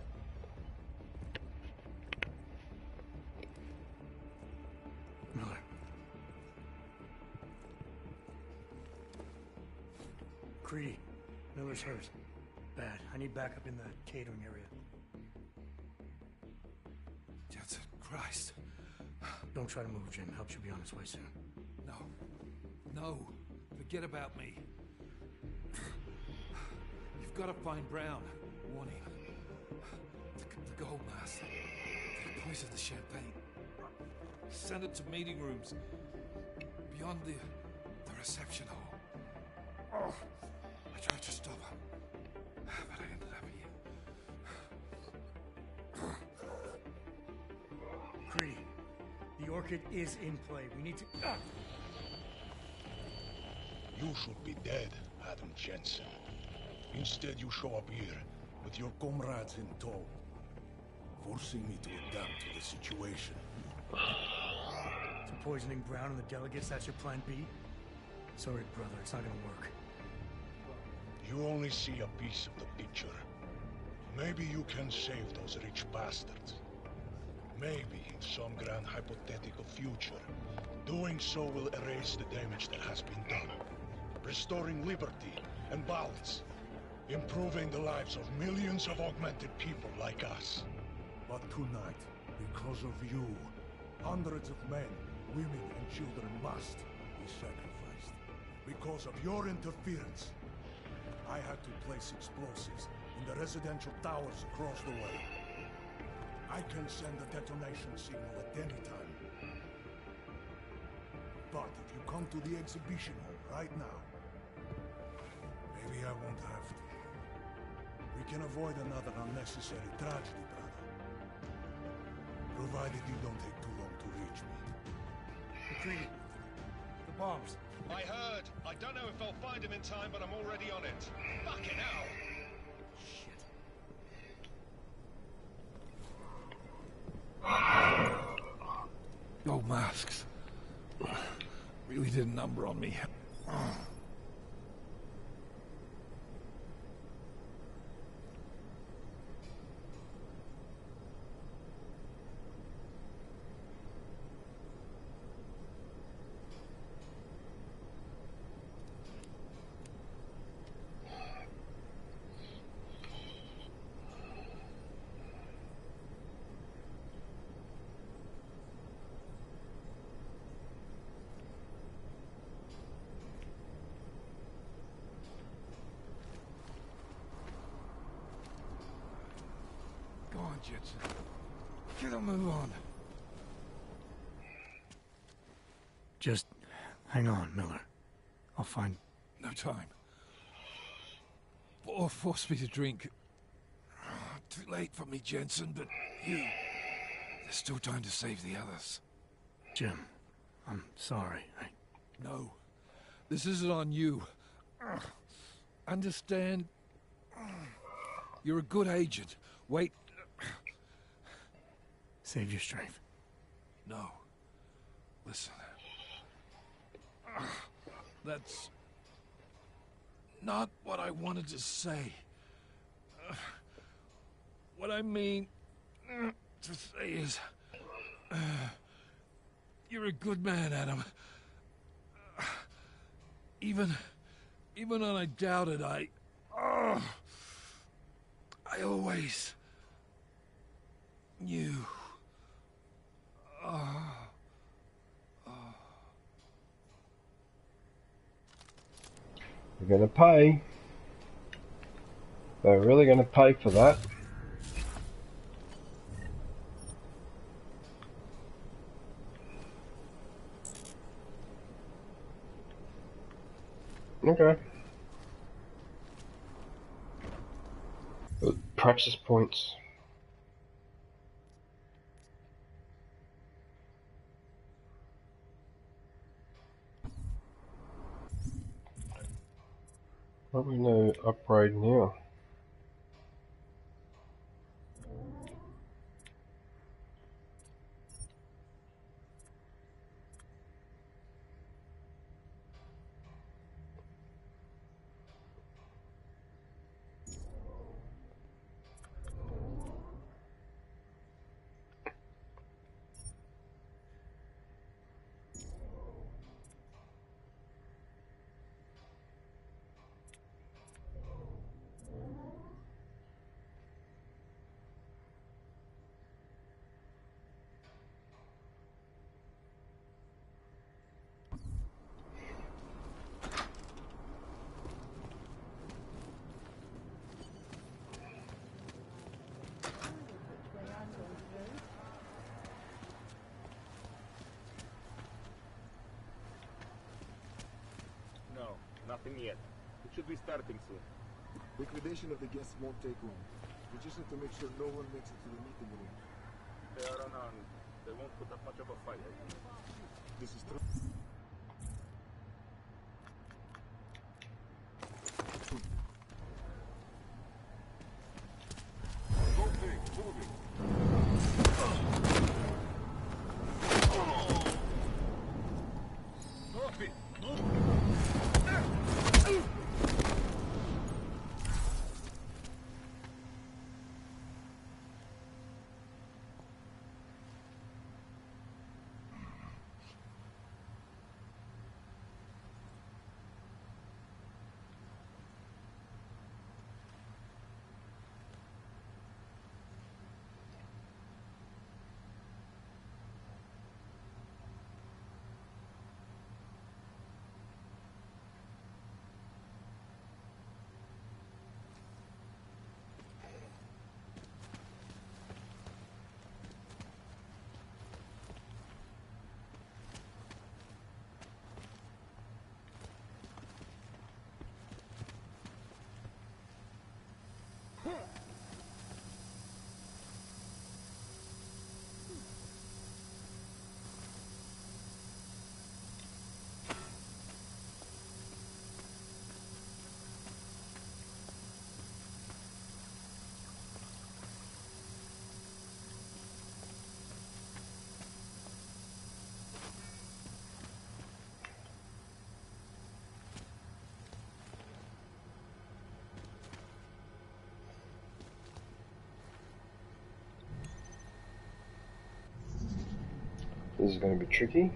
Miller. Creedy. Miller's hurt. Bad. I need backup in the catering area. Jesus Christ. Don't try to move, Jim. Help should be on its way soon. No. No. Forget about me. You've got to find Brown. Warning. The gold mask. They poisoned the champagne. Send it to meeting rooms. Beyond the reception hall. Oh, I tried to stop him. But I ended up here. Creedy, the Orchid is in play. We need to... You should be dead, Adam Jensen. Instead, you show up here with your comrades in tow, forcing me to adapt to the situation. So poisoning Brown and the delegates, that's your plan B? Sorry, brother, it's not gonna work. You only see a piece of the picture. Maybe you can save those rich bastards. Maybe in some grand hypothetical future, doing so will erase the damage that has been done, restoring liberty and balance, improving the lives of millions of augmented people like us. But tonight, because of you, hundreds of men, women, and children must be sacrificed. Because of your interference, I had to place explosives in the residential towers across the way. I can send a detonation signal at any time. But if you come to the exhibition hall right now, maybe I won't have to. We can avoid another unnecessary tragedy, brother. Provided you don't take too long to reach me. McCready, the bombs. I heard. I don't know if I'll find him in time, but I'm already on it. Fucking hell! Gold masks. Really did a number on me. Jensen. Get a move on. Just hang on, Miller. I'll find... No time. Or force me to drink. Too late for me, Jensen, but you... There's still time to save the others. Jim, I'm sorry. No. This isn't on you. Understand? You're a good agent. Wait. Save your strength. No. Listen. That's not what I wanted to say. What I mean to say is... you're a good man, Adam. Even when I doubted, I always knew. They're gonna pay. They're really gonna pay for that. Okay. Praxis points. What we know upgrade now? Nothing yet. It should be starting soon. Liquidation of the guests won't take long. We just have to make sure no one makes it to the meeting room. They are unarmed. They won't put up much of a fight. This is true. This is going to be tricky.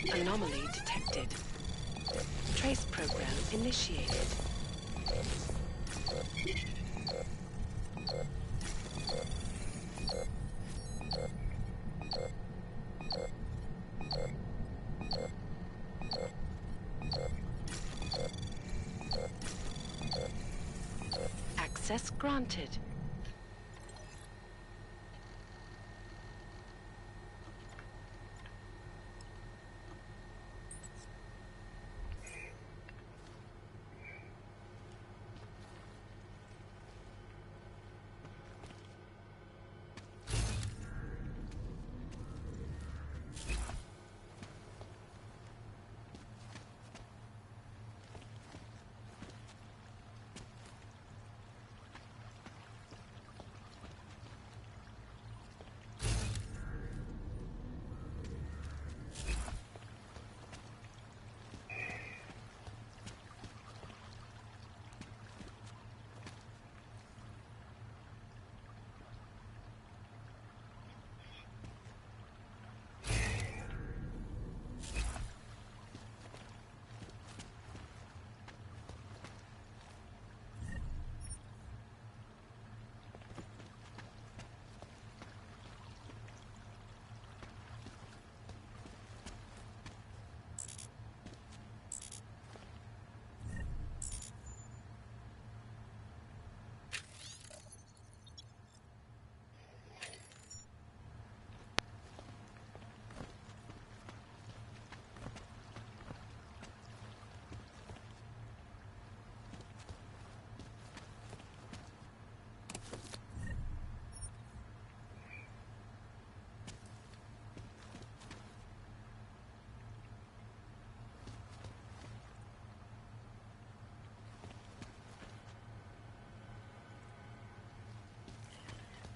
Anomaly detected. Trace program initiated. Access granted.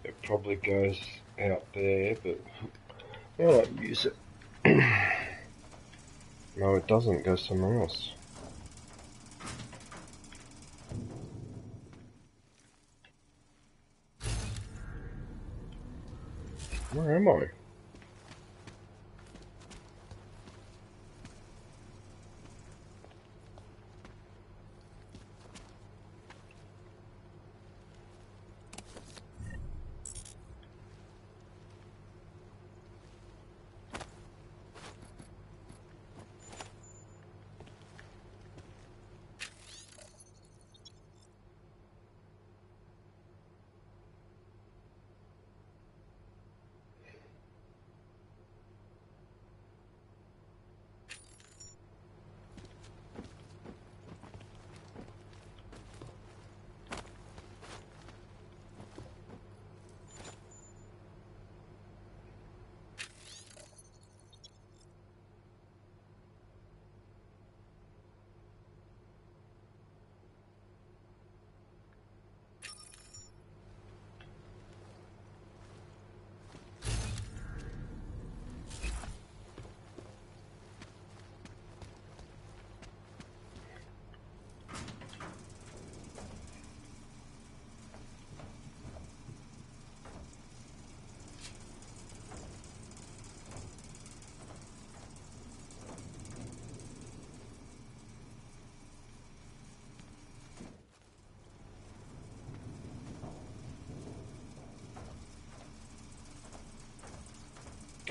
It probably goes out there, but I won't use it. No, it doesn't. It goes somewhere else. Where am I?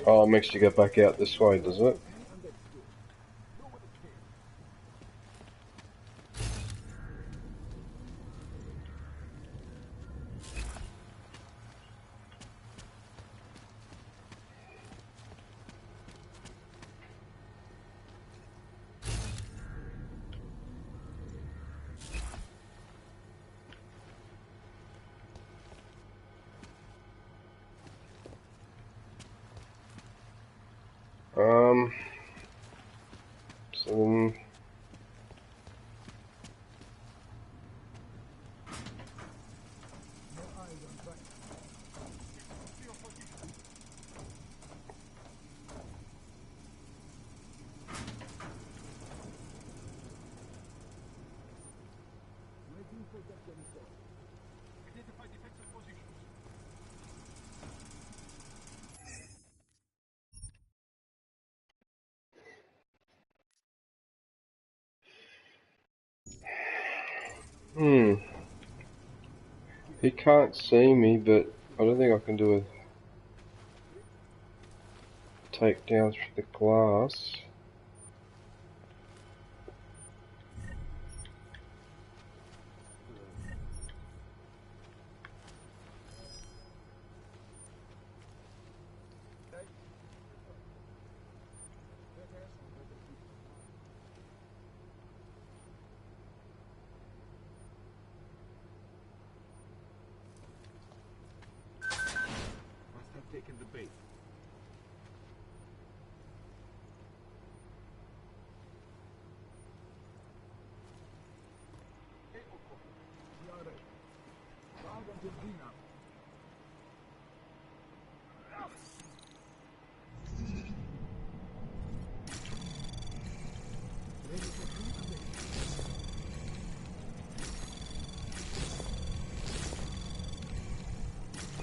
Oh, it makes you go back out this way, does it? So then... Identify defensive positions. Hmm. He can't see me, but I don't think I can do a takedown through the glass. Must have taken the bait.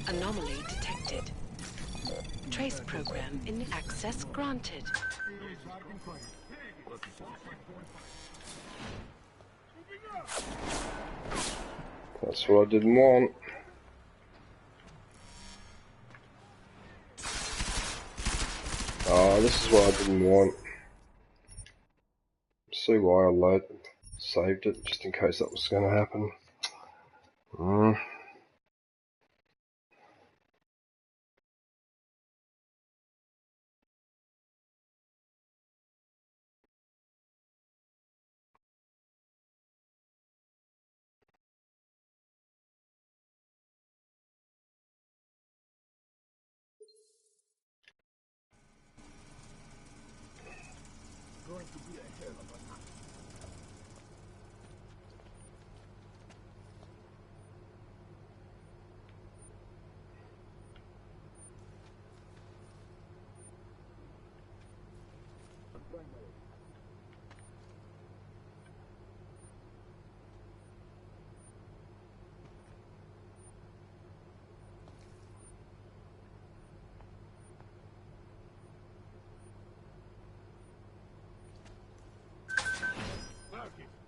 Anomaly detected. Trace program in access granted. That's what I didn't want. Oh, this is what I didn't want. See why I saved it, just in case that was going to happen. Going to be a hell of a night.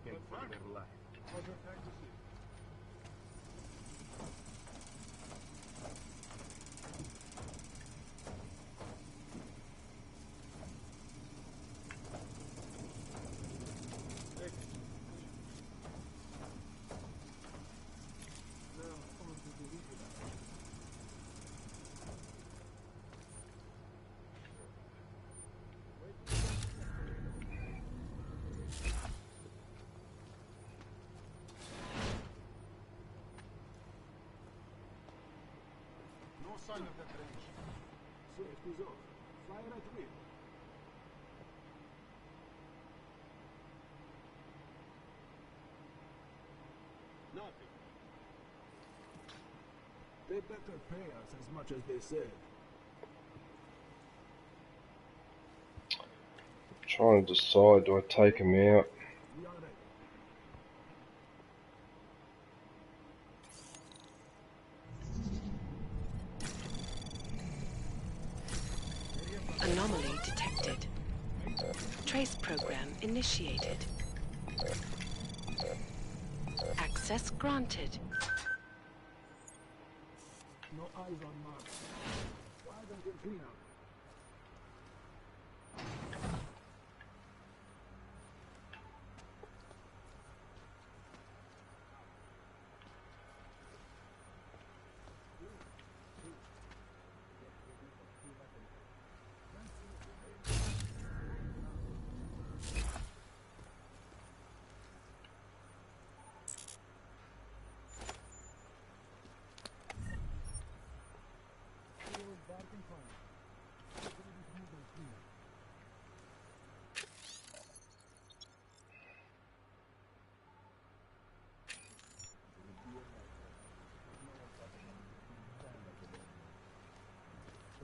Get for their life. No sign of that range. Safety's off. Fire at will. Nothing. They better pay us as much as they said. Trying to decide, do I take him out? We are ready. Anomaly detected. Trace program initiated. Access granted. No eyes on Mark. Why don't you clean up?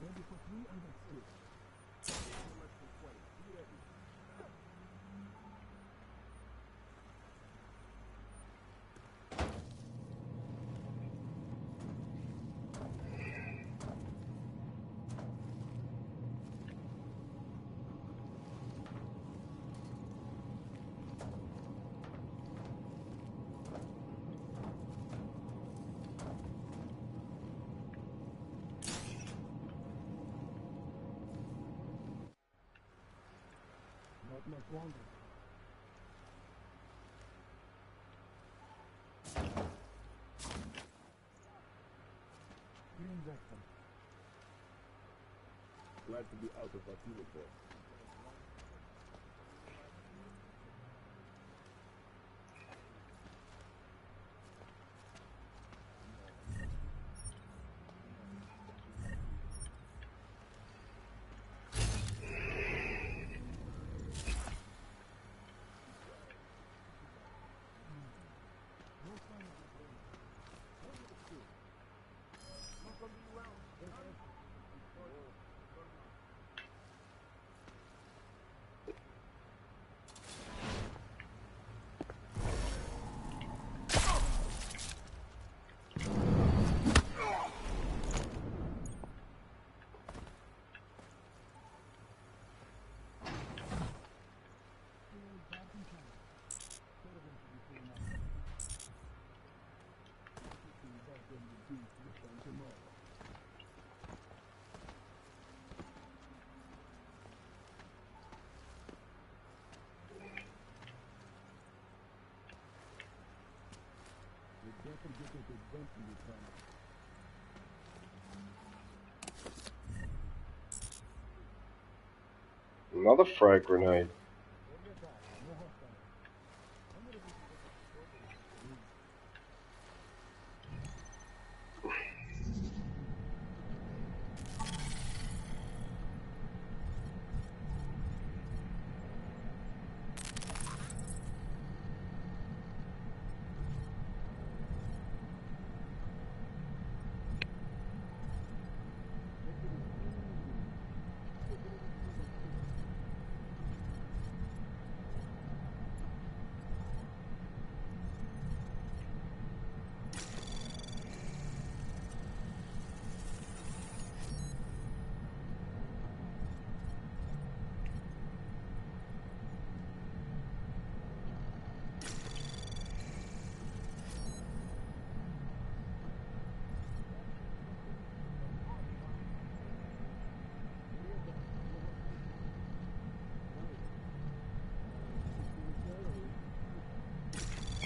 Ready for 3 and that's it. Be ready. Wander. Green vector. Glad to be out of what you were for. Another frag grenade.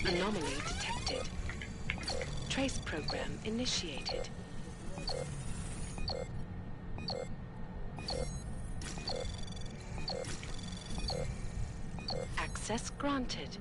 Anomaly detected. Trace program initiated. Access granted.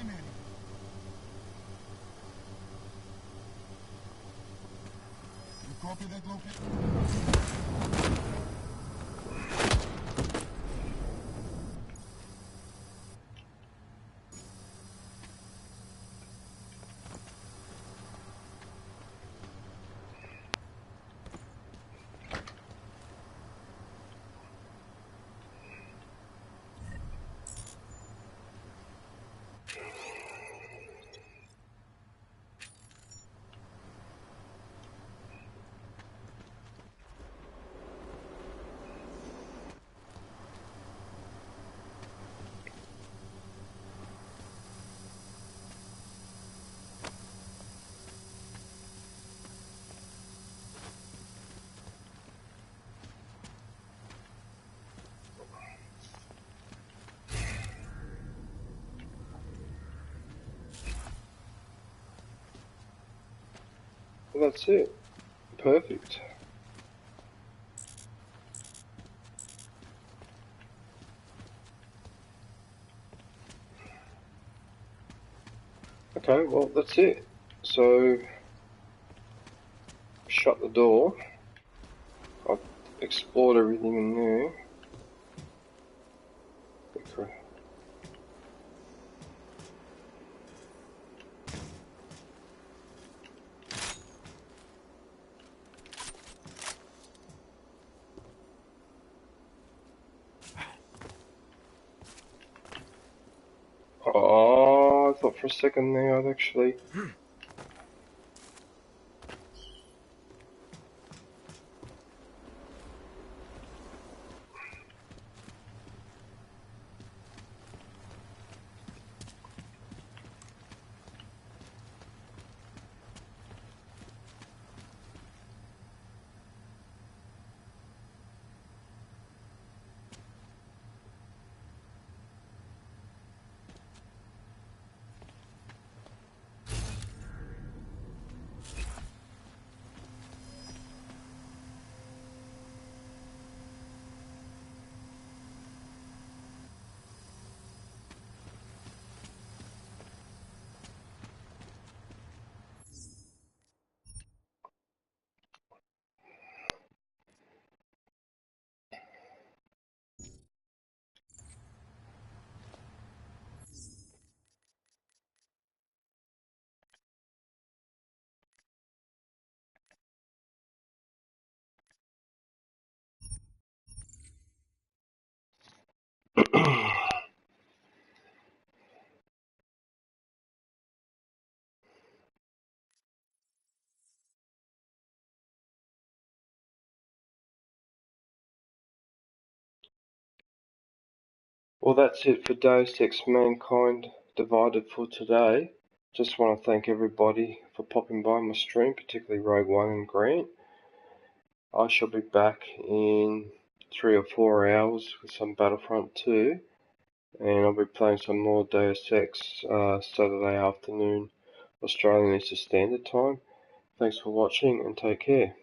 You copy that, Loki? Well, that's it. Perfect. Okay, well, that's it. So, shut the door. I've explored everything in there. Okay. Oh, I thought for a second there I'd actually... Well, that's it for Deus Ex Mankind Divided for today. Just want to thank everybody for popping by my stream, particularly Rogue One and Grant. I shall be back in 3 or 4 hours with some Battlefront 2, and I'll be playing some more Deus Ex Saturday afternoon, Australian Eastern Standard Time. Thanks for watching and take care.